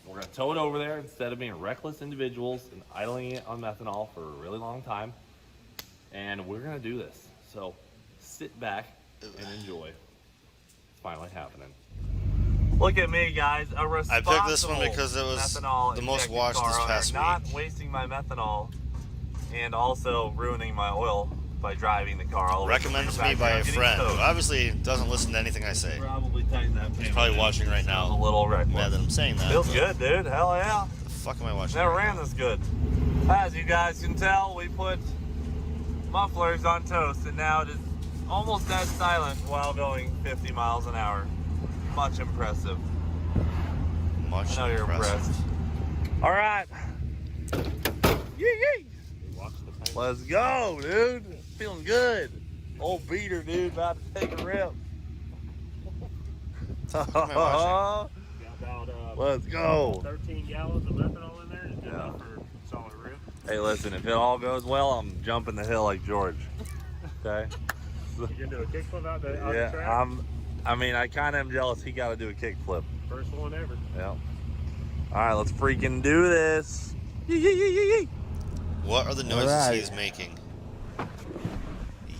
We're gonna tow it over there instead of being reckless individuals and idling it on methanol for a really long time. And we're gonna do this. So sit back and enjoy. It's finally happening. Look at me, guys. A responsible I picked this one because it was methanol the most injected watched car this owner, past not week. wasting my methanol and also ruining my oil by driving the car all over. Recommended to me by a friend who obviously doesn't listen to anything I say. Probably tighten that. He's probably watching right now. A little reckless. Mad that I'm saying that. Feels but good, dude. Hell yeah. The fuck am I watching? Never right ran now? this good. As you guys can tell, we put mufflers on Toast, and now it is almost dead silent while going 50 miles an hour. Much impressive. Much I know you're impressed. All right. Yee. Let's go, dude. Feeling good. Old beater, dude, about to take a rip. Let's go. 13 gallons of methanol in there. Is enough for solid rip. Hey, listen, if it all goes well, I'm jumping the hill like George. Okay? You gonna do a kickflip out the Yeah, track? I kind of am jealous. He got to do a kickflip. First one ever. Yeah. All right, let's freaking do this. Yee. What are the noises Alright. he's making?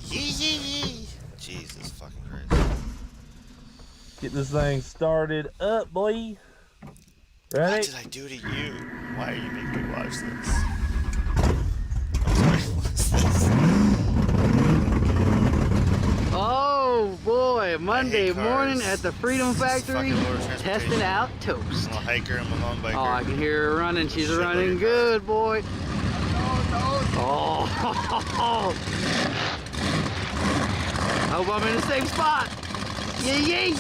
Yee yee yee. Jesus fucking Christ. Get this thing started up, boy. Ready? What did I do to you? Why are you making me watch this? I'm sorry, what's this? Oh boy, Monday cars. morning at the Freedom Factory, fucking Lord of Transportation. testing out Toast. I'm a hiker, I'm a mountain biker. Oh, I can hear her running. She's Shit, running look at good, boy. Oh, I hope I'm in the same spot. Yee.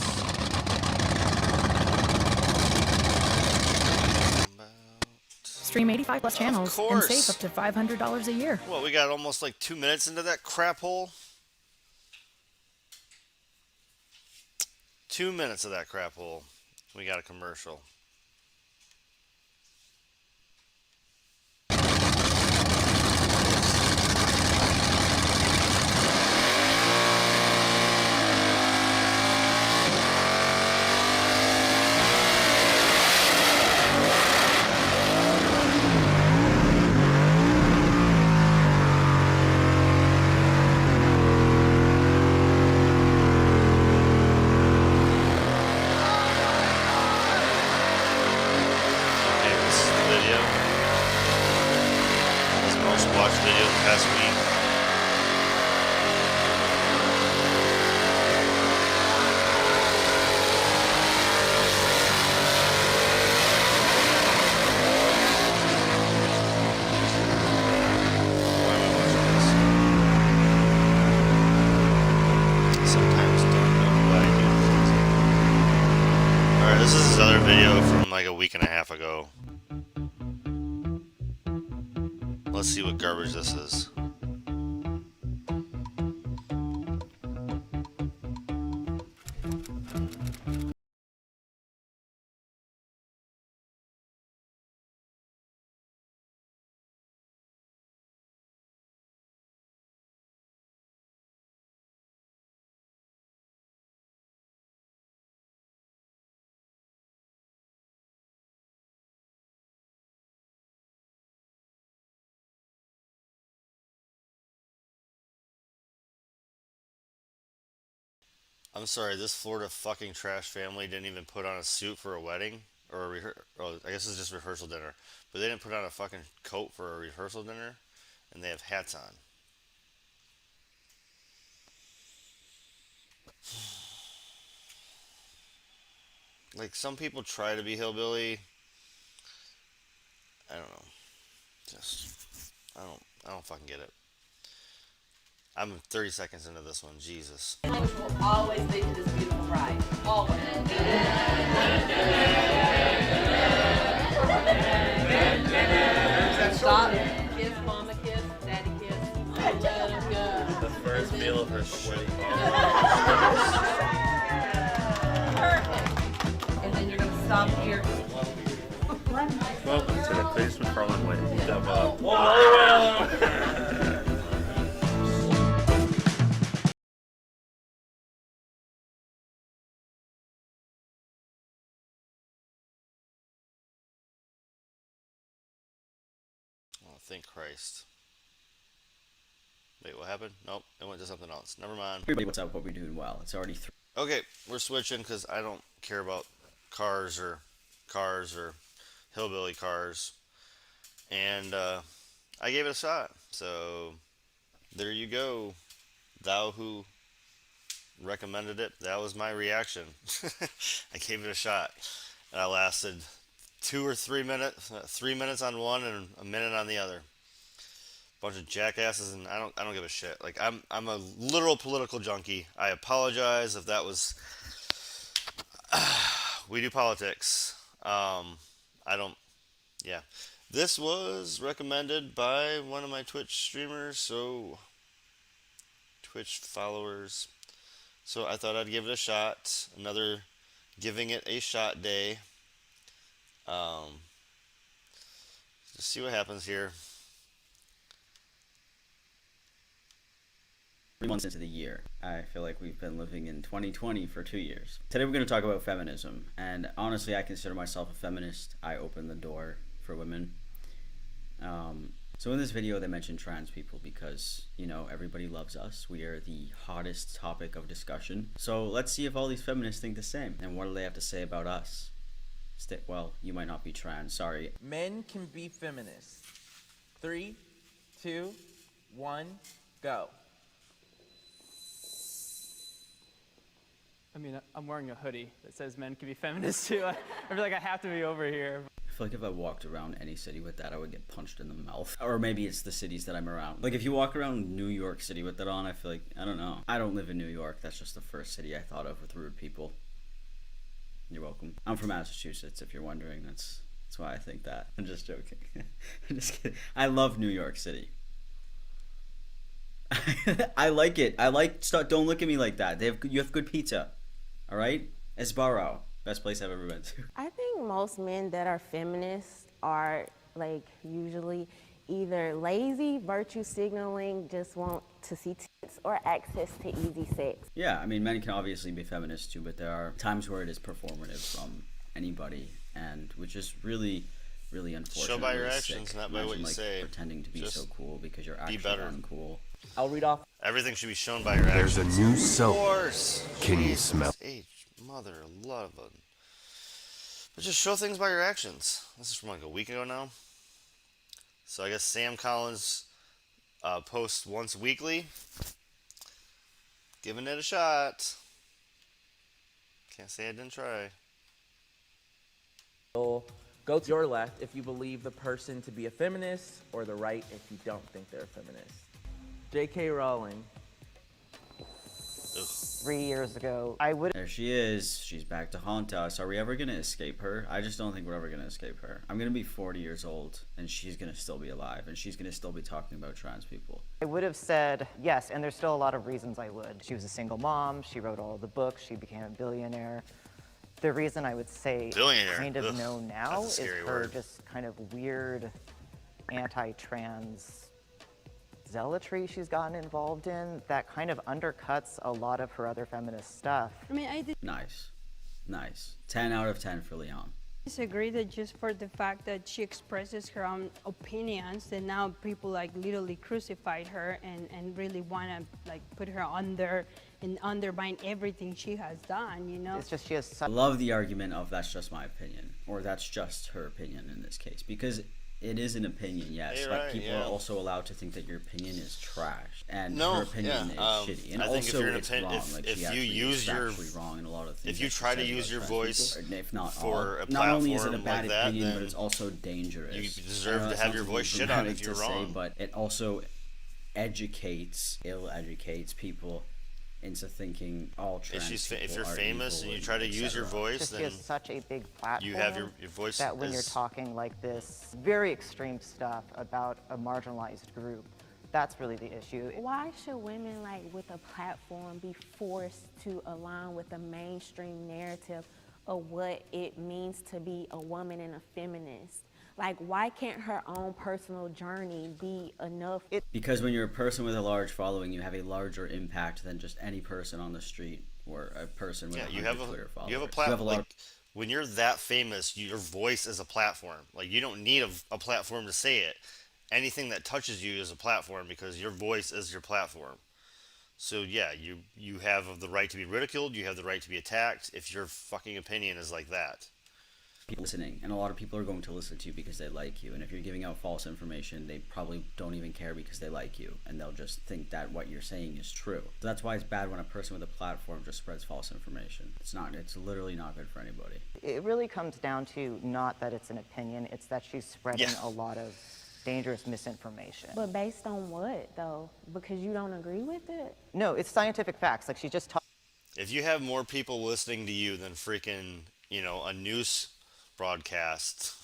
Stream 85 plus channels and course. save up to $500 a year. What, we got almost like 2 minutes into that crap hole? 2 minutes of that crap hole. We got a commercial. Okay, this is the video. This most watched video the past week. Why am I watching this? Sometimes don't know why I do things. Alright, this is another video from like a week and a half ago. Let's see what garbage this is. I'm sorry, this Florida fucking trash family didn't even put on a suit for a wedding or I guess it's just rehearsal dinner. But they didn't put on a fucking coat for a rehearsal dinner, and they have hats on. Like some people try to be hillbilly. I don't know. Just I don't fucking get it. I'm 30 seconds into this one. Jesus. Will always lead to this beautiful bride. Always. Stop. Kiss, mama kiss, daddy kiss. The first meal of her sweaty Perfect. And then you're gonna stop here. Welcome to the Cletus McFarland wedding. Oh, thank Christ. Wait, what happened? Nope, it went to something else. Never mind. Everybody, what's up? Hope you're doing well. It's already 3. Okay, we're switching because I don't care about cars or hillbilly cars. And I gave it a shot. So there you go. Thou who recommended it, that was my reaction. I gave it a shot. And I lasted 2 or 3 minutes, 3 minutes on one and a minute on the other. Bunch of jackasses, and I don't give a shit. Like I'm a literal political junkie. I apologize if that was. We do politics. I don't. Yeah, this was recommended by one of my Twitch streamers, so Twitch followers. So I thought I'd give it a shot. Another giving it a shot day. Just see what happens here. 3 months into the year. I feel like we've been living in 2020 for 2 years. Today we're going to talk about feminism, and honestly I consider myself a feminist. I open the door for women. So in this video they mention trans people because, you know, everybody loves us. We are the hottest topic of discussion. So let's see if all these feminists think the same, and what do they have to say about us. Well, you might not be trans, sorry. Men can be feminists. 3, 2, 1, go. I mean, I'm wearing a hoodie that says men can be feminists too. I feel like I have to be over here. I feel like if I walked around any city with that, I would get punched in the mouth. Or maybe it's the cities that I'm around. Like if you walk around New York City with that on, I feel like, I don't know. I don't live in New York. That's just the first city I thought of with rude people. You're welcome. I'm from Massachusetts, if you're wondering. That's why I think that. I'm just joking. I'm just kidding. I love New York City. I like it. Don't look at me like that. You have good pizza. All right? Esbaro. Best place I've ever been to. I think most men that are feminists are like usually either lazy, virtue signaling, just want to see tits, or access to easy sex. Yeah, I mean, men can obviously be feminists too, but there are times where it is performative from anybody, and which is really, really unfortunate. Show by your really actions, sick. not by what you say. Pretending to be Just so cool because you're actually be better. uncool. I'll read off. Everything should be shown by your actions. There's a new Of soap. course. Can you Jesus smell? H, mother of love. But just show things by your actions. This is from like a week ago now. So I guess Sam Collins posts once weekly. Giving it a shot. Can't say I didn't try. Go to your left if you believe the person to be a feminist, or the right if you don't think they're a feminist. J.K. Rowling. 3 years ago, I would. There she is. She's back to haunt us. Are we ever gonna escape her? I just don't think we're ever gonna escape her. I'm gonna be 40 years old, and she's gonna still be alive, and she's gonna still be talking about trans people. I would have said yes, and there's still a lot of reasons I would. She was a single mom. She wrote all the books. She became a billionaire. The reason I would say Billionaire. kind of Ugh, no now that's a is scary her word. just kind of weird anti-trans zealotry she's gotten involved in that kind of undercuts a lot of her other feminist stuff. Nice. 10 out of 10 for Leon. Disagree that just for the fact that she expresses her own opinions, that now people like literally crucified her and really want to like put her under and undermine everything she has done, you know? It's just she has I love the argument of that's just my opinion, or that's just her opinion in this case, because it is an opinion, yes, You're but right, people yeah. are also allowed to think that your opinion is trash, and No, her opinion yeah, is shitty, and I think if also you're an it's opinion- wrong. if- Like if she you actually use is your- factually wrong in a lot of things. if you that she try to says use about your trans voice people, or if not for all, a not only is it a platform bad like that, opinion, but then it's also dangerous. you I deserve know to that have sounds your a voice little shit on dramatic if you're to wrong. say, but it also educates, ill-educates people into thinking all trans if you're people are famous evil and you try to use your etc. voice, Just then she has such a big platform you have your voice that when you're is- talking like this very extreme stuff about a marginalized group, that's really the issue. Why should women like with a platform be forced to align with the mainstream narrative of what it means to be a woman and a feminist? Like, why can't her own personal journey be enough? Because when you're a person with a large following, you have a larger impact than just any person on the street or a person with Yeah, 100 you have a Twitter followers. you have a You platform. lot Like, when you're that famous, your voice is a platform. Like, you don't need a platform to say it. Anything that touches you is a platform because your voice is your platform. So yeah, you have the right to be ridiculed. You have the right to be attacked if your fucking opinion is like that. people listening, and a lot of people are going to listen to you because they like you, and if you're giving out false information, they probably don't even care because they like you, and they'll just think that what you're saying is true. So that's why it's bad when a person with a platform just spreads false information. It's literally not good for anybody. It really comes down to not that it's an opinion, it's that she's spreading Yeah. a lot of dangerous misinformation. But based on what though? Because you don't agree with it? No, it's scientific facts. Like, she's just talking. If you have more people listening to you than freaking, a news broadcast,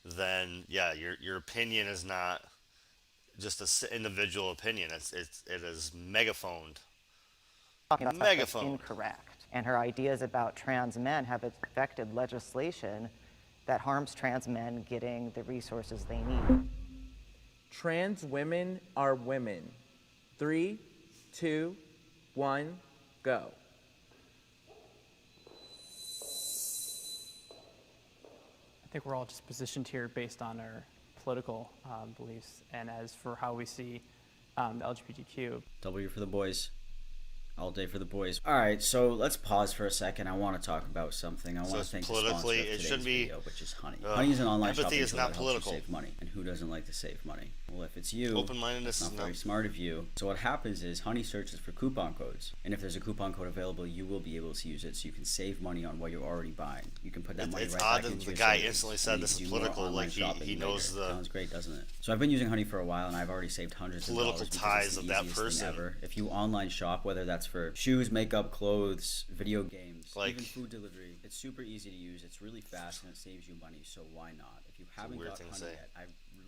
then yeah, your opinion is not just a individual opinion. It is megaphoned. Talking about stuff that's Megaphone. incorrect. And her ideas about trans men have affected legislation that harms trans men getting the resources they need. Trans women are women. 3, 2, 1, go. I think we're all just positioned here based on our political beliefs, and as for how we see the LGBTQ. W for the boys. All day for the boys. All right, so let's pause for a second. I want to talk about something. I want to it's thank politically- the sponsor of it today's should be, video, which is Honey. Honey is an online empathy shopping is tool not that helps political. you save money. And who doesn't like to save money? Well, if it's you, Open-mindedness it's is not very not- smart of you. So what happens is Honey searches for coupon codes, and if there's a coupon code available, you will be able to use it, so you can save money on what you're already buying. You can put that money It's right odd back that into the your guy savings, instantly and said you this can is do more political, online like shopping he knows later. the Sounds great, doesn't it? So I've been using Honey for a while, and I've already saved hundreds political of dollars because ties it's the of that easiest thing person. ever. If you online shop, whether that's for shoes, makeup, clothes, video games, Like- even food delivery, it's super easy to use. It's really fast and it saves you money. So why not? If you haven't weird got thing to Honey say. yet, I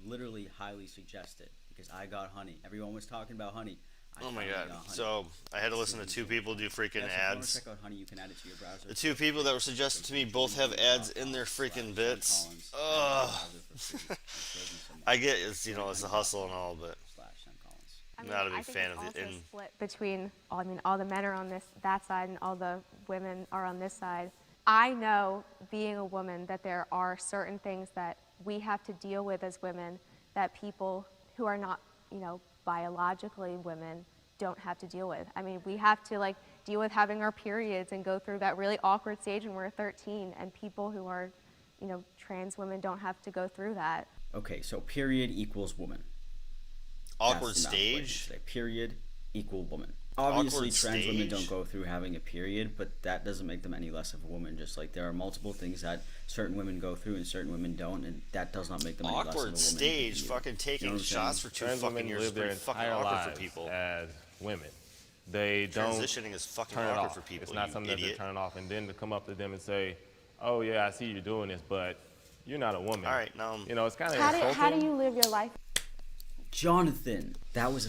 literally highly suggest it because I got Honey. Everyone was talking about Honey. I Oh my finally god. got Honey. So I had to listen to two people do freaking Yes, if you wanna ads. check out Honey, you can add it to your browser. The two people that were suggested to me both have ads in their freaking bits. Ugh. I get it's it's a hustle and all, but I'm not a big fan of it. And Split between, all the men are on that side and all the women are on this side. I know, being a woman, that there are certain things that we have to deal with as women that people who are not, biologically women don't have to deal with. We have to deal with having our periods and go through that really awkward stage when we're 13, and people who are, trans women don't have to go through that. Okay, so period equals woman. awkward That's the math equation stage. today. Period equal woman. Obviously, Awkward trans women don't stage? go through having a period, but that doesn't make them any less of a woman. Just like there are multiple things that certain women go through and certain women don't, and that does not make them any less of a woman. Awkward stage. either. Fucking You taking know what I'm shots saying? for 2 Trans fucking women years is live their pretty fucking entire awkward lives for people. as women. They don't Transitioning is fucking turn it awkward off. for people, It's not you something that idiot. they're turning off, and then to come up to them and say, "Oh yeah, I see you doing this, but you're not a woman." All right, now it's kind of How do you live your life? Jonathan, that was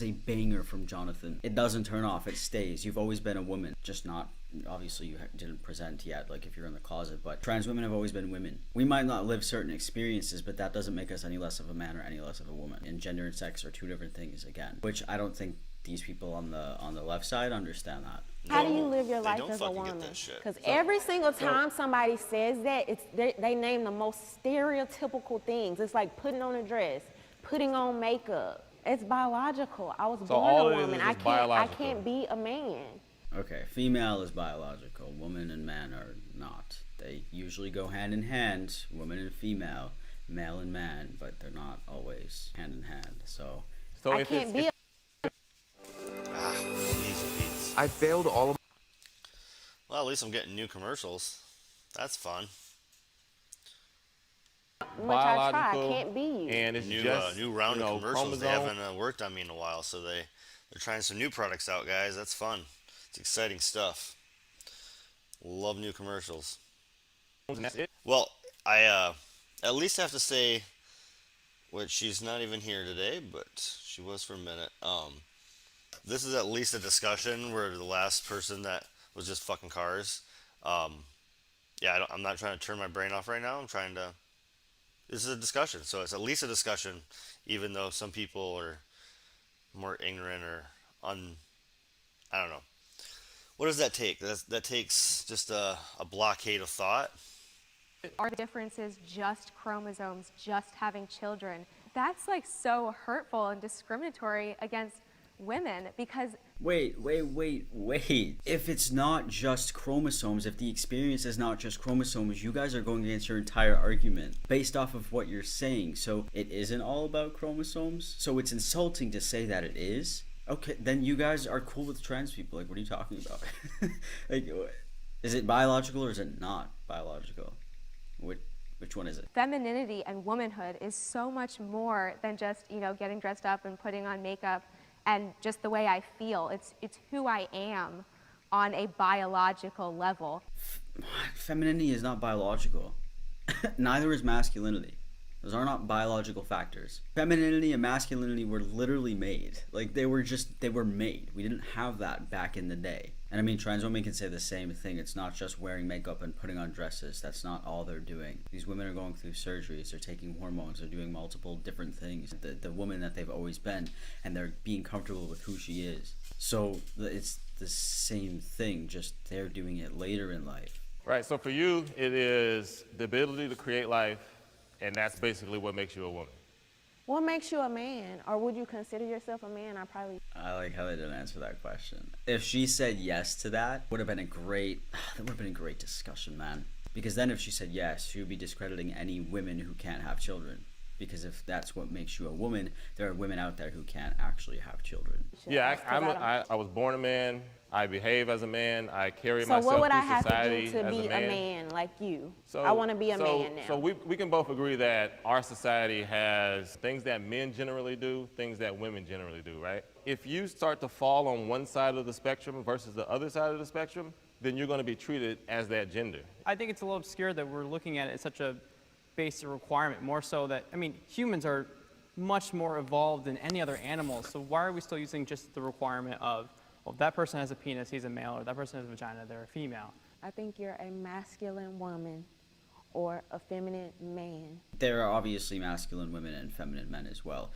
a banger from Jonathan. It doesn't turn off, it stays. You've always been a woman, just not, obviously you didn't present yet, like if you're in the closet, but trans women have always been women. We might not live certain experiences, but that doesn't make us any less of a man or any less of a woman. And gender and sex are two different things again, which I don't think these people on the left side understand that. How do you live your they life don't as a fucking get woman? that shit. Because every single time somebody says that, they name the most stereotypical things. It's like putting on a dress, putting on makeup. It's biological. I was born all a it is woman. is I just can't biological. be a man. Okay, female is biological. Woman and man are not. They usually go hand in hand, woman and female, male and man, but they're not always hand in hand. So I can't be a Easy beats. I failed all of Well, at least I'm getting new commercials. That's fun. much I try. I Biological, can't be you. and it's New just new round you know, of commercials. They chromosome. haven't worked on me in a while, so they're trying some new products out, guys. That's fun. It's exciting stuff. Love new commercials. And that's it. Well, I at least have to say, which she's not even here today, but she was for a minute. This is at least a discussion where the last person that was just fucking cars. Yeah, I'm not trying to turn my brain off right now. I'm trying to. This is a discussion, so it's at least a discussion, even though some people are more ignorant or I don't know. What does that take? That takes just a blockade of thought. Our difference is just chromosomes, just having children. That's like so hurtful and discriminatory against women because wait. If it's not just chromosomes, if the experience is not just chromosomes, you guys are going against your entire argument based off of what you're saying. So it isn't all about chromosomes. So it's insulting to say that it is. Okay, then you guys are cool with trans people. Like, what are you talking about? Like, is it biological or is it not biological? Which one is it? femininity and womanhood is so much more than just, getting dressed up and putting on makeup and just the way I feel. It's who I am on a biological level. Femininity is not biological. Neither is masculinity. Those are not biological factors. Femininity and masculinity were literally made. Like, they were made. We didn't have that back in the day. And I mean, trans women can say the same thing. It's not just wearing makeup and putting on dresses. That's not all they're doing. These women are going through surgeries. They're taking hormones. They're doing multiple different things. The woman that they've always been, and they're being comfortable with who she is. So it's the same thing, just they're doing it later in life. Right. So for you, it is the ability to create life, and that's basically what makes you a woman. What makes you a man? Or would you consider yourself a man? I like how they didn't answer that question. If she said yes to that, that would have been a great discussion, man. Because then if she said yes, she would be discrediting any women who can't have children. Because if that's what makes you a woman, there are women out there who can't actually have children. Yeah, I was born a man. I behave as a man. I carry So myself what would I through have to society do to as be a man. like you? So, I want to be a man now. So we can both agree that our society has things that men generally do, things that women generally do, right? If you start to fall on one side of the spectrum versus the other side of the spectrum, then you're going to be treated as that gender. I think it's a little obscure that we're looking at it as such a basic requirement, more so that, humans are much more evolved than any other animal, so why are we still using just the requirement of, well, if that person has a penis, he's a male, or that person has a vagina, they're a female? I think you're a masculine woman or a feminine man. There are obviously masculine women and feminine men as well,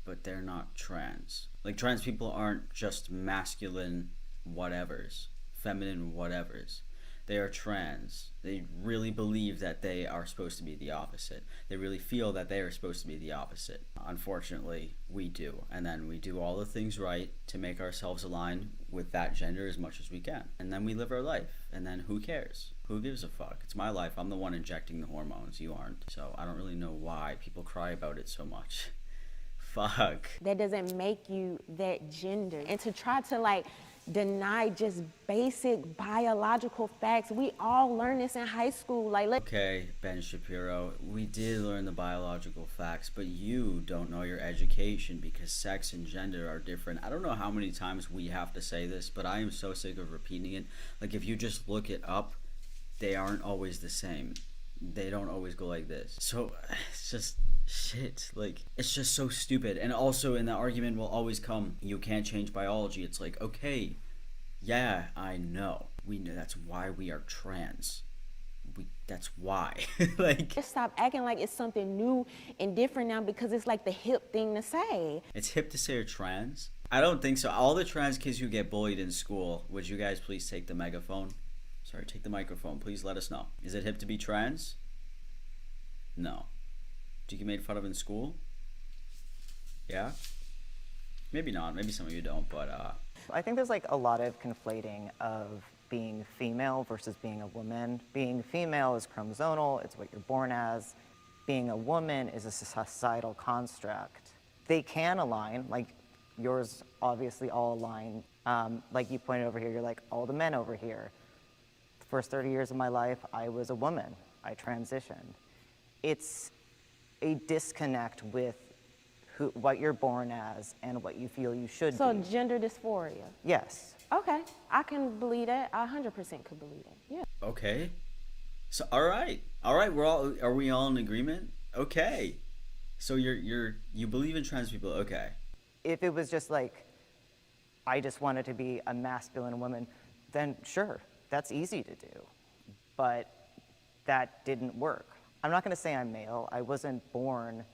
but they're not trans. Like, trans people aren't just masculine whatevers, feminine whatevers. They are trans. They really believe that they are supposed to be the opposite. They really feel that they are supposed to be the opposite. Unfortunately, we do. And then we do all the things right to make ourselves align with that gender as much as we can. And then we live our life. And then who cares? Who gives a fuck? It's my life. I'm the one injecting the hormones. You aren't. So I don't really know why people cry about it so much. Fuck. That doesn't make you that gender. And to try to deny just basic biological facts. We all learn this in high school. Okay, Ben Shapiro, we did learn the biological facts, but you don't know your education because sex and gender are different. I don't know how many times we have to say this, but I am so sick of repeating it. Like, if you just look it up, they aren't always the same. They don't always go like this. So it's just shit. Like, it's just so stupid. And also in the argument will always come, you can't change biology. It's like, okay, yeah, I know. We know that's why we are trans. That's why. Just stop acting like it's something new and different now because it's like the hip thing to say. It's hip to say you're trans. I don't think so. All the trans kids who get bullied in school, would you guys please take the megaphone? Sorry, take the microphone. Please let us know. Is it hip to be trans? No. Do you get made fun of in school? Yeah? Maybe not. Maybe some of you don't, but I think there's like a lot of conflating of being female versus being a woman. Being female is chromosomal, it's what you're born as. Being a woman is a societal construct. They can align, like yours obviously all align. Like you pointed over here, you're like all the men over here. The first 30 years of my life, I was a woman. I transitioned. It's a disconnect with what you're born as and what you feel you should So be. gender dysphoria. Yes. Okay, I can believe that. I 100% could believe it. Yeah. okay. So all right. Are we all in agreement? Okay. So you believe in trans people? Okay. If it was just like, I just wanted to be a masculine woman, then sure, that's easy to do. But that didn't work. I'm not gonna say I'm male. I wasn't born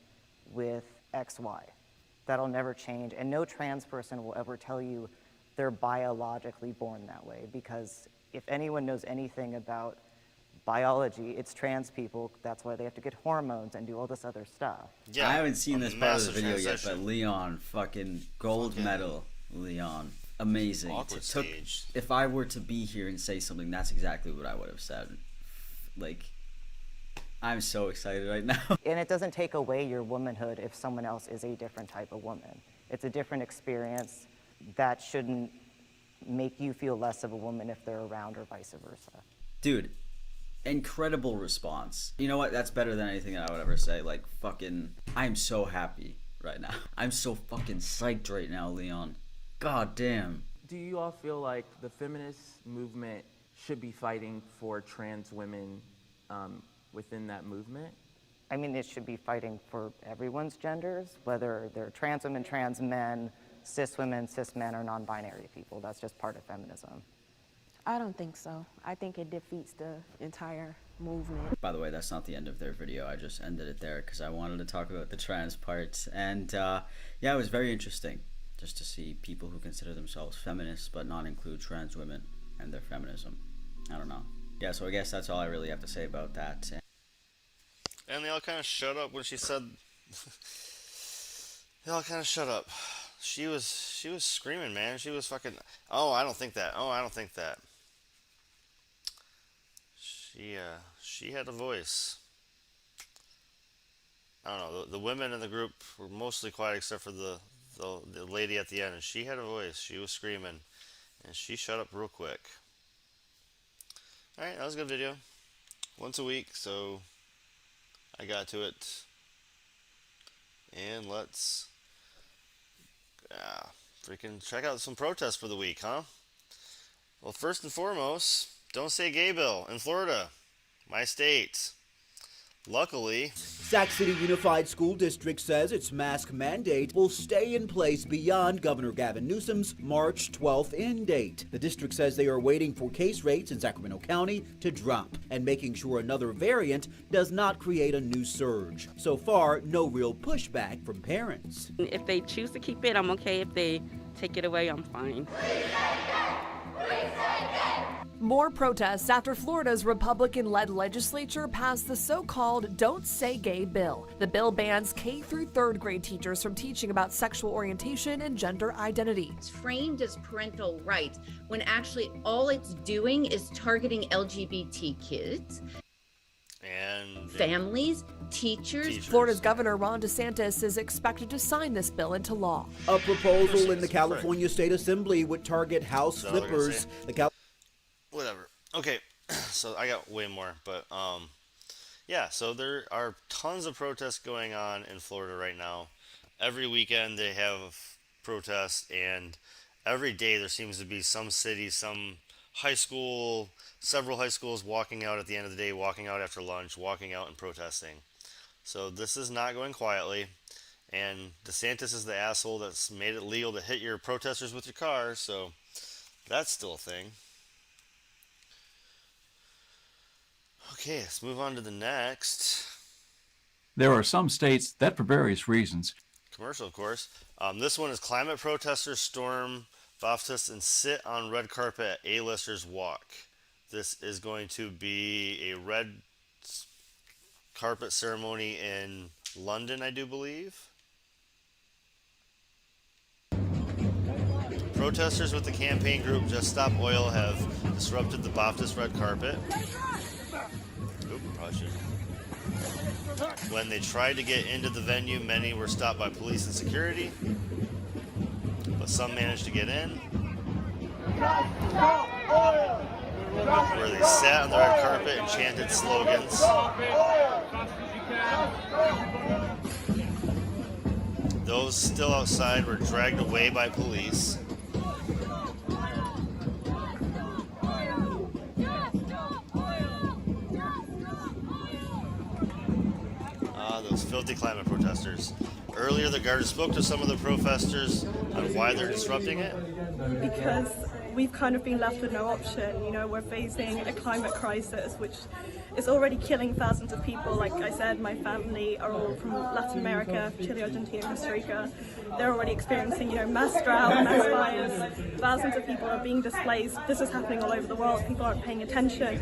with XY. That'll never change. And no trans person will ever tell you they're biologically born that way, because if anyone knows anything about biology, it's trans people. That's why they have to get hormones and do all this other stuff. Yeah, I haven't seen this part of the massive video yet, but transition. Leon, fucking gold medal, Leon. Amazing. Awkward stage. If I were to be here and say something, that's exactly what I would have said. Like, I'm so excited right now. And it doesn't take away your womanhood if someone else is a different type of woman. It's a different experience that shouldn't make you feel less of a woman if they're around or vice versa. Dude, incredible response. You know what? That's better than anything that I would ever say. Like, fucking, I'm so happy right now. I'm so fucking psyched right now, Leon. God damn. Do you all feel like the feminist movement should be fighting for trans women within that movement? I mean, it should be fighting for everyone's genders, whether they're trans women, trans men, cis women, cis men, or non-binary people. That's just part of feminism. I don't think so. I think it defeats the entire movement. By the way, that's not the end of their video. I just ended it there because I wanted to talk about the trans parts. And yeah, it was very interesting just to see people who consider themselves feminists but not include trans women and their feminism. I don't know. Yeah, so I guess that's all I really have to say about that. And they all kind of shut up when she said. They all kind of shut up. She was screaming, man. She was fucking. Oh, I don't think that. Oh, I don't think that. She had a voice. I don't know. The women in the group were mostly quiet except for the lady at the end, and she had a voice. She was screaming, and she shut up real quick. All right, that was a good video. Once a week, so I got to it. And let's freaking check out some protests for the week, huh? Well, first and foremost, don't say gay bill in Florida, my state. Luckily, Sac City Unified School District says its mask mandate will stay in place beyond Governor Gavin Newsom's March 12th end date. The district says they are waiting for case rates in Sacramento County to drop and making sure another variant does not create a new surge. So far, no real pushback from parents. If they choose to keep it, I'm okay. If they take it away, I'm fine. More protests after Florida's Republican-led legislature passed the so-called Don't Say Gay bill. The bill bans K through third grade teachers from teaching about sexual orientation and gender identity. It's framed as parental rights when actually all it's doing is targeting LGBT kids. And families, teachers. Florida's Governor Ron DeSantis is expected to sign this bill into law. A proposal in the California State Assembly would target house flippers. Whatever. Okay, so I got way more, but yeah, so there are tons of protests going on in Florida right now. Every weekend they have protests, and every day there seems to be some city, some high school, several high schools walking out at the end of the day, walking out after lunch, walking out and protesting. So this is not going quietly, and DeSantis is the asshole that's made it legal to hit your protesters with your car, so that's still a thing. Okay, let's move on to the next. There are some states that, for various reasons, Commercial, of course. This one is climate protesters storm BAFTAs and sit on red carpet at A-listers walk. This is going to be a red carpet ceremony in London, I do believe. Protesters with the campaign group Just Stop Oil have disrupted the BAFTAs red carpet. Oop, probably shouldn't. When they tried to get into the venue, many were stopped by police and security, but some managed to get in. Where they sat on the red carpet and chanted slogans. Those still outside were dragged away by police. Those filthy climate protesters. Earlier, the Guard spoke to some of the protesters on why they're disrupting it. Because we've kind of been left with no option. You know, we're facing a climate crisis, which is already killing thousands of people. Like I said, my family are all from Latin America, Chile, Argentina, Costa Rica. They're already experiencing, you know, mass drought, mass fires. Thousands of people are being displaced. This is happening all over the world. People aren't paying attention.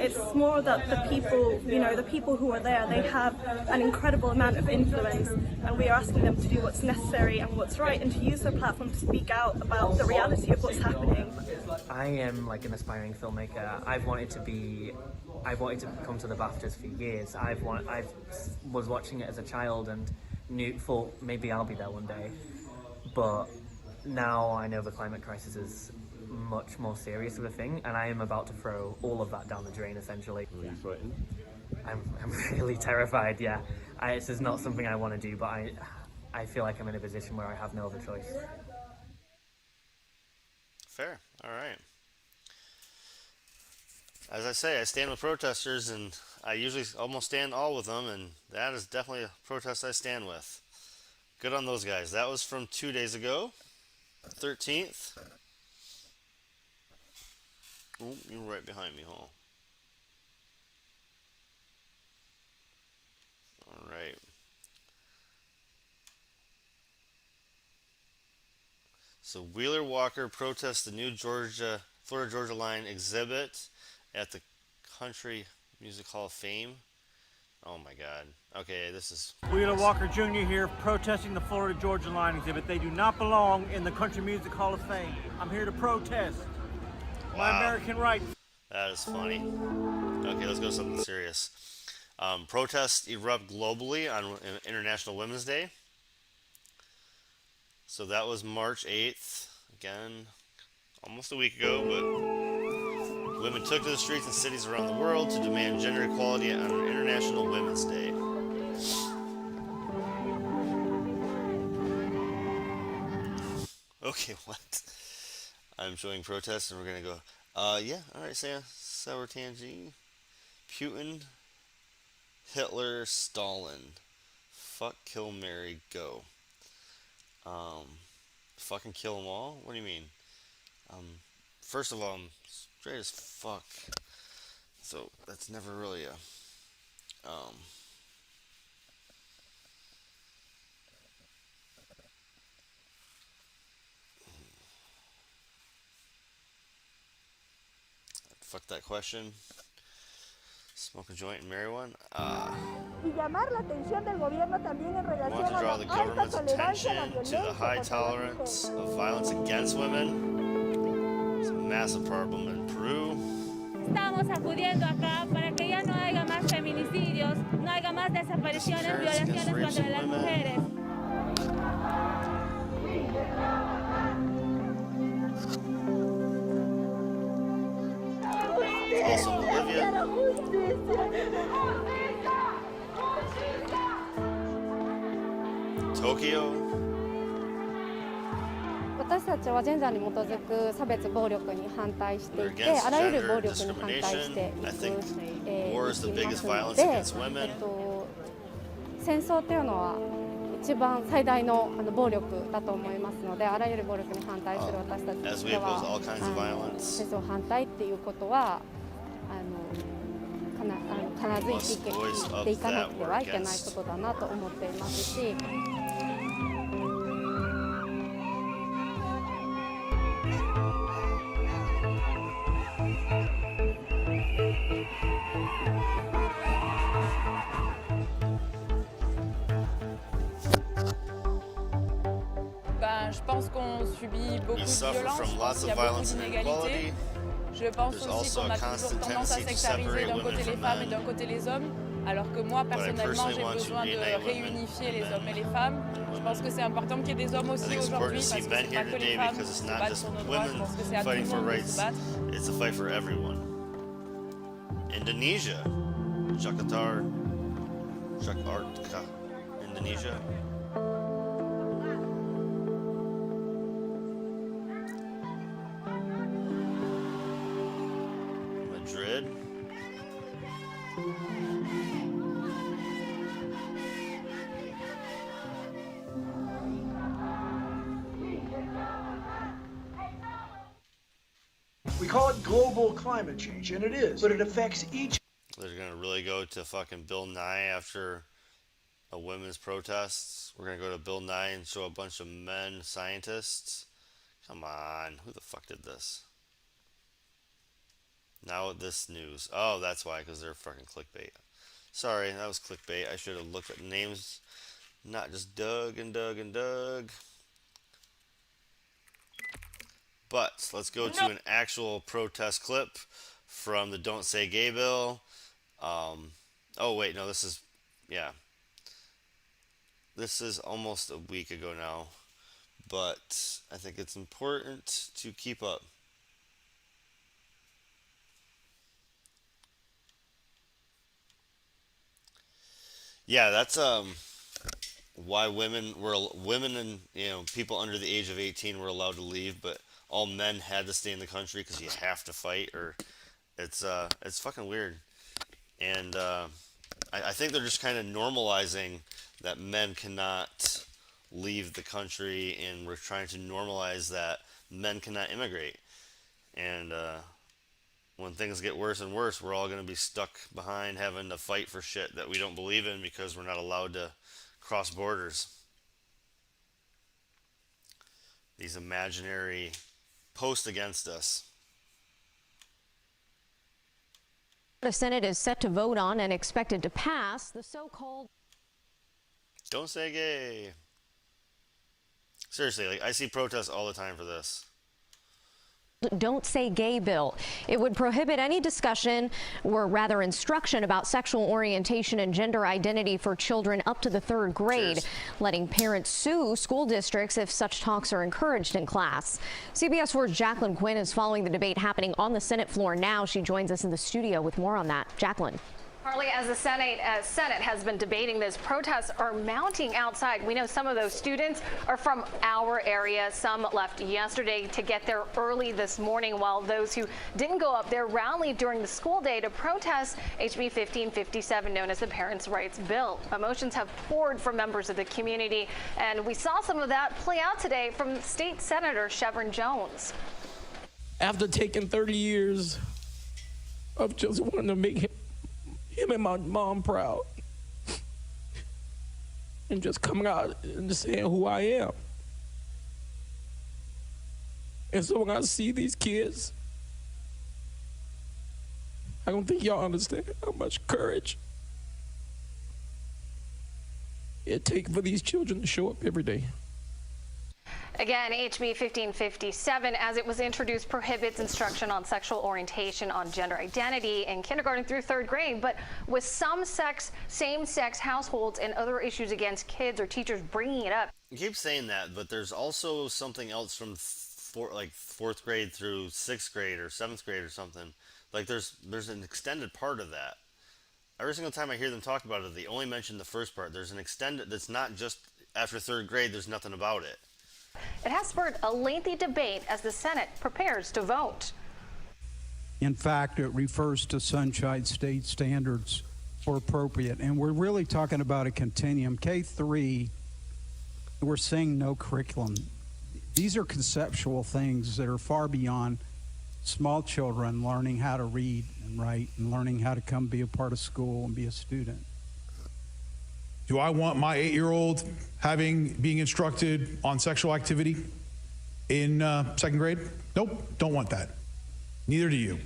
It's more that the people, you know, the people who are there, they have an incredible amount of influence, and we are asking them to do what's necessary and what's right, and to use their platform to speak out about the reality of what's happening. I am like an aspiring filmmaker. I've wanted to come to the BAFTAs for years. I was watching it as a child and thought maybe I'll be there one day. But now I know the climate crisis is much more serious of a thing, and I am about to throw all of that down the drain, essentially. Are you frightened? I'm really terrified, yeah. This is not something I want to do, but I feel like I'm in a position where I have no other choice. Fair. All right. As I say, I stand with protesters, and I usually almost stand all with them, and that is definitely a protest I stand with. Good on those guys. That was from 2 days ago, 13th. Oh, you're right behind me, huh? All right. So Wheeler Walker protests the new Florida Georgia Line exhibit at the Country Music Hall of Fame. Oh my God. Okay, this is... Wheeler Walker Jr. here protesting the Florida Georgia Line exhibit. They do not belong in the Country Music Hall of Fame. I'm here to protest my American rights. That is funny. Okay, let's go to something serious. Protests erupt globally on International Women's Day. So that was March 8th. Again, almost a week ago, but women took to the streets in cities around the world to demand gender equality on International Women's Day. Okay, what? I'm showing protests, and we're gonna go. Yeah, all right, Sauertangi, Putin, Hitler, Stalin, fuck, kill, marry, go. Fucking kill them all? What do you mean? First of all, I'm straight as fuck. So that's never really a fuck that question. Smoke a joint and marry one? I want to draw the government's attention to the high tolerance of violence against women. It's a massive problem in Peru. Estamos acudiendo acá para que ya no haya más feminicidios, no haya más desapariciones, violaciones contra las mujeres. Also Bolivia. Tokyo. 私たちはジェンダーに基づく差別暴力に反対していて、あらゆる暴力に反対していく、いますので、戦争というのは一番最大の暴力だと思いますので、あらゆる暴力に反対する私たちとしては、戦争反対っていうことは必ず生きていかなくてはいけないことだなと思っていますし。Je pense qu'on subit beaucoup We de suffer violence, from je pense lots qu'il y of a beaucoup violence and d'inégalités. inequality. Je pense There's aussi also qu'on a a toujours constant tendance à tendency to sectariser separate d'un women côté les from femmes et men. d'un côté les hommes, alors que moi, But I personnellement, personally j'ai want to besoin de reunite women réunifier and les men. hommes et les femmes. Je pense que c'est important qu'il y ait des hommes I aussi think it's important aujourd'hui, to parce see que men c'est here pas que les today femmes because it's qui se not battent just pour nos droits, je women pense que c'est à tout fighting le for monde de se rights, battre. it's a fight for everyone. Indonesia, Jakarta, Indonesia. Madrid. We call it global climate change, and it is, but it affects each. They're gonna really go to fucking Bill Nye after a women's protests. We're gonna go to Bill Nye and show a bunch of men scientists. Come on, who the fuck did this? Now this news. Oh, that's why, because they're fucking clickbait. Sorry, that was clickbait. I should have looked at names, not just Doug and Doug and Doug. But let's go to an actual protest clip from the Don't Say Gay bill. Oh wait, no, this is, yeah. This is almost a week ago now, but I think it's important to keep up. Yeah, that's why women and people under the age of 18 were allowed to leave, but all men had to stay in the country because you have to fight, or it's fucking weird. And I think they're just kind of normalizing that men cannot leave the country, and we're trying to normalize that men cannot immigrate. And when things get worse and worse, we're all going to be stuck behind having to fight for shit that we don't believe in because we're not allowed to cross borders. These imaginary posts against us. The Senate is set to vote on and expected to pass the so-called Don't Say Gay. Seriously, like, I see protests all the time for this. Don't Say Gay bill. It would prohibit any discussion, or rather instruction, about sexual orientation and gender identity for children up to the 3rd grade, Cheers. letting parents sue school districts if such talks are encouraged in class. CBS 4's Jacqueline Quinn is following the debate happening on the Senate floor now. She joins us in the studio with more on that. Jacqueline. Harley, as the Senate has been debating this, protests are mounting outside. We know some of those students are from our area. Some left yesterday to get there early this morning, while those who didn't go up there rallied during the school day to protest HB 1557, known as the Parents' Rights Bill. Emotions have poured from members of the community, and we saw some of that play out today from State Senator Chevron Jones. After taking 30 years of just wanting to make him and my mom proud, and just coming out and saying who I am. And so when I see these kids, I don't think y'all understand how much courage it takes for these children to show up every day. Again, HB 1557, as it was introduced, prohibits instruction on sexual orientation, on gender identity in kindergarten through 3rd grade. But with some same-sex households and other issues against kids or teachers bringing it up. You keep saying that, but there's also something else from 4th grade through 6th grade or 7th grade or something. Like there's an extended part of that. Every single time I hear them talk about it, they only mention the first part. There's an extended that's not just after 3rd grade. There's nothing about it. It has spurred a lengthy debate as the Senate prepares to vote. In fact, it refers to Sunshine State standards for appropriate. And we're really talking about a continuum. K-3, we're saying no curriculum. These are conceptual things that are far beyond small children learning how to read and write and learning how to come be a part of school and be a student. Do I want my 8-year-old being instructed on sexual activity in second grade? Nope, don't want that. Neither do you.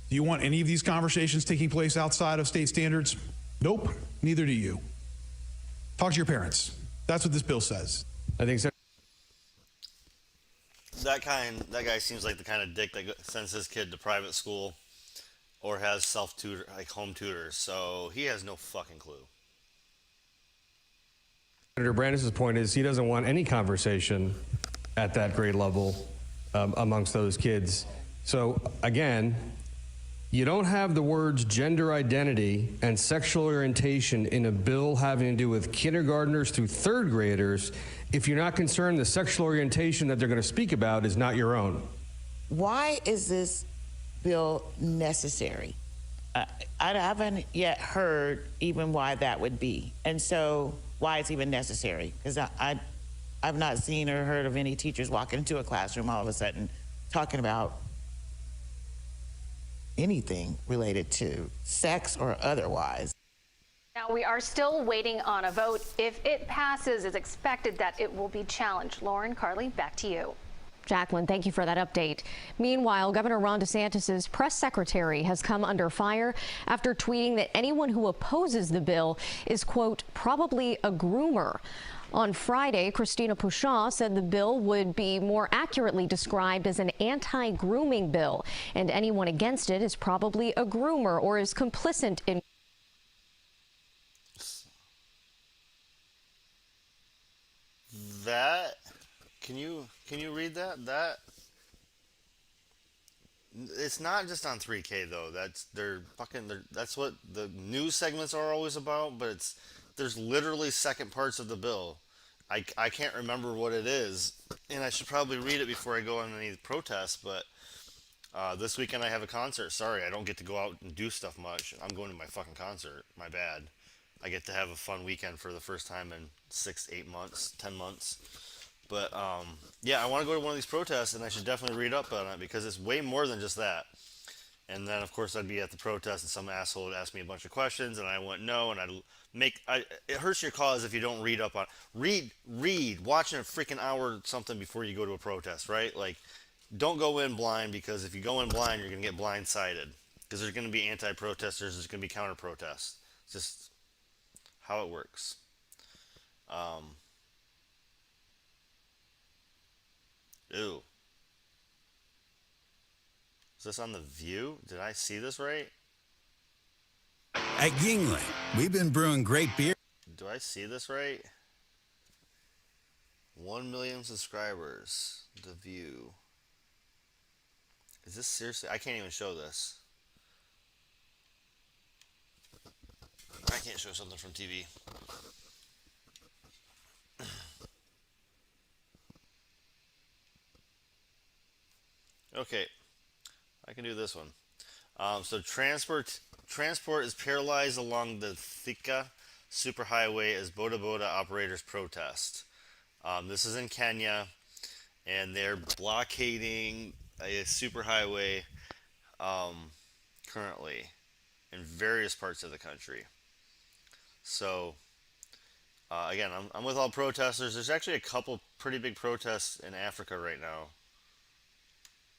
Do you want any of these conversations taking place outside of state standards? Nope, neither do you. Talk to your parents. That's what this bill says. I think so. That guy seems like the kind of dick that sends his kid to private school or has self-tutor, like home tutors. So he has no fucking clue. Senator Brandis' point is he doesn't want any conversation at that grade level amongst those kids. So again, you don't have the words gender identity and sexual orientation in a bill having to do with kindergartners through third graders if you're not concerned the sexual orientation that they're going to speak about is not your own. Why is this bill necessary? I haven't yet heard even why that would be. And so why it's even necessary? Because I've not seen or heard of any teachers walking into a classroom all of a sudden talking about anything related to sex or otherwise. Now, we are still waiting on a vote. If it passes, it's expected that it will be challenged. Lauren, Carly, back to you. Jacqueline, thank you for that update. Meanwhile, Governor Ron DeSantis' press secretary has come under fire after tweeting that anyone who opposes the bill is, quote, probably a groomer. On Friday, Christina Pushaw said the bill would be more accurately described as an anti-grooming bill, and anyone against it is probably a groomer or is complicit in. That, can you read that? It's not just on 3K though. That's what the news segments are always about, but there's literally second parts of the bill. I can't remember what it is, and I should probably read it before I go on any protests, but this weekend I have a concert. Sorry, I don't get to go out and do stuff much. I'm going to my fucking concert. My bad. I get to have a fun weekend for the first time in 6, 8 months, 10 months. But yeah, I want to go to one of these protests, and I should definitely read up on it because it's way more than just that. And then, of course, I'd be at the protest, and some asshole would ask me a bunch of questions, and I wouldn't know, and it hurts your cause if you don't read up on it. Read, watching a freaking hour or something before you go to a protest, right? Like, don't go in blind, because if you go in blind, you're going to get blindsided. Because there's going to be anti-protesters, there's going to be counter-protests. It's just how it works. Ew. Is this on The View? Did I see this right? At BIGname, we've been brewing great beer. Do I see this right? 1 million subscribers. The View. Is this seriously? I can't even show this. I can't show something from TV. Okay. I can do this one. So transport is paralyzed along the Thika superhighway as Boda Boda operators protest. This is in Kenya, and they're blockading a superhighway currently in various parts of the country. So again, I'm with all protesters. There's actually a couple pretty big protests in Africa right now.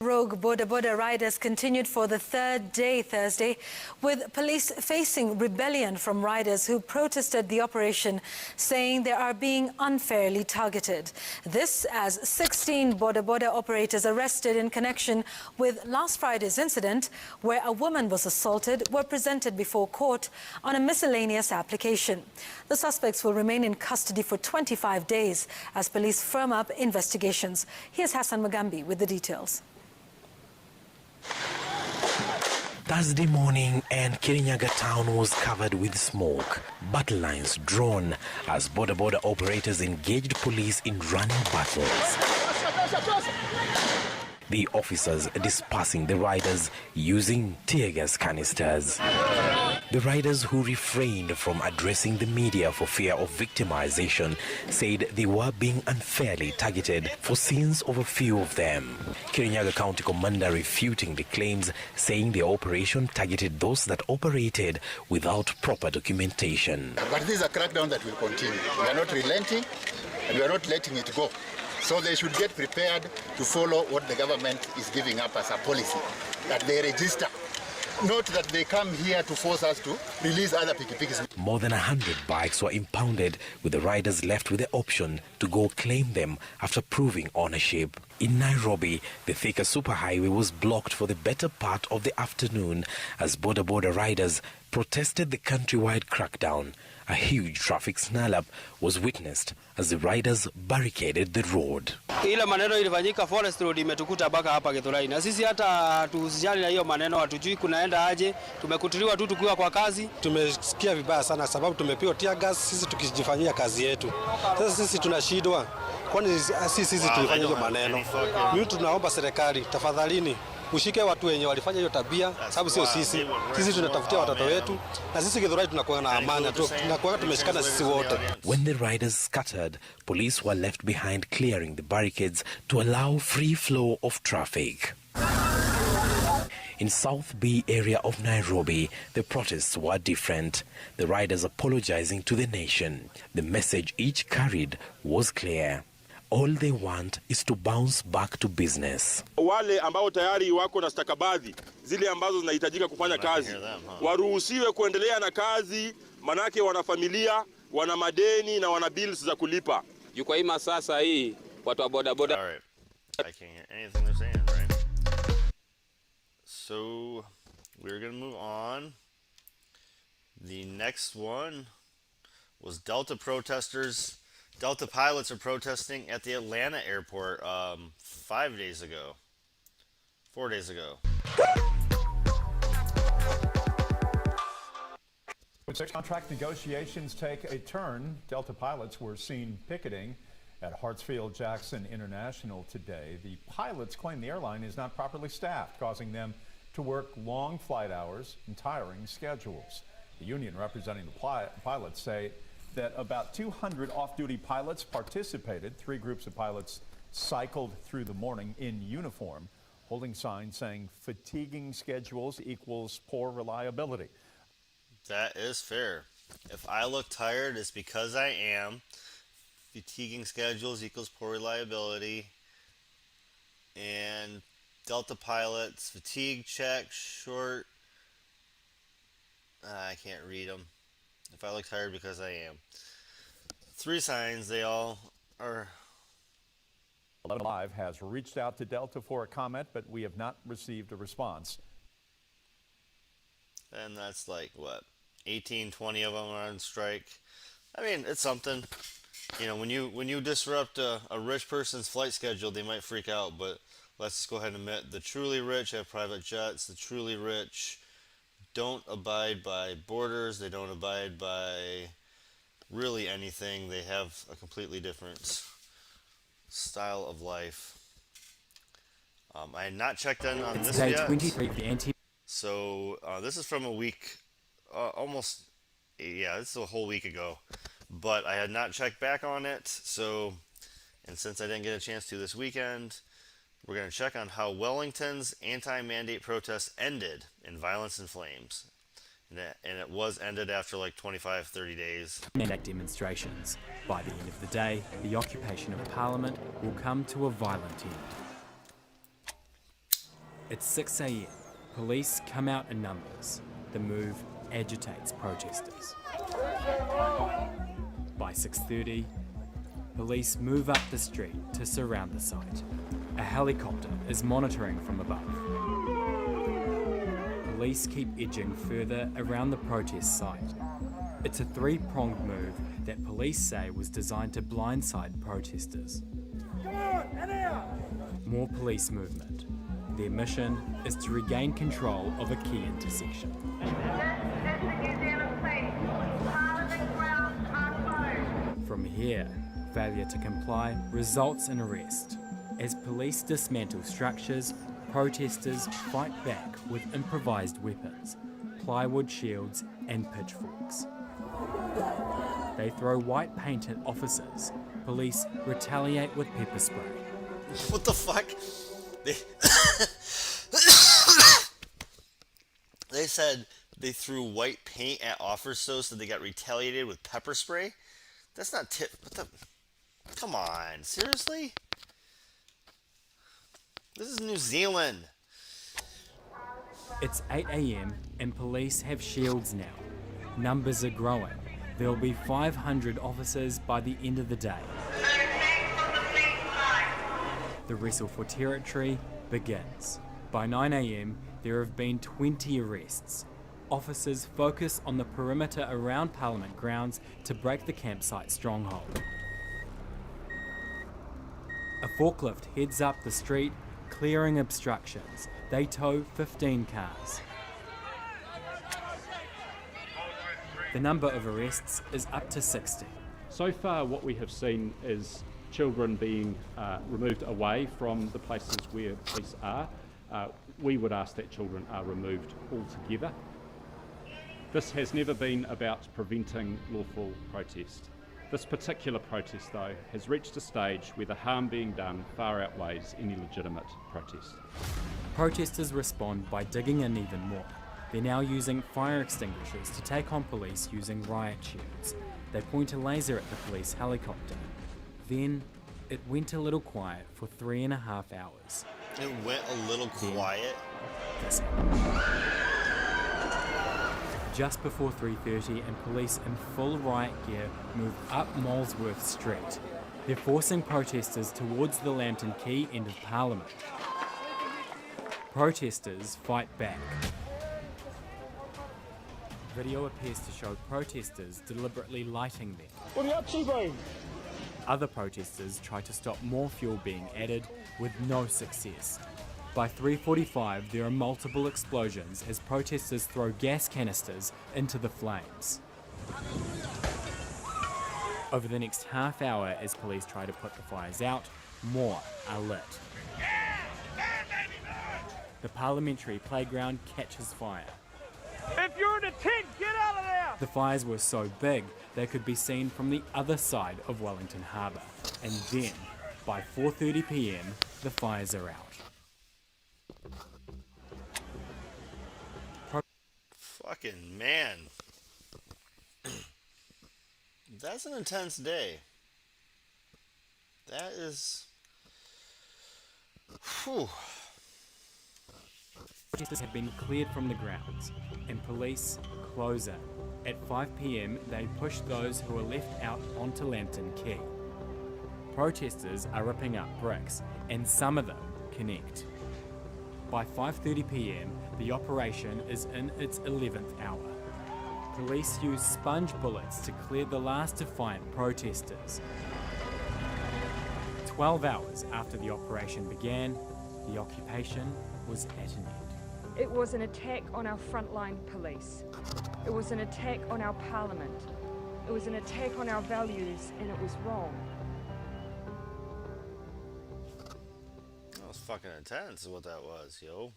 Rogue Boda Boda riders continued for the third day Thursday, with police facing rebellion from riders who protested the operation, saying they are being unfairly targeted. This as 16 Boda Boda operators arrested in connection with last Friday's incident, where a woman was assaulted, were presented before court on a miscellaneous application. The suspects will remain in custody for 25 days as police firm up investigations. Here's Hassan Magambi with the details. Thursday morning, and Kirinyaga town was covered with smoke. Battle lines drawn as Boda Boda operators engaged police in running battles. The officers dispersing the riders using tear gas canisters. The riders who refrained from addressing the media for fear of victimization said they were being unfairly targeted for sins of a few of them. Kirinyaga County Commander refuting the claims, saying the operation targeted those that operated without proper documentation. But this is a crackdown that will continue. We are not relenting and we are not letting it go. So they should get prepared to follow what the government is giving up as a policy, that they register. Not that they come here to force us to release other pikipikis. More than 100 bikes were impounded, with the riders left with the option to go claim them after proving ownership. In Nairobi, the Thika superhighway was blocked for the better part of the afternoon as border riders protested the countrywide crackdown. A huge traffic snarl-up was witnessed as the riders barricaded the road. Ile maneno ilifanyika Forest Road imetukuta mpaka hapa Githurai, na sisi hata tusijali na hiyo maneno, hatujui kunaenda aje, tumekutiliwa tu tukiwa kwa kazi. Tumesikia vibaya sana sababu tumepiwa tear gas sisi tukijifanyia kazi yetu. Sasa sisi tunashindwa, kwani sisi tulifanya hiyo maneno. Mimi tunaomba serikali tafadhalini ushike watu wenye walifanya hiyo tabia, sababu sio sisi. Sisi tunatafutia watoto wetu na sisi Githurai tunakuwa na amani, tunakuwa tumeshikana sisi wote. When the riders scattered, police were left behind clearing the barricades to allow free flow of traffic. In South B area of Nairobi, the protests were different. The riders apologizing to the nation. The message each carried was clear. All they want is to bounce back to business. Wale ambao tayari wako na stakabadhi zile ambazo zinahitajika kufanya kazi waruhusiwe kuendelea na kazi, manake wana familia, wana madeni na wana bills za kulipa. Kwa hii sasa hii watu wa boda boda. All right. I can't hear anything they're saying, right? So we're going to move on. The next one was Delta pilots are protesting at the Atlanta airport 4 days ago. When contract negotiations take a turn, Delta pilots were seen picketing at Hartsfield-Jackson International today. The pilots claim the airline is not properly staffed, causing them to work long flight hours and tiring schedules. The union representing the pilots say that about 200 off-duty pilots participated. 3 groups of pilots cycled through the morning in uniform, holding signs saying fatiguing schedules equals poor reliability. That is fair. If I look tired, it's because I am. Fatiguing schedules equals poor reliability. And Delta pilots, fatigue check, short. I can't read them. If I look tired, because I am. 3 signs, they all are. 11 Live has reached out to Delta for a comment, but we have not received a response. And that's like, what, 18, 20 of them are on strike. I mean, it's something. You know, when you disrupt a rich person's flight schedule, they might freak out, but let's just go ahead and admit the truly rich have private jets. The truly rich don't abide by borders. They don't abide by really anything. They have a completely different style of life. I had not checked in on this day yet. 23 for the anti. So this is from a week, this is a whole week ago. But I had not checked back on it. So, and since I didn't get a chance to this weekend, we're going to check on how Wellington's anti-mandate protests ended in violence and flames. And it was ended after like 25, 30 days. Mandate demonstrations. By the end of the day, the occupation of Parliament will come to a violent end. At 6 a.m, police come out in numbers. The move agitates protesters. By 6:30, police move up the street to surround the site. A helicopter is monitoring from above. Police keep edging further around the protest site. It's a 3-pronged move that police say was designed to blindside protesters. More police movement. Their mission is to regain control of a key intersection. From here, failure to comply results in arrest. As police dismantle structures, protesters fight back with improvised weapons, plywood shields and pitchforks. They throw white paint at officers. Police retaliate with pepper spray. What the fuck? They said they threw white paint at officers so they got retaliated with pepper spray? That's not what the... Come on, seriously? This is New Zealand. It's 8 a.m. and police have shields now. Numbers are growing. There'll be 500 officers by the end of the day. The wrestle for territory begins. By 9 a.m, there have been 20 arrests. Officers focus on the perimeter around Parliament grounds to break the campsite stronghold. A forklift heads up the street, clearing obstructions. They tow 15 cars. The number of arrests is up to 60. So far what we have seen is children being removed away from the places where police are. We would ask that children are removed altogether. This has never been about preventing lawful protest. This particular protest, though, has reached a stage where the harm being done far outweighs any legitimate protest. Protesters respond by digging in even more. They're now using fire extinguishers to take on police using riot shields. They point a laser at the police helicopter. Then it went a little quiet for 3.5 hours. It went a little quiet? Just before 3:30 and police in full riot gear move up Molesworth Street. They're forcing protesters towards the Lambton Quay end of Parliament. Protesters fight back. Video appears to show protesters deliberately lighting them. What are you up to, bro? Other protesters try to stop more fuel being added, with no success. By 3:45, there are multiple explosions as protesters throw gas canisters into the flames. Over the next half hour, as police try to put the fires out, more are lit. The parliamentary playground catches fire. If you're in a tent, get out of there! The fires were so big they could be seen from the other side of Wellington Harbour. And then, by 4:30 p.m, the fires are out. Fucking man. That's an intense day. That is... Whew. Protesters have been cleared from the grounds, and police close in. At 5 p.m, they push those who are left out onto Lambton Quay. Protesters are ripping up bricks, and some of them connect. By 5:30 p.m, the operation is in its 11th hour. Police use sponge bullets to clear the last defiant protesters. 12 hours after the operation began, the occupation was at an end. It was an attack on our frontline police. It was an attack on our parliament. It was an attack on our values, and it was wrong. That was fucking intense, is what that was, yo.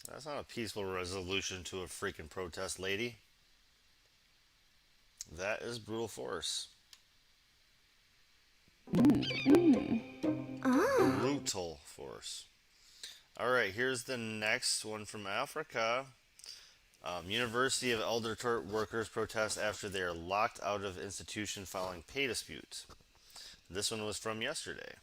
That's not a peaceful resolution to a freaking protest, lady. That is brutal force. Brutal force. Alright, here's the next one from Africa. University of Elder Tort workers protest after they are locked out of institution following pay dispute. This one was from yesterday.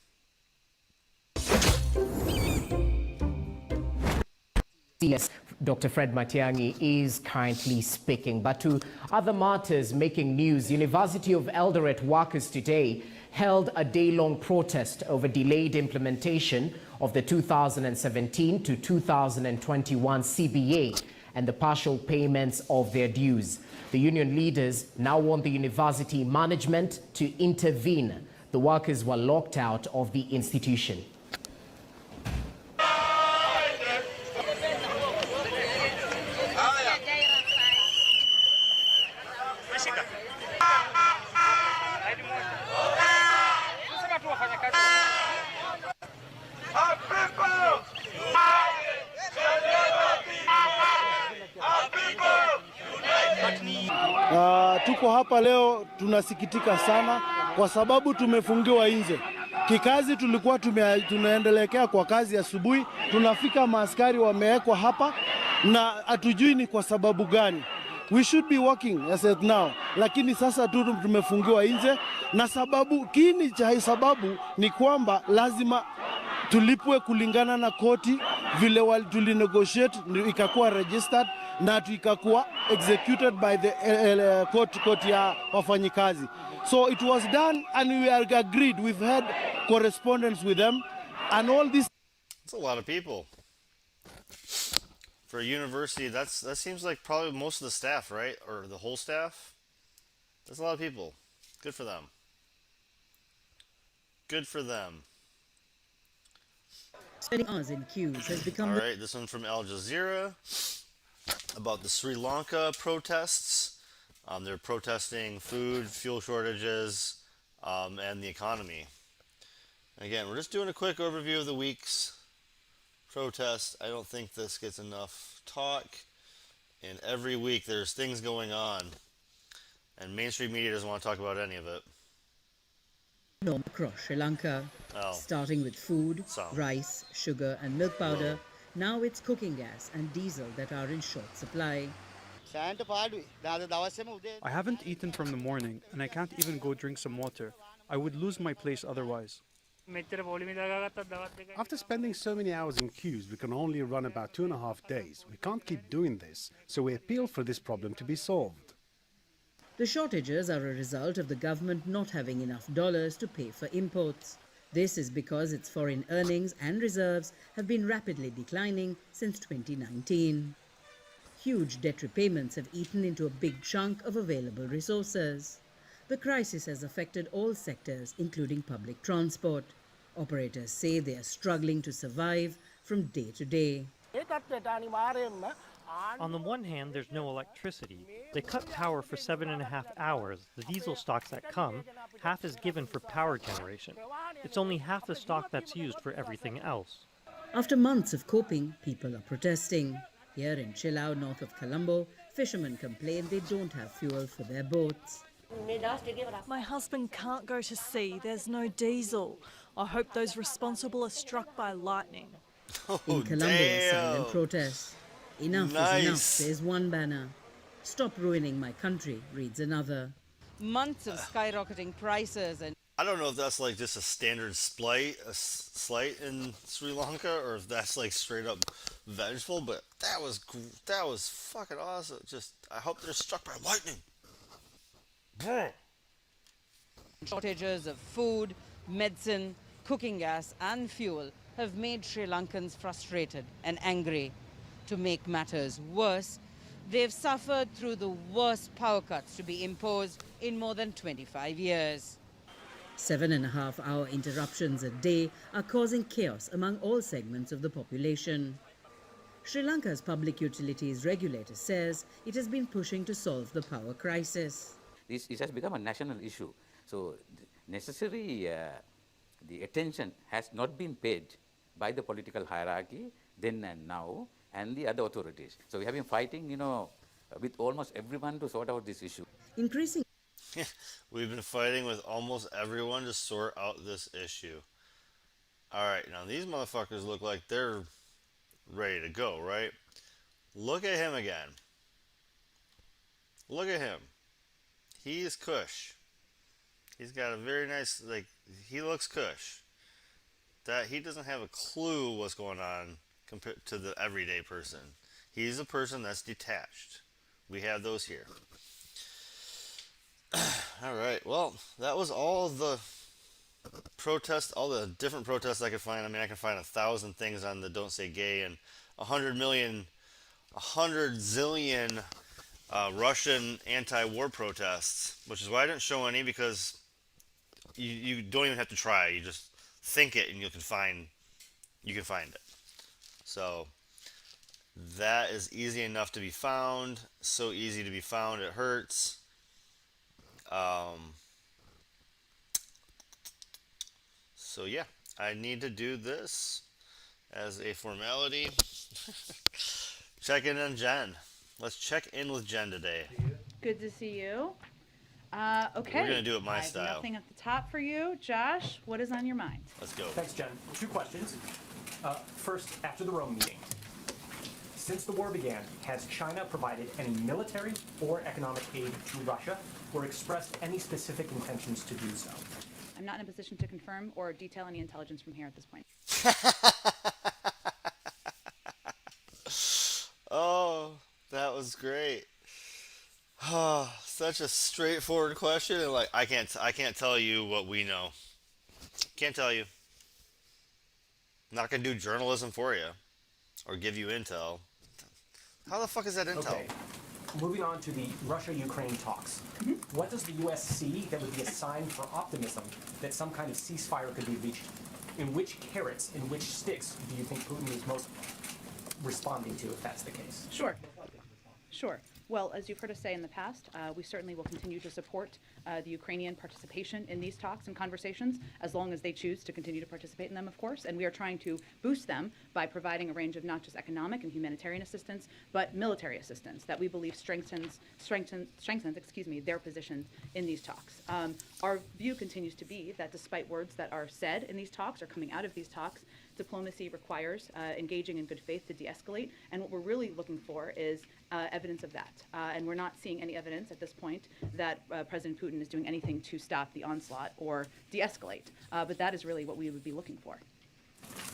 Yes, Dr. Fred Matiang'i is currently speaking. But to other matters making news, University of Eldoret workers today held a day-long protest over delayed implementation of the 2017 to 2021 CBA and the partial payments of their dues. The union leaders now want the university management to intervene. The workers were locked out of the institution. Tuko hapa leo tunasikitika sana kwa sababu tumefungiwa nje. Kikazi tulikuwa tunaendelekea kwa kazi asubuhi, tunafika maaskari wamewekwa hapa na hatujui ni kwa sababu gani. We should be working as at now, lakini sasa tu tumefungiwa nje, na sababu kiini cha sababu ni kwamba lazima tulipwe kulingana na koti vile tulinegotiate ikakuwa registered na ikakuwa executed by the court ya wafanyikazi. So it was done and we are agreed. We've had correspondence with them and all this. That's a lot of people. For a university, that seems like probably most of the staff, right? Or the whole staff? That's a lot of people. Good for them. Good for them. Spending hours in queues has become... Alright, this one from Al Jazeera about the Sri Lanka protests. They're protesting food, fuel shortages, and the economy. Again, we're just doing a quick overview of the week's protest. I don't think this gets enough talk. And every week there's things going on. And mainstream media doesn't want to talk about any of it. Across Sri Lanka, starting with food, rice, sugar and milk powder. Now it's cooking gas and diesel that are in short supply. I haven't eaten from the morning and I can't even go drink some water. I would lose my place otherwise. After spending so many hours in queues, we can only run about 2.5 days. We can't keep doing this, so we appeal for this problem to be solved. The shortages are a result of the government not having enough dollars to pay for imports. This is because its foreign earnings and reserves have been rapidly declining since 2019. Huge debt repayments have eaten into a big chunk of available resources. The crisis has affected all sectors, including public transport. Operators say they are struggling to survive from day to day. On the one hand, there's no electricity. They cut power for 7.5 hours. The diesel stocks that come, half is given for power generation. It's only half the stock that's used for everything else. After months of coping, people are protesting. Here in Chilao, north of Colombo, fishermen complain they don't have fuel for their boats. My husband can't go to sea. There's no diesel. I hope those responsible are struck by lightning. In Colombo, a silent protest. Enough is enough, says one banner. Stop ruining my country, reads another. Months of skyrocketing prices and... I don't know if that's like just a standard slight in Sri Lanka, or if that's like straight up vengeful, but that was fucking awesome. Just, I hope they're struck by lightning. Shortages of food, medicine, cooking gas and fuel have made Sri Lankans frustrated and angry. To make matters worse, they've suffered through the worst power cuts to be imposed in more than 25 years. 7.5-hour interruptions a day are causing chaos among all segments of the population. Sri Lanka's public utilities regulator says it has been pushing to solve the power crisis. It has become a national issue. So necessary the attention has not been paid by the political hierarchy then and now and the other authorities. So we have been fighting, with almost everyone to sort out this issue. Increasing. We've been fighting with almost everyone to sort out this issue. Alright, now these motherfuckers look like they're ready to go, right? Look at him again. Look at him. He is Kush. He's got a very nice, he looks Kush. That he doesn't have a clue what's going on compared to the everyday person. He's a person that's detached. We have those here. Alright, well, that was all the protests, all the different protests I could find. I mean, I can find 1,000 things on the Don't Say Gay and 100 zillion Russian anti-war protests, which is why I didn't show any, because you don't even have to try. You just think it and you can find it. So that is easy enough to be found. So easy to be found, it hurts. So yeah, I need to do this as a formality. Check in on Jen. Let's check in with Jen today. Good to see you. Okay. We're gonna do it my I have style. nothing at the top for you. Josh, what is on your mind? Let's go. Thanks, Jen. 2 questions. First, after the Rome meeting, since the war began, has China provided any military or economic aid to Russia or expressed any specific intentions to do so? I'm not in a position to confirm or detail any intelligence from here at this point. Oh, that was great. Oh, such a straightforward question, and like I can't tell you what we know. Can't tell you. Not gonna do journalism for you, or give you intel. How the fuck is that intel? Okay. Moving on to the Russia-Ukraine talks. What does the U.S. see that would be a sign for optimism that some kind of ceasefire could be reached? In which carrots, in which sticks do you think Putin is most responding to, if that's the case? Sure. Sure. Well, as you've heard us say in the past, we certainly will continue to support the Ukrainian participation in these talks and conversations, as long as they choose to continue to participate in them, of course. And we are trying to boost them by providing a range of not just economic and humanitarian assistance, but military assistance that we believe strengthens their positions in these talks. Our view continues to be that despite words that are said in these talks or coming out of these talks, diplomacy requires engaging in good faith to de-escalate, and what we're really looking for is evidence of that. And we're not seeing any evidence at this point that President Putin is doing anything to stop the onslaught or de-escalate. But that is really what we would be looking for.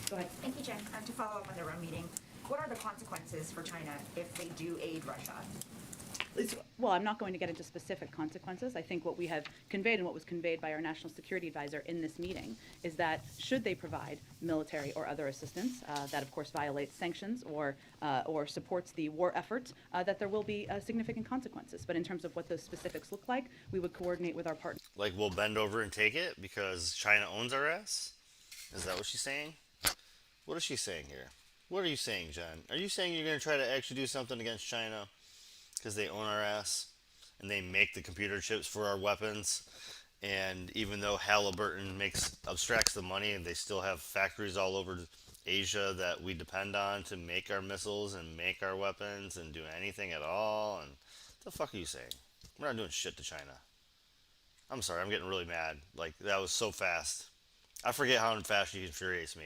Go ahead. Thank you, Jen. To follow up on the Rome meeting, what are the consequences for China if they do aid Russia? Well, I'm not going to get into specific consequences. I think what we have conveyed and what was conveyed by our national security advisor in this meeting is that should they provide military or other assistance that, of course, violates sanctions or supports the war effort, that there will be significant consequences. But in terms of what those specifics look like, we would coordinate with our partners. Like we'll bend over and take it because China owns our ass? Is that what she's saying? What is she saying here? What are you saying, Jen? Are you saying you're going to try to actually do something against China? Because they own our ass and they make the computer chips for our weapons, and even though Halliburton abstracts the money, and they still have factories all over Asia that we depend on to make our missiles and make our weapons and do anything at all. And what the fuck are you saying? We're not doing shit to China. I'm sorry, I'm getting really mad. Like, that was so fast. I forget how fast she infuriates me.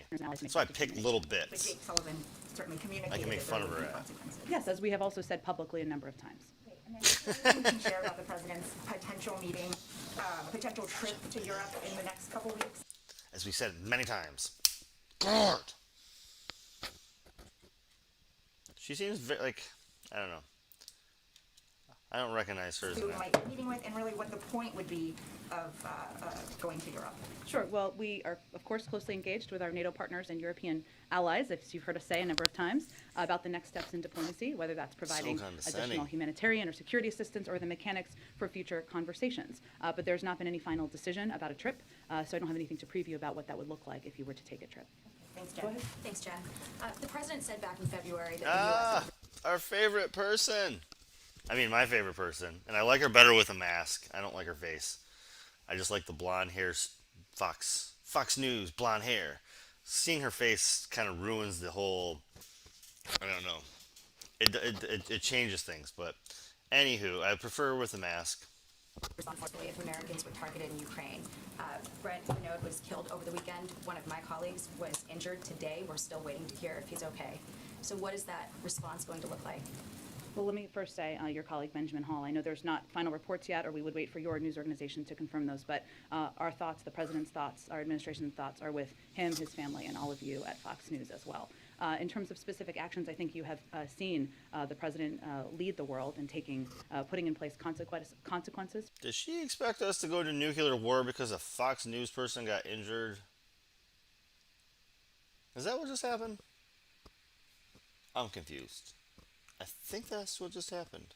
So I pick little But bits. Jake Sullivan certainly communicated I can make that fun there of would her be ass. consequences. Yes, as we have also said publicly a number of times. And then anything you can share about the president's potential meeting, potential trip to Europe in the next couple weeks? As we said many times. God! She seems like, I don't know. I don't recognize her as Who an might be meeting with, and really what the point would be of going to Europe? Sure. Well, we are, of course, closely engaged with our NATO partners and European allies, as you've heard us say a number of times, about the next steps in diplomacy, whether that's providing additional humanitarian or security assistance or the mechanics for future conversations. But there's not been any final decision about a trip, so I don't have anything to preview about what that would look like if you were to take a trip. Thanks, Go Jen. ahead. Thanks, Jen. The president said back in February that the U.S. our favorite person. I mean, my favorite person. And I like her better with a mask. I don't like her face. I just like the blonde hair, Fox News, blonde hair. Seeing her face kind of ruins the whole, I don't know. It changes things, but anywho, I prefer with a mask. Responsibly if Americans were targeted in Ukraine. Brent Minot was killed over the weekend. One of my colleagues was injured today. We're still waiting to hear if he's okay. So what is that response going to look like? Well, let me first say, your colleague Benjamin Hall, I know there's not final reports yet, or we would wait for your news organization to confirm those, but our thoughts, the president's thoughts, our administration's thoughts are with him, his family, and all of you at Fox News as well. In terms of specific actions, I think you have seen the president lead the world in putting in place consequences. Does she expect us to go to nuclear war because a Fox News person got injured? Is that what just happened? I'm confused. I think that's what just happened.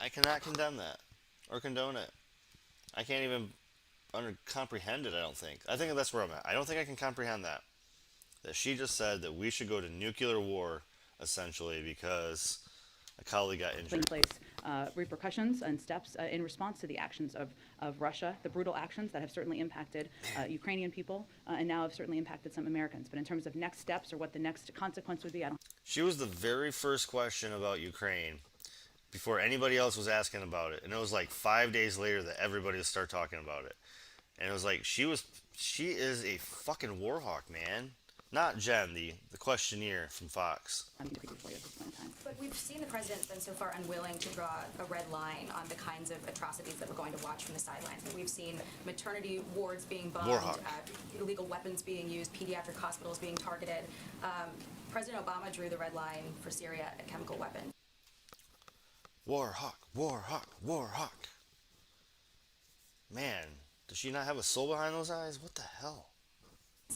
I cannot condemn that or condone it. I can't even comprehend it, I don't think. I think that's where I'm at. I don't think I can comprehend that. That she just said that we should go to nuclear war, essentially, because a colleague got injured. In place repercussions and steps in response to the actions of Russia, the brutal actions that have certainly impacted Ukrainian people and now have certainly impacted some Americans. But in terms of next steps or what the next consequence would be, I don't. She was the very first question about Ukraine. before anybody else was asking about it. And it was like 5 days later that everybody would start talking about it. And it was like she is a fucking war hawk, man. Not Jen, the questionnaire from Fox. But we've seen the president been so far unwilling to draw a red line on the kinds of atrocities that we're going to watch from the sidelines. We've seen maternity wards being bombed, illegal weapons being used, pediatric hospitals being targeted. President Obama drew the red line for Syria, a chemical weapon. War hawk, war hawk, war hawk. Man, does she not have a soul behind those eyes? What the hell?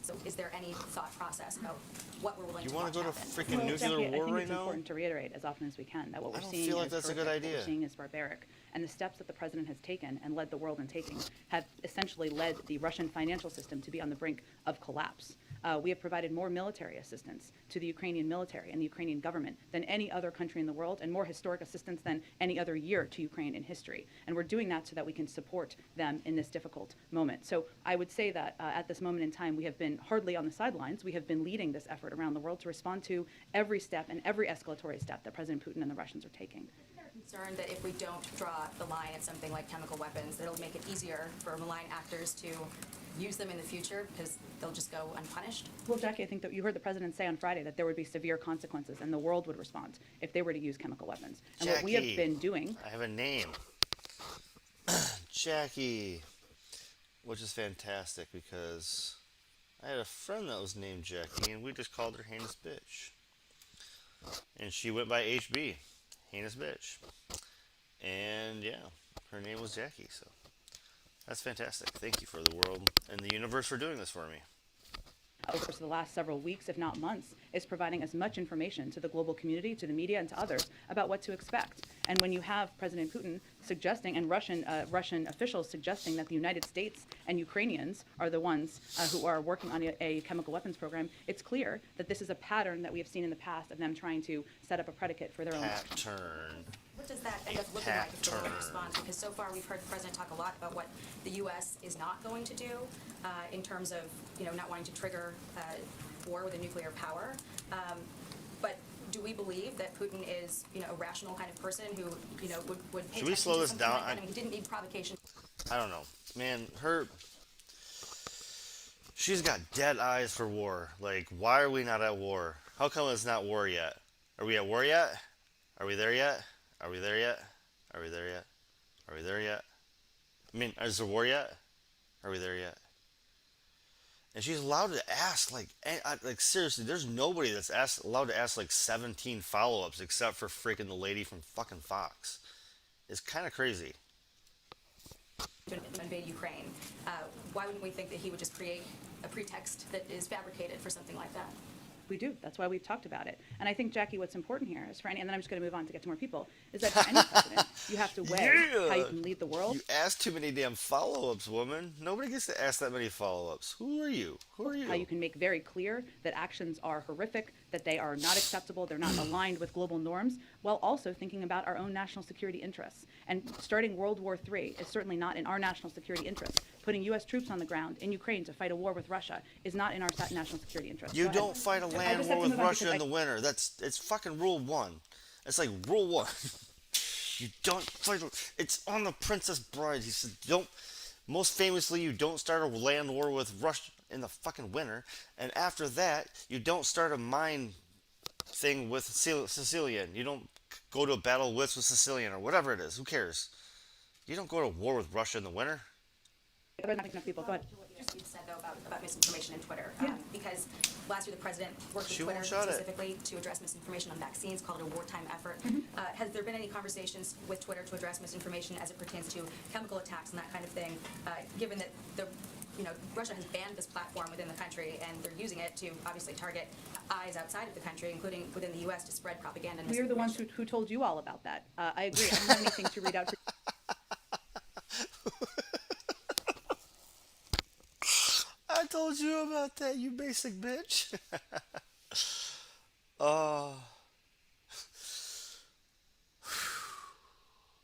So is there any thought process about what we're willing You to want watch to go to happen? freaking nuclear Jackie, war I think right it's now? important to reiterate as often as we can that what we're I don't seeing feel like is that's a good horrific, what idea. we're seeing is barbaric, and the steps that the president has taken and led the world in taking have essentially led the Russian financial system to be on the brink of collapse. We have provided more military assistance to the Ukrainian military and the Ukrainian government than any other country in the world, and more historic assistance than any other year to Ukraine in history. And we're doing that so that we can support them in this difficult moment. So I would say that at this moment in time, we have been hardly on the sidelines. We have been leading this effort around the world to respond to every step and every escalatory step that President Putin and the Russians are taking. Concerned that if we don't draw the line at something like chemical weapons, that it'll make it easier for malign actors to use them in the future because they'll just go unpunished? Well, Jackie, I think that you heard the president say on Friday that there would be severe consequences and the world would respond if they were to use chemical weapons. And what we have been doing... I have a name. Jackie. Which is fantastic because I had a friend that was named Jackie and we just called her heinous bitch. And she went by HB, heinous bitch. And yeah, her name was Jackie, so that's fantastic. Thank you for the world and the universe for doing this for me. Over the last several weeks, if not months, is providing as much information to the global community, to the media, and to others about what to expect. And when you have President Putin suggesting, and Russian officials suggesting that the United States and Ukrainians are the ones who are working on a chemical weapons program, it's clear that this is a pattern that we have seen in the past of them trying to set up a predicate for their own action. What does that end up looking like if the world responds? Because so far we've heard the president talk a lot about what the U.S. is not going to do in terms of, not wanting to trigger war with a nuclear power. But do we believe that Putin is, a rational kind of person who, would pay Should we attention slow to this something down? like that? I mean, he didn't need provocation. I don't know. Man, she's got dead eyes for war. Like, why are we not at war? How come it's not war yet? Are we at war yet? Are we there yet? Are we there yet? Are we there yet? Are we there yet? I mean, is there war yet? Are we there yet? And she's allowed to ask, like seriously, there's nobody that's allowed to ask like 17 follow-ups except for freaking the lady from fucking Fox. It's kind of crazy. To invade Ukraine, why wouldn't we think that he would just create a pretext that is fabricated for something like that? We do. That's why we've talked about it. And I think, Jackie, what's important here is for any, and then I'm just going to move on to get to more people, is that for any president, you have to weigh how you can lead the world. You asked too many damn follow-ups, woman. Nobody gets to ask that many follow-ups. Who are you? Who are you? How you can make very clear that actions are horrific, that they are not acceptable, they're not aligned with global norms, while also thinking about our own national security interests. And starting World War III is certainly not in our national security interests. Putting U.S. troops on the ground in Ukraine to fight a war with Russia is not in our national security interests. You don't fight a land war with Russia in the winter. It's fucking rule 1. It's like rule 1. You don't fight. It's on the Princess Bride. He said, most famously, you don't start a land war with Russia in the fucking winter. And after that, you don't start a mine thing with Sicilian. You don't go to a battle with Sicilian or whatever it is. Who cares? You don't go to war with Russia in the winter. There are not enough people. Go ahead. Just you said, though, about misinformation in Twitter. Because last year the president worked with She Twitter won't shut it. specifically to address misinformation on vaccines, called it a wartime effort. Has there been any conversations with Twitter to address misinformation as it pertains to chemical attacks and that kind of thing, given that Russia has banned this platform within the country and they're using it to obviously target eyes outside of the country, including within the U.S., to spread propaganda and We are the ones who told you all about that. I agree. I don't have anything to read out for I told you about that, you basic bitch. Oh.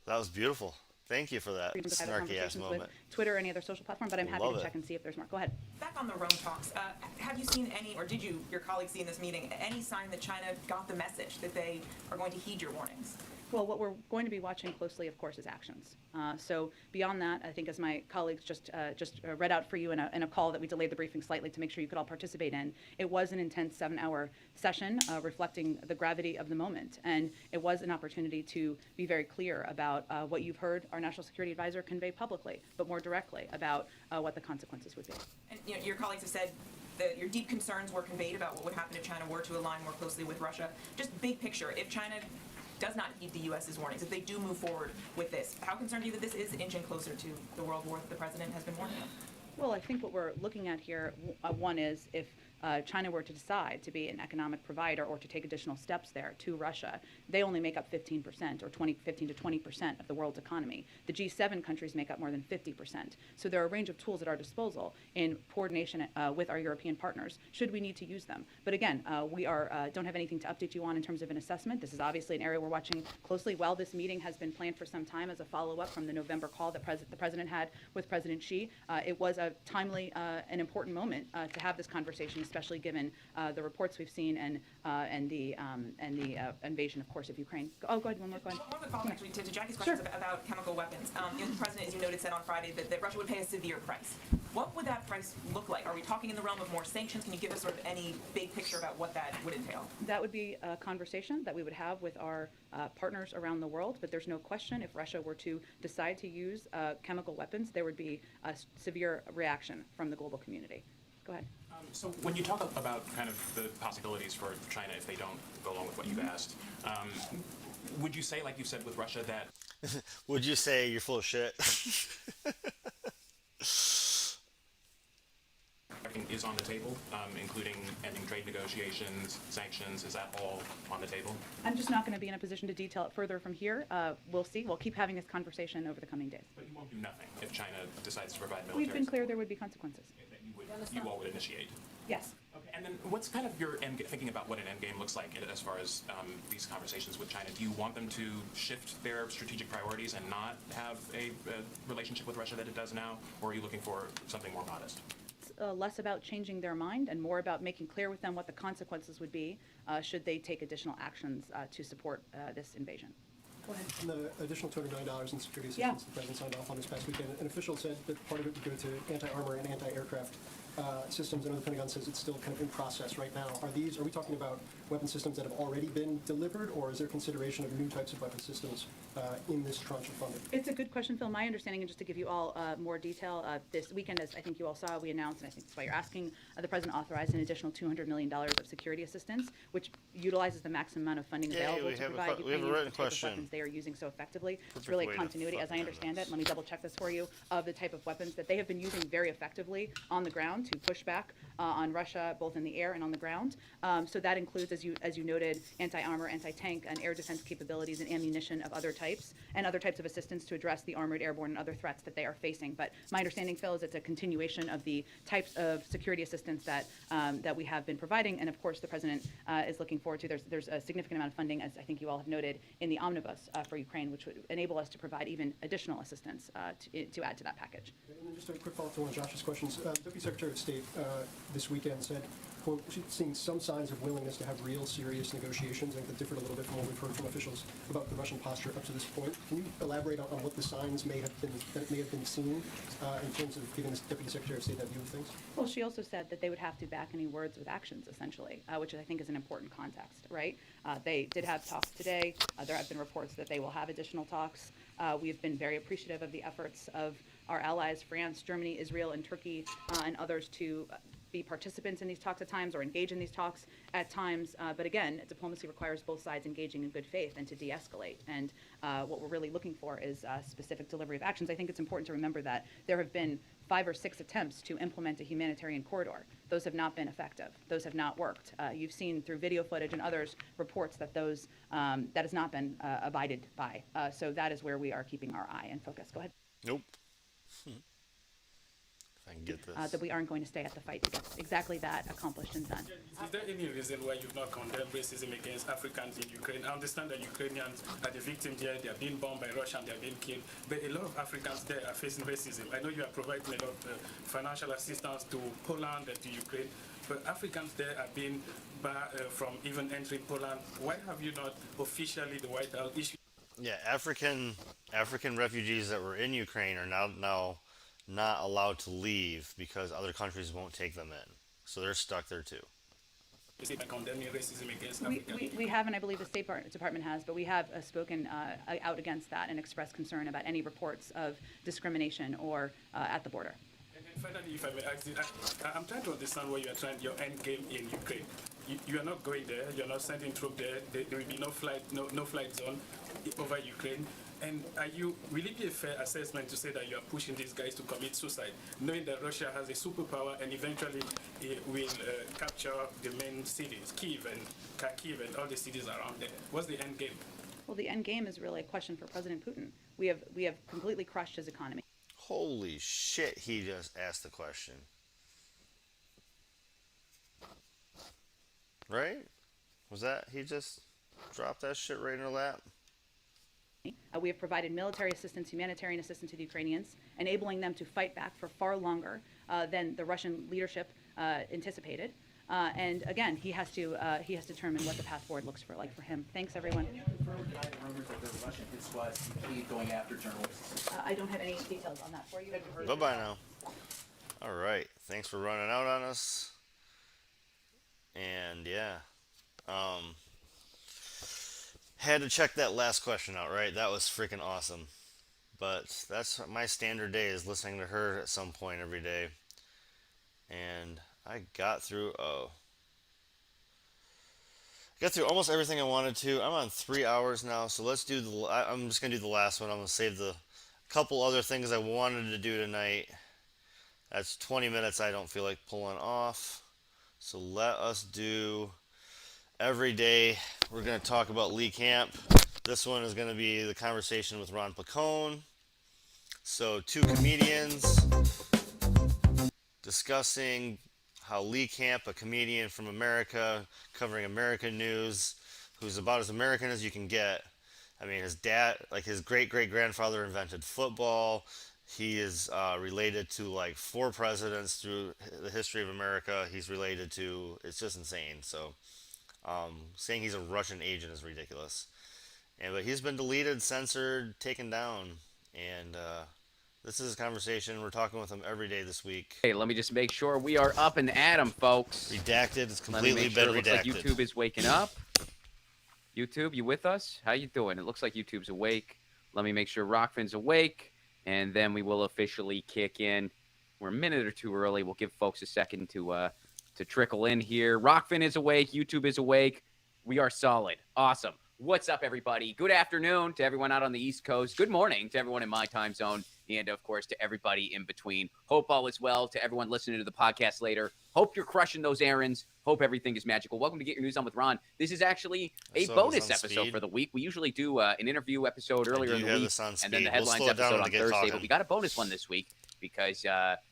That was beautiful. Thank you for that snarky ass moment. with Twitter or any other social platform, but I'm happy Love to it. check and see if there's more. Go ahead. Back on the Rome talks, have you seen any, or did your colleagues see in this meeting, any sign that China got the message that they are going to heed your warnings? Well, what we're going to be watching closely, of course, is actions. So beyond that, I think as my colleagues just read out for you in a call that we delayed the briefing slightly to make sure you could all participate in, it was an intense 7-hour session reflecting the gravity of the moment. And it was an opportunity to be very clear about what you've heard our National Security Advisor convey publicly, but more directly about what the consequences would be. And your colleagues have said that your deep concerns were conveyed about what would happen if China were to align more closely with Russia. Just big picture, if China does not heed the U.S.'s warnings, if they do move forward with this, how concerned are you that this is inching closer to the world war that the president has been warning of? Well, I think what we're looking at here, one is if China were to decide to be an economic provider or to take additional steps there to Russia, they only make up 15% or 15 to 20% of the world's economy. The G7 countries make up more than 50%. So there are a range of tools at our disposal in coordination with our European partners, should we need to use them. But again, we don't have anything to update you on in terms of an assessment. This is obviously an area we're watching closely. While this meeting has been planned for some time as a follow-up from the November call that the president had with President Xi, it was a timely and important moment to have this conversation, especially given the reports we've seen and the invasion, of course, of Ukraine. Oh, go ahead, one more. Go ahead. One quick follow-up, actually, to Jackie's questions about chemical weapons. The president, as you noted, said on Friday that Russia would pay a severe price. What would that price look like? Are we talking in the realm of more sanctions? Can you give us sort of any big picture about what that would entail? That would be a conversation that we would have with our partners around the world, but there's no question if Russia were to decide to use chemical weapons, there would be a severe reaction from the global community. Go ahead. So when you talk about kind of the possibilities for China if they don't go along with what you've asked, would you say, like you said with Russia, that... Would you say you're full of shit? is on the table, including ending trade negotiations, sanctions? Is that all on the table? I'm just not going to be in a position to detail it further from here. We'll see. We'll keep having this conversation over the coming days. But you won't do nothing if China decides to provide military We've been clear there would be consequences. You all would initiate? Yes. Okay. And then what's kind of your thinking about what an end game looks like as far as these conversations with China? Do you want them to shift their strategic priorities and not have a relationship with Russia that it does now, or are you looking for something more modest? Less about changing their mind and more about making clear with them what the consequences would be should they take additional actions to support this invasion. Go ahead. And the additional $200 million in security assistance the president signed off on this past weekend, an official said that part of it would go to anti-armor and anti-aircraft systems. I know the Pentagon says it's still kind of in process right now. Are we talking about weapon systems that have already been delivered, or is there consideration of new types of weapon systems in this tranche of funding? It's a good question, Phil. My understanding, and just to give you all more detail, this weekend, as I think you all saw, we announced, and I think that's why you're asking, the president authorized an additional $200 million of security assistance, which utilizes the maximum amount of funding available to provide Ukrainians the type of weapons they are using so effectively. It's really continuity, as I understand it. Let me double check this for you, of the type of weapons that they have been using very effectively on the ground to push back on Russia, both in the air and on the ground. So that includes, as you noted, anti-armor, anti-tank, and air defense capabilities and ammunition of other types, and other types of assistance to address the armored, airborne, and other threats that they are facing. But my understanding, Phil, is it's a continuation of the types of security assistance that we have been providing, and of course the president is looking forward to. There's a significant amount of funding, as I think you all have noted, in the omnibus for Ukraine, which would enable us to provide even additional assistance to add to that package. And then just a quick follow-up to one of Josh's questions. Deputy Secretary of State this weekend said, quote, she's seeing some signs of willingness to have real serious negotiations. I think that differed a little bit from what we've heard from officials about the Russian posture up to this point. Can you elaborate on what the signs may have been seen in terms of giving the Deputy Secretary of State that view of things? Well, she also said that they would have to back any words with actions, essentially, which I think is an important context, right? They did have talks today. There have been reports that they will have additional talks. We have been very appreciative of the efforts of our allies, France, Germany, Israel, and Turkey, and others to be participants in these talks at times or engage in these talks at times. But again, diplomacy requires both sides engaging in good faith and to de-escalate. And what we're really looking for is specific delivery of actions. I think it's important to remember that there have been 5 or 6 attempts to implement a humanitarian corridor. Those have not been effective. Those have not worked. You've seen through video footage and others reports that those that has not been abided by. So that is where we are keeping our eye and focus. Go ahead. Nope. If I can get this. That we aren't going to stay at the fight to get exactly that accomplished and done. Is there any reason why you've not condemned racism against Africans in Ukraine? I understand that Ukrainians are the victims there, they are being bombed by Russia and they are being killed, but a lot of Africans there are facing racism. I know you are providing a lot of financial assistance to Poland and to Ukraine, but Africans there are being barred from even entering Poland. Why have you not officially, the White House, issued Yeah, African refugees that were in Ukraine are now not allowed to leave because other countries won't take them in. So they're stuck there too. By condemning racism against We, African we, people. we have, and I believe the State Department has, but we have spoken out against that and expressed concern about any reports of discrimination or at the border. And finally, if I may ask you, I'm trying to understand where you are trying your end game in Ukraine. You are not going there. You're not sending troops there. There will be no flight zone over Ukraine. And will it be a fair assessment to say that you are pushing these guys to commit suicide, knowing that Russia has a superpower and eventually it will capture the main cities, Kiev and Kharkiv and all the cities around there? What's the end game? Well, the end game is really a question for President Putin. We have completely crushed his economy. Holy shit, he just asked the question. Right? Was that, he just dropped that shit right in her lap? We have provided military assistance, humanitarian assistance to the Ukrainians, enabling them to fight back for far longer than the Russian leadership anticipated. And again, he has to determine what the path forward looks like for him. Thanks, everyone. Can you confirm or deny the rumors that the Russian hit squad keep going after journalists? I don't have any details on that for you. Bye-bye now. All right. Thanks for running out on us. And yeah. Had to check that last question out, right? That was freaking awesome. But that's my standard day, is listening to her at some point every day. And I got through almost everything I wanted to. I'm on 3 hours now, so let's do I'm just gonna do the last one. I'm gonna save the couple other things I wanted to do tonight. That's 20 minutes I don't feel like pulling off. So let us do every day. We're going to talk about Lee Camp. This one is going to be the conversation with Ron Placone. So 2 comedians discussing how Lee Camp, a comedian from America, covering American news, who's about as American as you can get. I mean, his dad, like his great-great-grandfather invented football. He is related to like 4 presidents through the history of America. He's related to, it's just insane. So saying he's a Russian agent is ridiculous. But he's been deleted, censored, taken down. And this is a conversation. We're talking with him every day this week. Hey, let me just make sure we are up and at 'em, folks. Redacted. It's Let me completely make sure. been It looks redacted. like YouTube is waking up. YouTube, you with us? How you doing? It looks like YouTube's awake. Let me make sure Rockfin's awake, and then we will officially kick in. We're a minute or 2 early. We'll give folks a second to trickle in here. Rockfin is awake. YouTube is awake. We are solid. Awesome. What's up, everybody? Good afternoon to everyone out on the East Coast. Good morning to everyone in my time zone. And, of course, to everybody in between. Hope all is well. To everyone listening to the podcast later, hope you're crushing those errands. Hope everything is magical. Welcome to Get Your News On with Ron. This is actually a bonus episode for the week. We usually do an interview episode earlier in the week, and then the headlines episode on Thursday. But we got a bonus one this week because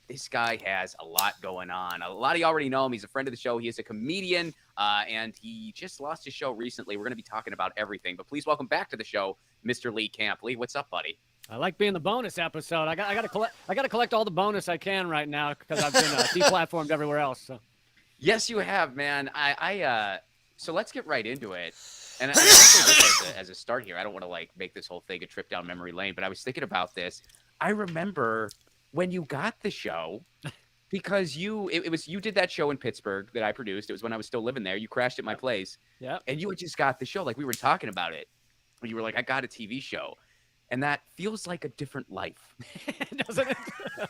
this guy has a lot going on. A lot of you already know him. He's a friend of the show. He is a comedian, and he just lost his show recently. We're going to be talking about everything. But please welcome back to the show, Mr. Lee Camp. Lee, what's up, buddy? I like being the bonus episode. I got to collect all the bonus I can right now because I've been deplatformed everywhere else. So. Yes, you have, man. So let's get right into it. And I say this as a start here. I don't want to like make this whole thing a trip down memory lane, but I was thinking about this. I remember when you got the show because you did that show in Pittsburgh that I produced. It was when I was still living there. You crashed at my place. Yeah. And you had just got the show. Like we were talking about it. You were like, I got a TV show. And that feels like a different life. Doesn't it?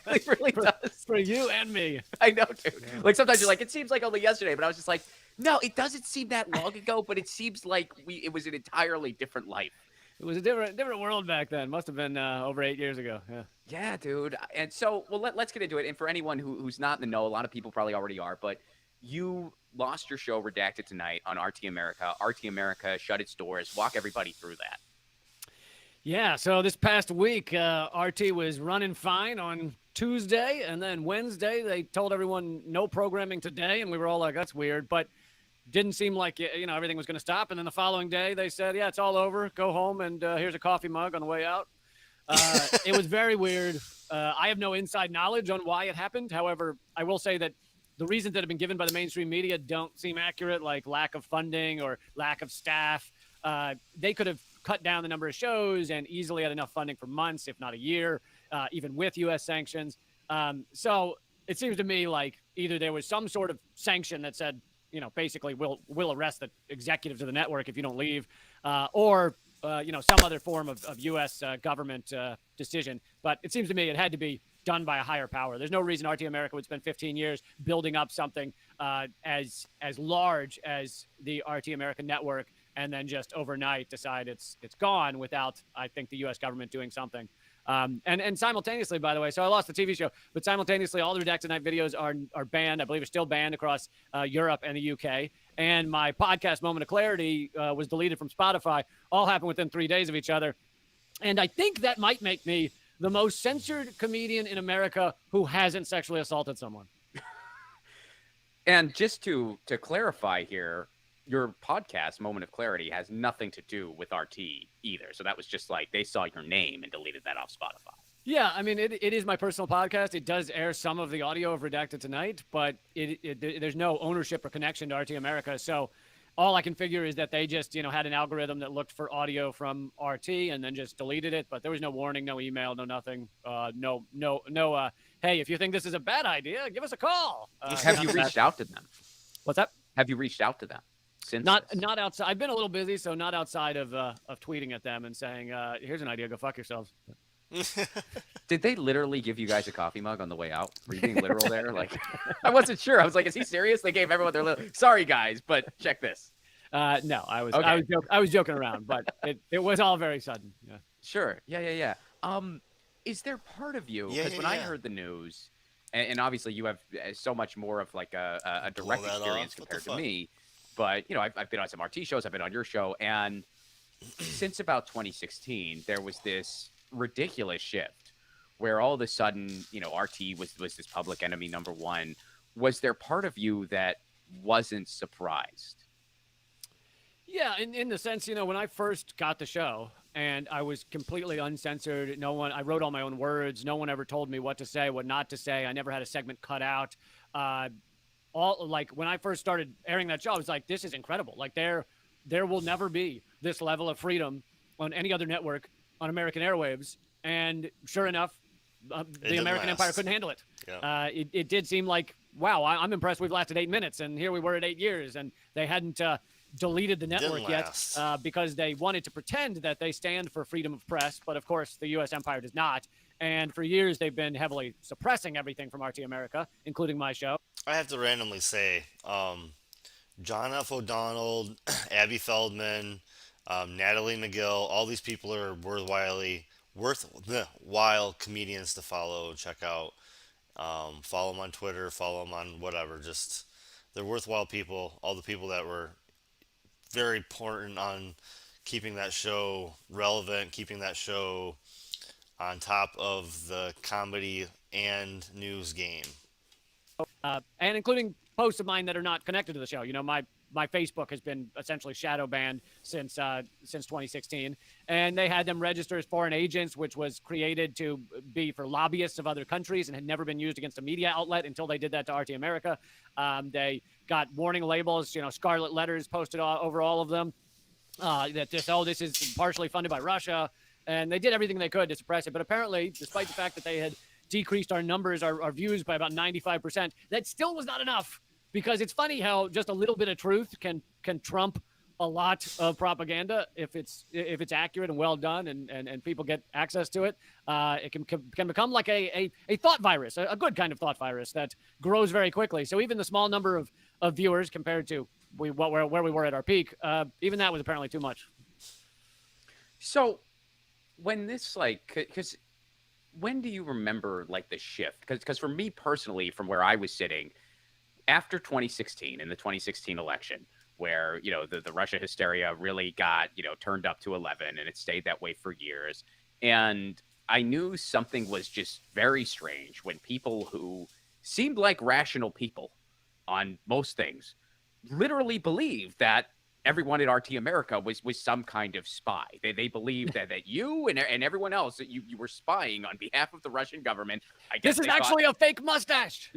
It really does. For you and me. I know, dude. Yeah. Like sometimes you're like, it seems like only yesterday, but I was just like, no, it doesn't seem that long ago, but it seems like it was an entirely different life. It was a different world back then. Must have been over 8 years ago. Yeah. Yeah, dude. And so, well, let's get into it. And for anyone who's not in the know, a lot of people probably already are, but you lost your show Redacted tonight on RT America. RT America shut its doors. Walk everybody through that. Yeah, so this past week, RT was running fine on Tuesday, and then Wednesday they told everyone no programming today, and we were all like, that's weird, but didn't seem like, everything was going to stop. And then the following day they said, yeah, it's all over. Go home, and here's a coffee mug on the way out. It was very weird. I have no inside knowledge on why it happened. However, I will say that the reasons that have been given by the mainstream media don't seem accurate, like lack of funding or lack of staff. They could have cut down the number of shows and easily had enough funding for months, if not a year, even with U.S. sanctions. So it seems to me like either there was some sort of sanction that said, basically we'll arrest the executives of the network if you don't leave, or some other form of U.S. Government decision. But it seems to me it had to be done by a higher power. There's no reason RT America would spend 15 years building up something as large as the RT America network and then just overnight decide it's gone without, I think, the U.S. government doing something. And simultaneously, by the way, so I lost the TV show, but simultaneously, all the Redacted Night videos are banned. I believe are still banned across Europe and the UK. And my podcast, Moment of Clarity, was deleted from Spotify. All happened within 3 days of each other. And I think that might make me the most censored comedian in America who hasn't sexually assaulted someone. And just to clarify here, your podcast, Moment of Clarity, has nothing to do with RT either. So that was just like they saw your name and deleted that off Spotify. Yeah, I mean, it is my personal podcast. It does air some of the audio of Redacted Tonight, but there's no ownership or connection to RT America. So all I can figure is that they just, had an algorithm that looked for audio from RT and then just deleted it. But there was no warning, no email, no nothing. No. Hey, if you think this is a bad idea, give us a call. Have you reached out to them? What's that? Have you reached out to them? Since not outside. I've been a little busy, so not outside of tweeting at them and saying, "Here's an idea. Go fuck yourselves." Did they literally give you guys a coffee mug on the way out? Were you being literal there? Like, I wasn't sure. I was like, "Is he serious?" They gave everyone their little. Sorry, guys, but check this. No, I was Okay. I was joking around, but it was all very sudden. Yeah. Sure. Yeah. Is there part of you? Because when I heard the news, and obviously you have so much more of like a direct that experience off? What the compared to fuck? me. But, I've been on some RT shows, I've been on your show, and since about 2016, there was this ridiculous shift where all of a sudden, RT was this public enemy number one. Was there part of you that wasn't surprised? Yeah, in the sense, when I first got the show and I was completely uncensored, I wrote all my own words. No one ever told me what to say, what not to say. I never had a segment cut out. When I first started airing that show, I was like, this is incredible. Like there will never be this level of freedom on any other network on American airwaves. And sure enough, the American Empire couldn't handle it. Yeah. It did seem like, wow, I'm impressed we've lasted 8 minutes, and here we were at 8 years, and they hadn't deleted the network yet because they wanted to pretend that they stand for freedom of press. But of course, the U.S. Empire does not. And for years, they've been heavily suppressing everything from RT America, including my show. I have to randomly say, John F. O'Donnell, Abby Feldman, Natalie McGill, all these people are worthwhile comedians to follow, check out. Follow them on Twitter, follow them on whatever. Just, they're worthwhile people. All the people that were very important on keeping that show relevant, keeping that show on top of the comedy and news game. And including posts of mine that are not connected to the show. My Facebook has been essentially shadow banned since 2016, and they had them register as foreign agents, which was created to be for lobbyists of other countries and had never been used against a media outlet until they did that to RT America. They got warning labels, scarlet letters posted over all of them that this is partially funded by Russia, and they did everything they could to suppress it. But apparently, despite the fact that they had decreased our numbers, our views by about 95%, that still was not enough. Because it's funny how just a little bit of truth can trump a lot of propaganda if it's accurate and well done and people get access to it. It can become like a thought virus, a good kind of thought virus that grows very quickly. So even the small number of viewers compared to where we were at our peak, even that was apparently too much. So when this because when do you remember the shift? Because for me personally, from where I was sitting, after 2016, in the 2016 election, where, the Russia hysteria really got, turned up to 11, and it stayed that way for years. And I knew something was just very strange when people who seemed like rational people on most things literally believed that everyone at RT America was some kind of spy. They believed that you and everyone else, that you were spying on behalf of the Russian government. I guess This is actually a fake mustache.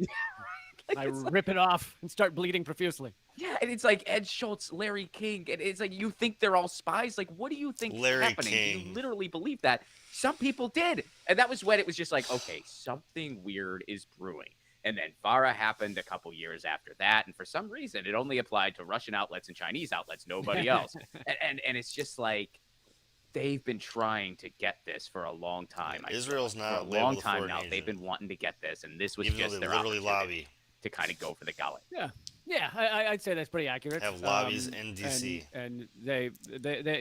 I rip it off and start bleeding profusely. Yeah, and it's like Ed Schultz, Larry King, and it's like you think they're all spies. Like, what do you think is Larry happening? Do you King. literally believe that? Some people did, and that was when it was just like, okay, something weird is brewing. And then Farah happened a couple years after that, and for some reason, it only applied to Russian outlets and Chinese outlets, nobody else. And it's just like they've been trying to get this for a long time. I feel Israel's like. not For a long labeled a time foreign now. agent. They've been wanting to get this, and this was Even though just they their literally opportunity lobby. to kind of go for the gullet. Yeah, I'd say that's pretty accurate. Have lobbies in DC. And they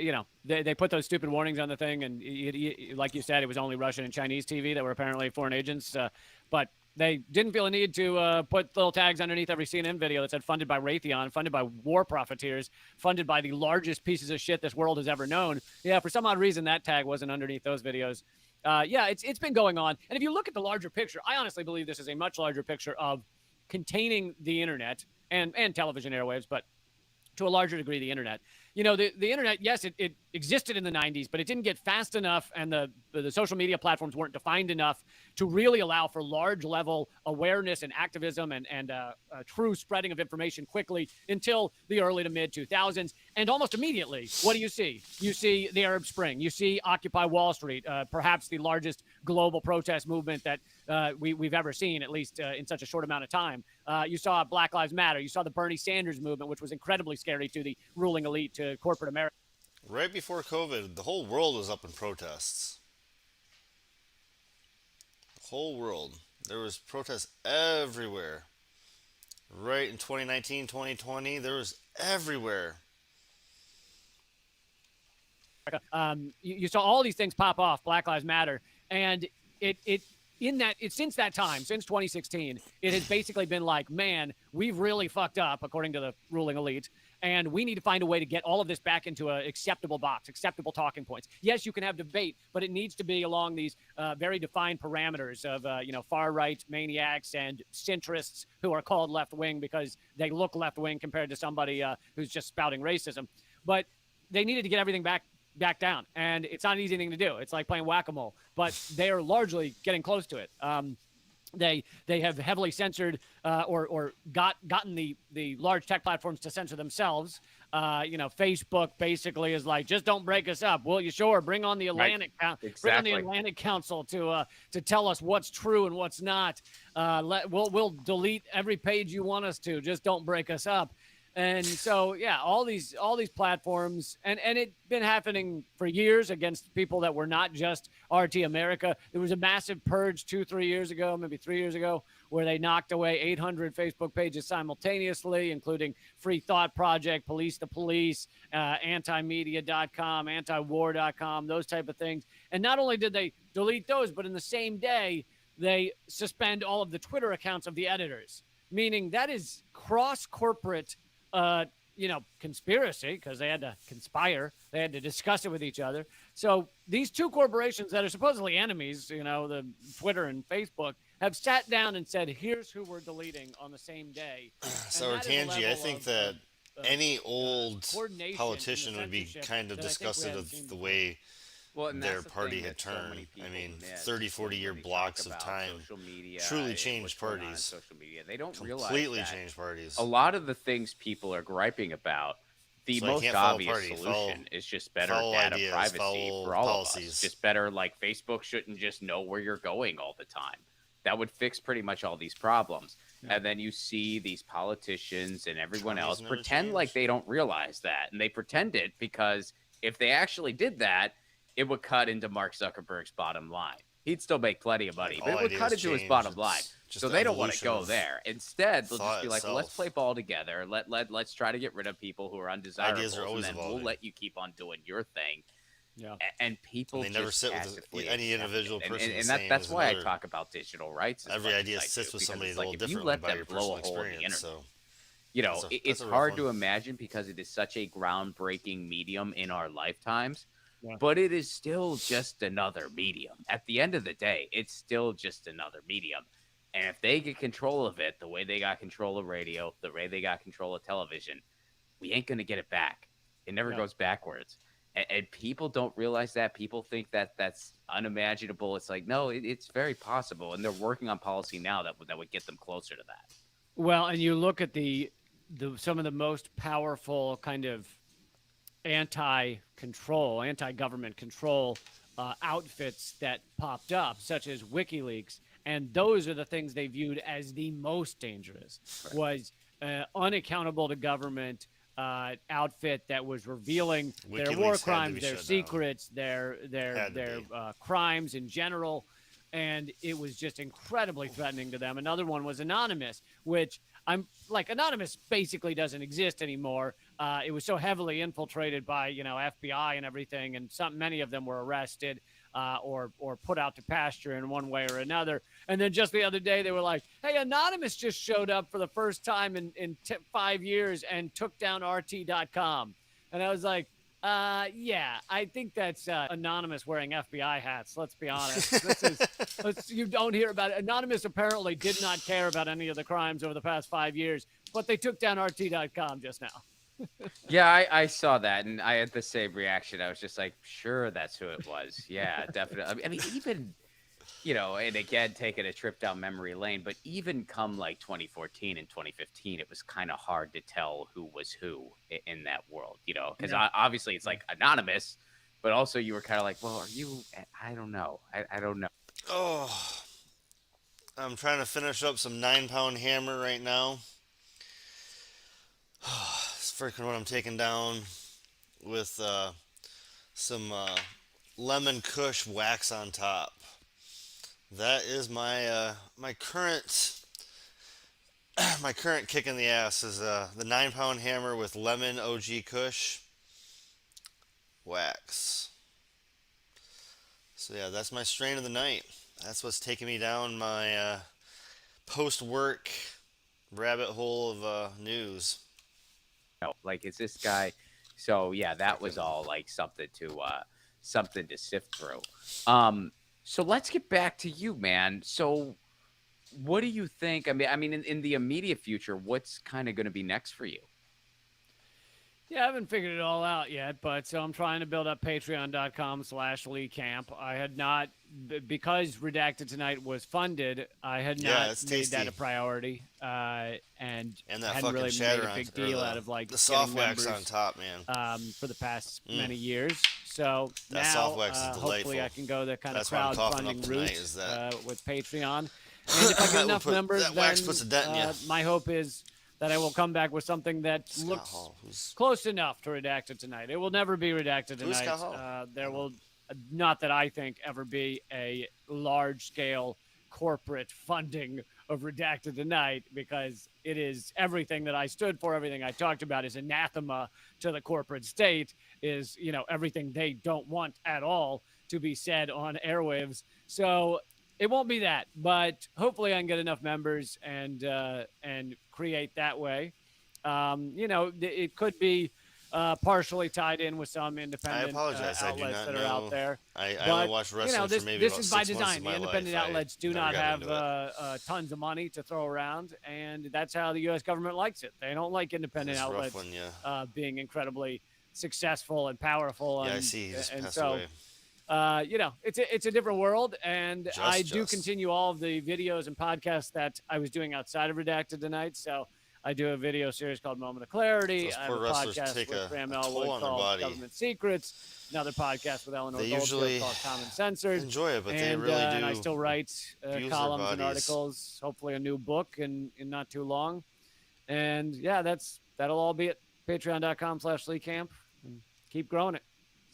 you know, they put those stupid warnings on the thing, and like you said, it was only Russian and Chinese TV that were apparently foreign agents, but they didn't feel a need to put little tags underneath every CNN video that said funded by Raytheon, funded by war profiteers, funded by the largest pieces of shit this world has ever known. Yeah, for some odd reason, that tag wasn't underneath those videos. Yeah, it's been going on. And if you look at the larger picture, I honestly believe this is a much larger picture of containing the internet and television airwaves, but to a larger degree, the internet. You know, the internet, yes, it existed in the 90s, but it didn't get fast enough, and the social media platforms weren't defined enough to really allow for large level awareness and activism and true spreading of information quickly until the early to mid 2000s. And almost immediately, what do you see? You see the Arab Spring. You see Occupy Wall Street, perhaps the largest global protest movement that we've ever seen, at least in such a short amount of time. You saw Black Lives Matter. You saw the Bernie Sanders movement, which was incredibly scary to the ruling elite, to corporate America. Right before COVID, the whole world was up in protests. The whole world. There was protests everywhere. Right in 2019, 2020, there was everywhere. You saw all these things pop off, Black Lives Matter, and since that time, since 2016, it has basically been like, man, we've really fucked up, according to the ruling elite, and we need to find a way to get all of this back into an acceptable box, acceptable talking points. Yes, you can have debate, but it needs to be along these very defined parameters of far-right maniacs and centrists who are called left-wing because they look left-wing compared to somebody who's just spouting racism. But they needed to get everything back down, and it's not an easy thing to do. It's like playing whack-a-mole, but they are largely getting close to it. They have heavily censored or gotten the large tech platforms to censor themselves. Facebook basically is like, just don't break us up. Will you? Sure, bring on the Atlantic bring on the Atlantic Council to tell us what's true and what's not. We'll delete every page you want us to. Just don't break us up. And so, yeah, all these platforms, and it's been happening for years against people that were not just RT America. There was a massive purge 2-3 years ago, maybe 3 years ago, where they knocked away 800 Facebook pages simultaneously, including Free Thought Project, Police the Police, antimedia.com, antiwar.com, those type of things. And not only did they delete those, but in the same day, they suspend all of the Twitter accounts of the editors, meaning that is cross-corporate conspiracy, because they had to conspire. They had to discuss it with each other. So these two corporations that are supposedly enemies, the Twitter and Facebook, have sat down and said, here's who we're deleting on the same day. So, Kanji, I think that any old politician would be kind of disgusted of the way their party had turned. I mean, 30, 40-year blocks of time truly changed parties. Social media. They don't realize completely that changed parties. A lot of the things people are griping about, the So most obvious solution is just better data ideas, privacy for all policies. of us. Just better, like Facebook shouldn't just know where you're going all the time. That would fix pretty much all these problems. And then you see these politicians and everyone else pretend like they don't realize that. And they pretend it because if they actually did that, it would cut into Mark Zuckerberg's bottom line. He'd still make plenty of money, but it would cut into his bottom line. So they don't want to go there. Instead, they'll just be like, well, let's play ball together. Let's try to get rid of people who are undesirables, and then we'll let you keep on doing your thing. Yeah. And people they never sit with any individual person. And that's why I talk about digital rights. Every idea sits with somebody a little differently by your personal experience. So, it's hard to imagine because it is such a groundbreaking medium in our lifetimes. Yeah. But it is still just another medium. At the end of the day, it's still just another medium. And if they get control of it the way they got control of radio, the way they got control of television, we ain't going to get it back. It never goes backwards. And people don't realize that. People think that that's unimaginable. It's like, no, it's very possible. And they're working on policy now that would get them closer to that. Well, and you look at some of the most powerful kind of anti-government control outfits that popped up, such as WikiLeaks, and those are the things they viewed as the most dangerous. Was unaccountable to government outfit that was revealing their war WikiLeaks had to crimes, be their shut down. secrets, their Had to be. crimes in general, and it was just incredibly threatening to them. Another one was Anonymous, which I'm like, Anonymous basically doesn't exist anymore. It was so heavily infiltrated by FBI and everything, and many of them were arrested or put out to pasture in one way or another. And then just the other day, they were like, "Hey, Anonymous just showed up for the first time in 5 years and took down RT.com," and I was like, yeah, I think that's Anonymous wearing FBI hats. Let's be honest. You don't hear about it. Anonymous apparently did not care about any of the crimes over the past 5 years, but they took down RT.com just now. Yeah, I saw that, and I had the same reaction. I was just like, sure, that's who it was. Yeah, definitely. I mean, even, and again, taking a trip down memory lane, but even come like 2014 and 2015, it was kind of hard to tell who was who in that world, because obviously it's like Anonymous, but also you were kind of like, well, are you? I don't know. I don't know. Oh, I'm trying to finish up some 9-pound hammer right now. It's freaking what I'm taking down with some lemon kush wax on top. That is my current my current kick in the ass is the 9-pound hammer with lemon OG kush wax. So yeah, that's my strain of the night. That's what's taking me down my post work rabbit hole of news. Like, is this guy? So yeah, that was all like something to sift through. So let's get back to you, man. So what do you think? I mean, in the immediate future, what's kind of going to be next for you? Yeah, I haven't figured it all out yet, but so I'm trying to build up patreon.com/LeeCamp. I had not, because Redacted Tonight was funded, I had not made that a priority, and that hadn't really made a big deal out of like the soft getting wax members, on top, man. For the past many years. So that now, soft wax is delightful. hopefully, I can go the kind That's of crowdfunding route with Patreon. And if I get enough members, that wax puts a dent in you. My hope is that I will come back with something that looks close enough to Redacted Tonight. It will never be Redacted Tonight. There will, not that I think, ever be a large-scale corporate funding of Redacted Tonight, because it is everything that I stood for, everything I talked about is anathema to the corporate state, is, everything they don't want at all to be said on airwaves. So it won't be that, but hopefully I can get enough members and create that way. It could be partially tied in with some independent outlets that are out there. I only watch wrestling for maybe this about is by 6 months design. of The my independent life. outlets do not have tons of money to throw around, and that's how the U.S. government likes it. They don't like independent outlets being incredibly successful and powerful. Yeah, I see. He just passed so, away. It's a different world, and I do continue all of the videos and podcasts that I was doing outside of Redacted Tonight. So I do a video series called Moment of Clarity. I have a podcast with Graham Elwood called Government Secrets. Another podcast with Eleanor Goldfield called Common Censored. Enjoy it, but they really do. And I still write columns and articles. Hopefully, a new book in not too long. And yeah, that'll all be at Patreon.com/LeeCamp. And keep growing it.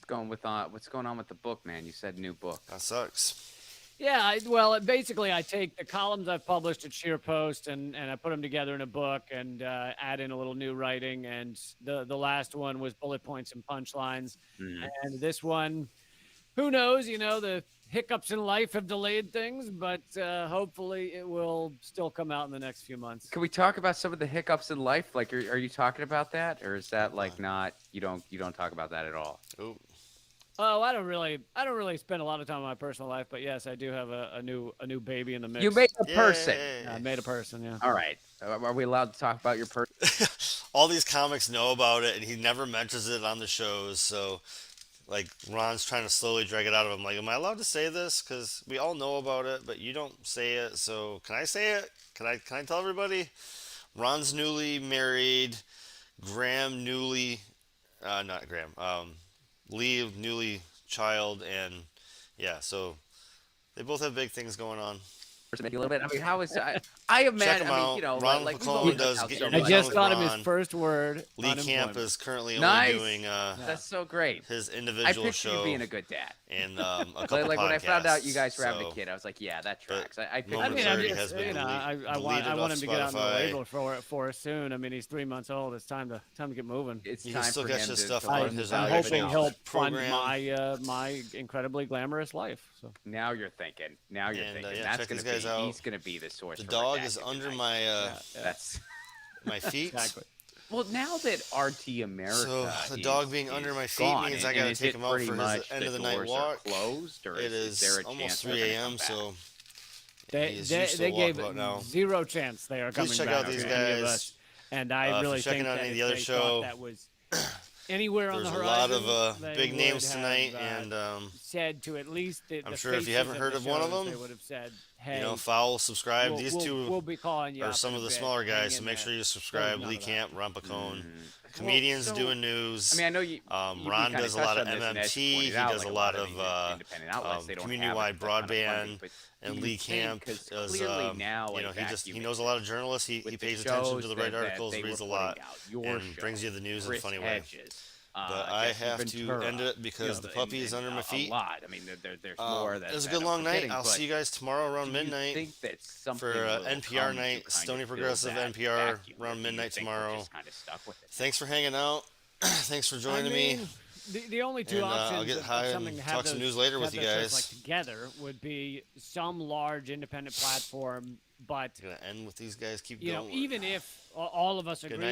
What's going on with the book, man? You said new book. That sucks. Yeah, basically, I take the columns I've published at Sheer Post and I put them together in a book and add in a little new writing. And the last one was bullet points and punchlines. Mm-hmm. And this one, who knows? The hiccups in life have delayed things, but hopefully it will still come out in the next few months. Can we talk about some of the hiccups in life? Like, are you talking about that, or is that like not? You don't talk about that at all? Oh. Oh, I don't really spend a lot of time in my personal life, but yes, I do have a new baby in the mix. You made a person. I made a person. Yeah. All right. Are we allowed to talk about your person? All these comics know about it, and he never mentions it on the shows. So, like, Ron's trying to slowly drag it out of him. Like, am I allowed to say this? Because we all know about it, but you don't say it. So, can I say it? Can I tell everybody? Ron's newly married. Graham newly, not Graham. Lee newly child, and yeah. So they both have big things going on. Maybe a little bit. I mean, how is I imagine? Check 'em I mean, out. you know, Ron like we've McClellan always does out Get so Your I much. News On just with got him his Ron. first word. Lee Camp unemployment. is currently Nice. only doing That's so great. his I individual picture you show being a good dad. and a couple Like when I found out you podcasts, guys were having a so- kid, I was like, yeah, that tracks. I I picture mean, I'm Momentarily just, has been you know, I deleted want off him to get on the Spotify. label for us soon. I mean, he's 3 months old. It's time to get moving. it's You time can still for catch him his to stuff learn on his the I'm value of hoping it. he'll fund program. my incredibly glamorous life. So Now you're thinking. Now you're And, thinking. yeah, That's check gonna these guys be. out. He's gonna be the source. The for dog redacted is under tonight. my That's my feet. exactly. well. Now that RT America, So the is- dog being under is my feet gone, means and- I gotta and is take it him out pretty for his much end of the night doors walk. Are closed, or It is there a almost chance 3 they're gonna a.m. come back? So They he is they, used to they a gave walkabout now. zero chance they are Please coming check back out these to any of guys. us. And I If really you're checking think out that any of if the other they show, thought that was anywhere on there's the a lot horizon, of they big names would tonight, have, and said to at least the I'm the sure if you faces haven't heard the of one of shows, them, they would have said, "Hey, you know, Foul, subscribe. we'll, These we'll, two we'll be calling you are up some in of a the bit. smaller Hang guys, so in make there." sure you There subscribe. was none Lee of that. Camp, Ron Pacone. Mm-hmm. Comedians so- doing news. I mean, I know you. you Ron kinda does a lot touched of on this, and as you MMT. He pointed out, does like a lot these of independent outlets. They don't community-wide have a ton of funding, broadband. but And do Lee you think, Camp 'cause does, clearly now you a know, he vacuum knows a lot of journalists. He with the pays attention to shows the right that articles, they reads a were lot, putting out, your and show, brings you the news in a Chris funny way. Hedges, But I Jesse have to Ventura, end it because the puppy is under my feet. A lot. I mean, there's more that It was a that good I'm long night. forgetting, I'll but see you guys tomorrow around do you midnight think that something for will NPR come to night, kind Stoney of fill Progressive that NPR vacuum, or around do you midnight think we're tomorrow. just kinda stuck with it? Thanks for hanging out. Thanks for joining me. The only two And, options I'll get of high something and to have talk some those- news later to with have you those shows, guys. like together would be some large independent platform, but Gonna end with these guys. Keep you know, going. even if all of us Good agree night.